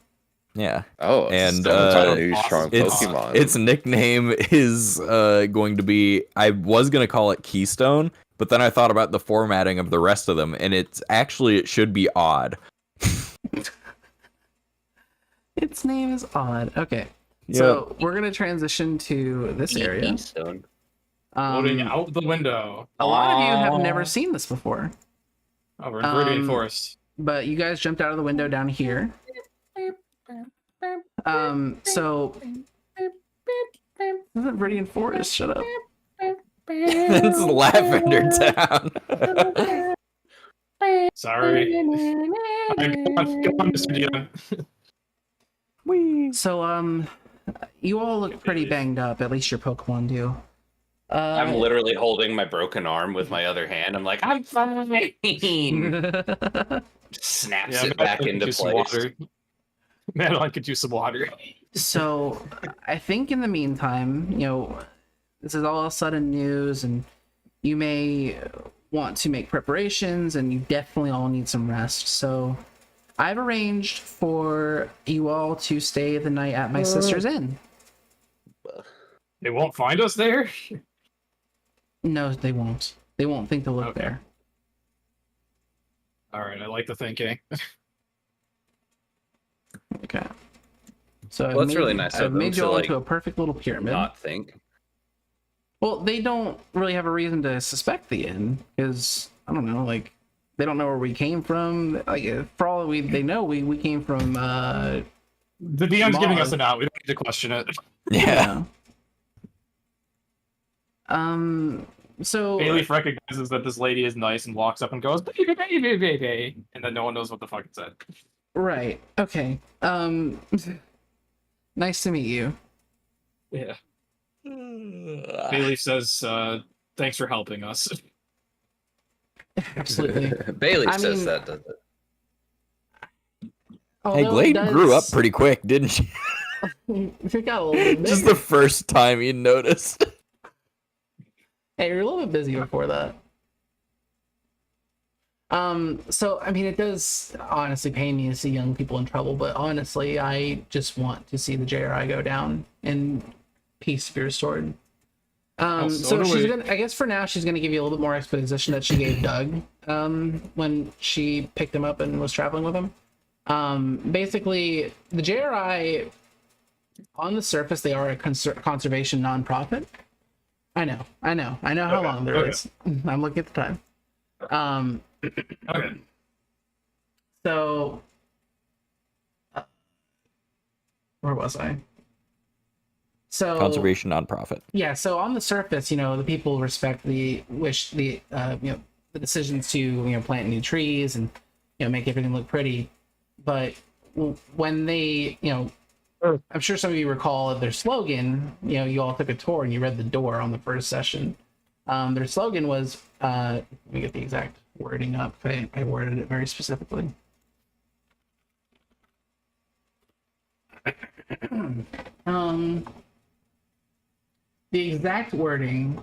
Yeah. Oh, And, still a uh, new strong Its Pokemon. its nickname is going to be, I was going to call it Keystone, but then I thought about the formatting of the rest of them, and it should be Odd. its name is Odd. Okay. So we're gonna transition to this area. Keystone. Floating out the window. A lot of you have never seen this before, Oh, we're in Viridian Um, Forest. but you guys jumped out of the window down here. So isn't Viridian Forest? Shut up. It's Lavender Town. Sorry. Come on, Mr. Dion. So you all look pretty banged up. At least your Pokemon do. I'm literally holding my broken arm with my other hand. I'm like, I'm fine. Snaps it back into place. Madeline could use some water. So I think in the meantime, this is all sudden news, and you may want to make preparations, and you definitely all need some rest. So I've arranged for you all to stay the night at my sister's inn. They won't find us there? No, they won't. They won't think to look Okay. there. Alright, I like the thinking. Okay. So Well, that's really nice of I've them made you to, all like, into a perfect little pyramid. Not think. Well, they don't really have a reason to suspect the inn, because I don't know, like they don't know where we came from. Like for all they know, we came from. The DM's giving us Mars. an out. We don't need to question it. Yeah. So Bailey recognizes that this lady is nice and walks up and goes, baby, baby, baby, and then no one knows what the fuck it said. right, okay. Nice to meet you. Yeah. Bailey says, thanks for helping us. Absolutely. Bailey I says mean- that, doesn't it? Hey, Although Glade it grew up does- pretty quick, didn't she? It got a little bit Just bigger. the first time you noticed. Hey, you're a little bit busy before that. So I mean, it does honestly pain me to see young people in trouble, but honestly, I just want to see the JRI go down and peace be restored. so So do she's we. gonna, I guess for now, she's gonna give you a little bit more exposition that she gave Doug, when she picked him up and was traveling with him. Basically, the JRI, on the surface, they are a conservation nonprofit. I know how Okay, long there okay. is. I'm looking at the time. Okay. So, where was I? So Conservation nonprofit. yeah. So on the surface, the people respect the decisions to plant new trees and make everything look pretty, but when they I'm sure some of you recall their slogan. You all took a tour and you read the door on the first session. Their slogan was, let me get the exact wording up. I worded it very specifically. The exact wording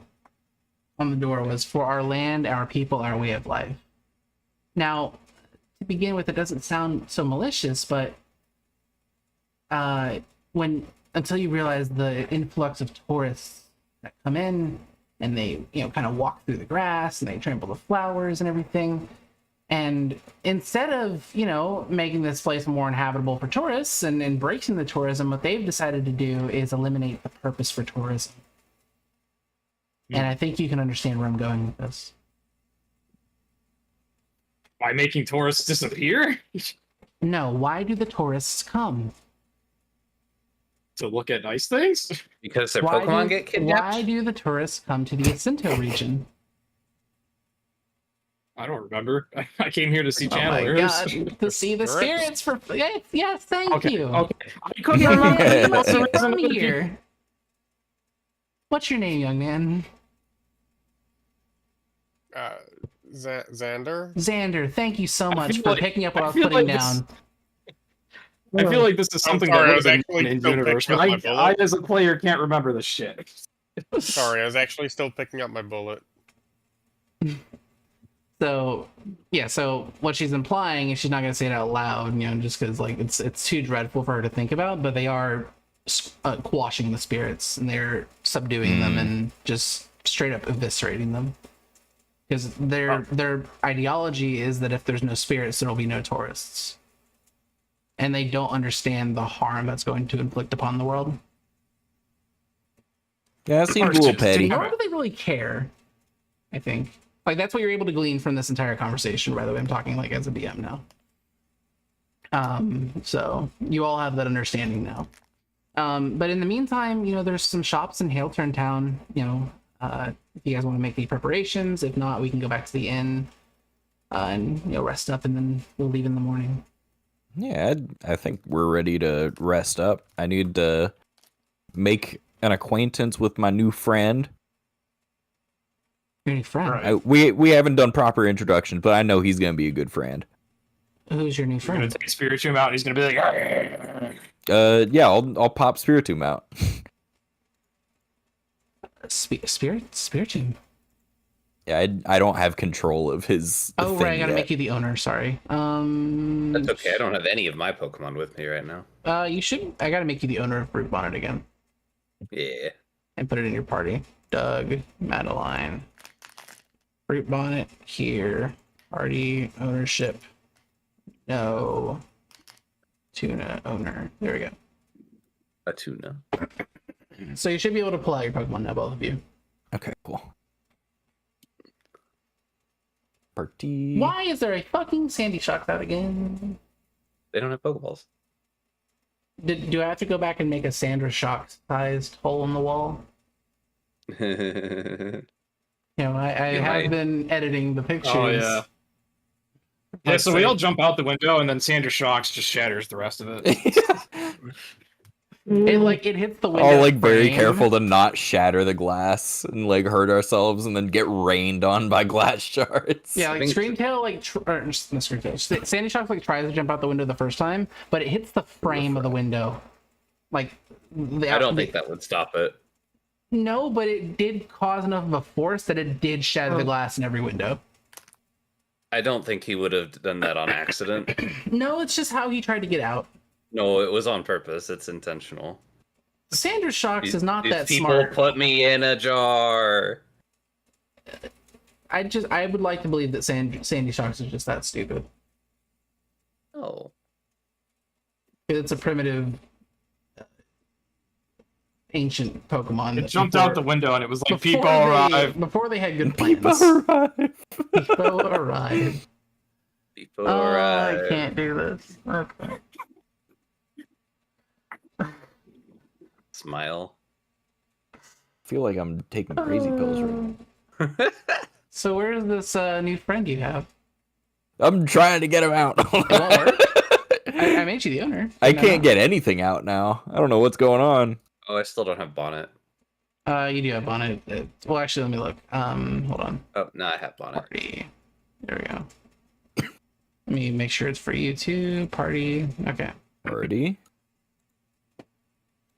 on the door was, "For our land, our people, our way of life." Now, to begin with, it doesn't sound so malicious, but until you realize the influx of tourists that come in, and they kind of walk through the grass and they trample the flowers and everything. And instead of making this place more inhabitable for tourists and embracing the tourism, what they've decided to do is eliminate the purpose for tourism. And I think you can understand where I'm going with this. By making tourists disappear? No, why do the tourists come? To look at nice things? Because their Pokemon get kidnapped? Why do the tourists come to the Jacinto region? I don't remember. I came here to see Oh my channelers. God, to see the spirits for... Yes, thank you. Okay. I couldn't remember. Yeah, That's the reason come here. What's your name, young man? Xander? Xander, thank you so I much feel for like- picking up what I was feel putting like down. I feel like this is something sorry, I that was would have actually been in still universe, picking but up my I, bullet. as a player, can't remember this shit. Sorry, I was actually still picking up my bullet. So, yeah, so what she's implying is she's not going to say it out loud, just because, like, it's too dreadful for her to think about, but they are quashing the spirits, and they're subduing them and just straight up eviscerating them. Because their ideology is that if there's no spirits, there'll be no tourists. And they don't understand the harm that's going to inflict upon the world. Yeah, that seems a little petty. Nor do they really care, I think. Like, that's what you're able to glean from this entire conversation, by the way. I'm talking, like, as a DM now. So, you all have that understanding now. But in the meantime, there's some shops in Hailturn Town, if you guys want to make any preparations. If not, we can go back to the inn and, rest up, and then we'll leave in the morning. Yeah, I think we're ready to rest up. I need to make an acquaintance with my new friend. Your new friend? We haven't done proper introductions, but I know he's gonna be a good friend. Who's your new You're gonna friend? take Spiritomb out, and he's gonna be like, Yeah, I'll pop Spiritomb out. Spiritomb. Yeah, I don't have control of his. Oh, thing right, I gotta yet. make you the owner, sorry. That's okay. I don't have any of my Pokemon with me right now. You should. I gotta make you the owner of Fruit Bonnet again. Yeah. And put it in your party. Doug, Madeline, Fruit Bonnet here. Party ownership. No. Tuna owner. There we go. A tuna. So you should be able to pull out your Pokemon now, both of you. Okay, cool. Party. Why is there a fucking Sandy Shocks out again? They don't have Pokeballs. Do I have to go back and make a Sandra Shocks sized hole in the wall? Yeah, I You have might. bin editing the pictures. oh, yeah. Yeah, so we all jump out the window, and then Sandra Shocks just shatters the rest of it. It hits the window. All like very frame. careful to not shatter the glass and like hurt ourselves and then get rained on by glass shards. Yeah, like think- Screamtail, not Screamtail. Sandy Shocks like tries to jump out the window the first time, but it hits the frame of the window. Like, I don't think that would stop it. No, but it did cause enough of a force that it did shatter the glass in every window. I don't think he would have done that on accident. No, it's just how he tried to get out. No, it was on purpose. It's intentional. Sandra Shocks is not These that people smart. put me in a jar. I would like to believe that Sandy Shocks is just that stupid. Oh. It's a primitive, ancient Pokemon. It that jumped before- out the window, and it was like, before people arrive. Before they had good plans. People arrive. People arrive. People Oh, arrive. I can't do this. Okay. Smile. I feel like I'm taking crazy pills right now. So where's this new friend you have? I'm trying to get him out. It won't work. I made you the owner. I No, can't no. get anything out now. I don't know what's going on. Oh, I still don't have Bonnet. You do have Bonnet. Well, actually, let me look. Hold on. Oh, no, I have Bonnet. Party. There we go. Let me make sure it's for you too. Party. Okay. Already?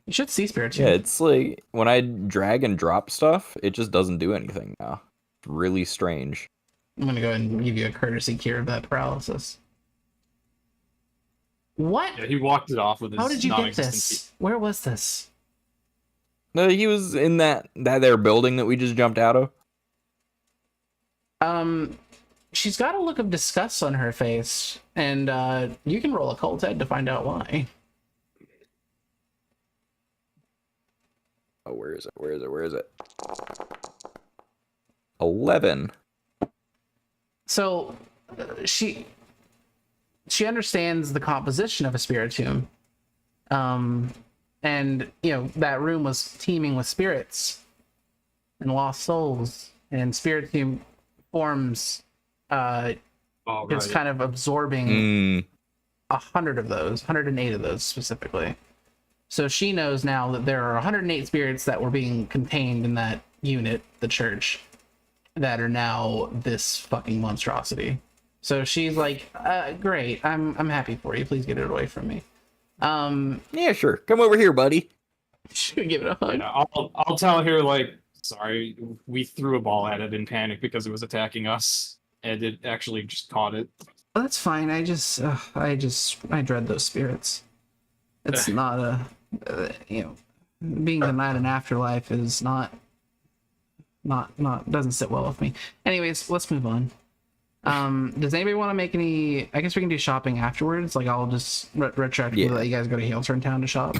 You should see Spirit too. Yeah, it's like when I drag and drop stuff, it just doesn't do anything now. It's really strange. I'm gonna go ahead and give you a courtesy cure of that paralysis. What? Yeah, he walked it off with his How did you get non-existent this? Where was this? No, he was in that there building that we just jumped out of. She's got a look of disgust on her face, and you can roll a cult head to find out why. Oh, where is it? Where is it? Where is it? 11. So she understands the composition of a spiritomb, and you know that room was teeming with spirits and lost souls, and spiritomb forms Oh, is right. kind of absorbing 100 of those, 108 of those specifically. So she knows now that there are 108 spirits that were being contained in that unit, the church, that are now this fucking monstrosity. So she's like, great, I'm happy for you. Please get it away from me. Yeah, sure. Come over here, buddy. Should we give it a hug? Yeah, I'll tell her, like, sorry, we threw a ball at it in panic because it was attacking us, and it actually just caught it. Well, that's fine. I dread those spirits. It's not you know, being denied an afterlife is not doesn't sit well with me. Anyways, let's move on. Does anybody want to make any? I guess we can do shopping afterwards. Like I'll just retroactively let you guys go to Hailturn Town to shop.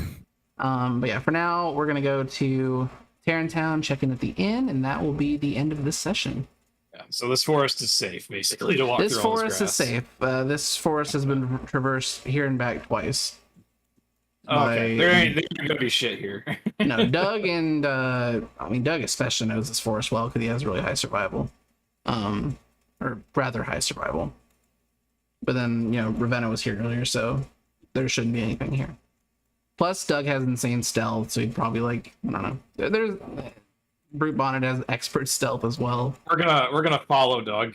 But yeah, for now we're gonna go to Tarrant Town, check in at the inn, and that will be the end of this session. Yeah, so this forest is safe, basically, to walk This through all forest this is grass. safe. This forest has been traversed here and back twice. Okay, by- there ain't gonna be shit here. No, Doug and Doug especially knows this forest well because he has really high survival, or rather high survival. But then Ravenna was here earlier, so there shouldn't be anything here. Plus, Doug has insane stealth, so he'd probably I don't know. There's Brute Bonnet has expert stealth as well. We're gonna follow Doug.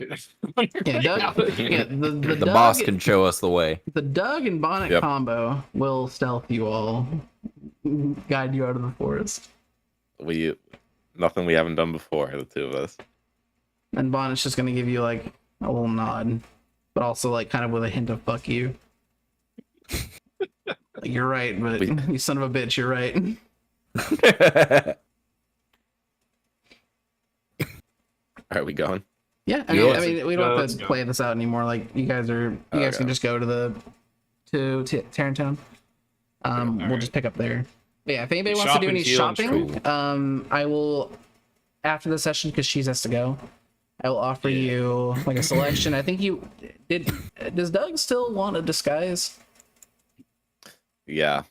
Yeah, Doug. Yeah, the The Doug, boss can show us the way. The Doug and Bonnet combo will stealth you all, guide you out of the forest. Nothing we haven't done before, the two of us. And Bonnet's just gonna give you a little nod, but also kind of with a hint of "fuck you." You're right, but you son of a bitch, you're right. Are we going? Yeah, I mean, we don't have to play this out anymore. You guys can just go to Tarrant Town. We'll just pick up there. But yeah, if anybody wants to do any shopping, I will after the session because she has to go. I will offer you a selection. I think you did. Does Doug still want a disguise? Yeah.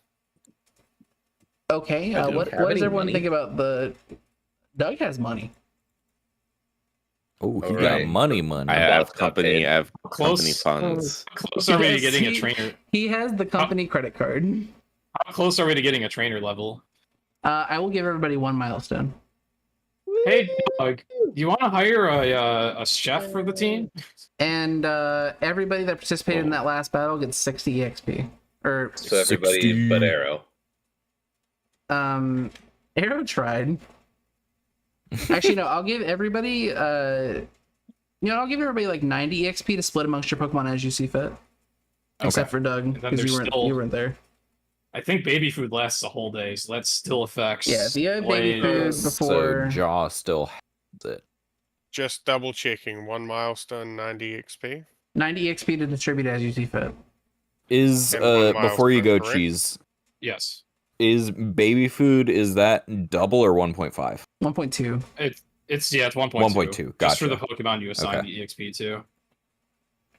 Okay. What does everyone think about the? Doug has money. Oh, he got money. I have company. I have company Close. funds. How close are we to getting a trainer? He has the company credit card. How close are we to getting a trainer level? I will give everybody one milestone. Hey, Doug, do you want to hire a chef for the team? And everybody that participated in that last battle gets 60 EXP. Or So everybody 60. but Arrow. Arrow tried. Actually, no. I'll give everybody. I'll give everybody 90 EXP to split amongst your Pokemon as you see fit. Except for Doug, because you weren't there. I think baby food lasts a whole day, so that still affects. Yeah, if you have baby food before. So Jaw still has it. Just double checking. 1 milestone, 90 XP. 90 EXP to distribute as you see fit. Is And 1 before you go, milestone, correct? Cheese. Yes. Is baby food, is that double or 1.5? 1.2. It's 1.2. 1.2, Just for the gotcha. Pokemon you assign Okay. the EXP to.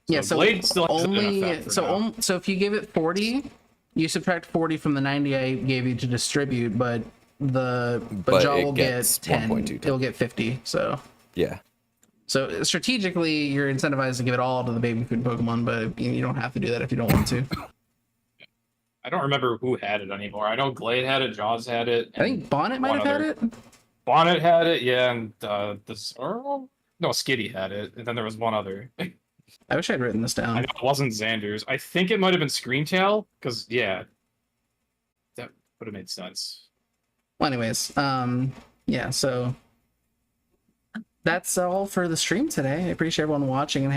Yeah, so Blade still has an only effect for now. so if you give it 40, you subtract 40 from the 90 I gave you to distribute, but But Jaw it will get gets 10. 1.2 It'll get 50. So Yeah. strategically, you're incentivized to give it all to the baby food Pokemon, but you don't have to do that if you don't want to. I don't remember who had it anymore. I know Glade had it, Jaws had it. I think Bonnet might one have had other- it. Bonnet had it, yeah, and Skitty had it, and then there was one other. I wish I'd written this I down. know it wasn't Xander's. I think it might have been Screamtail, because that would have made sense. Well, anyways, yeah, so that's all for the stream today. I appreciate everyone watching and hanging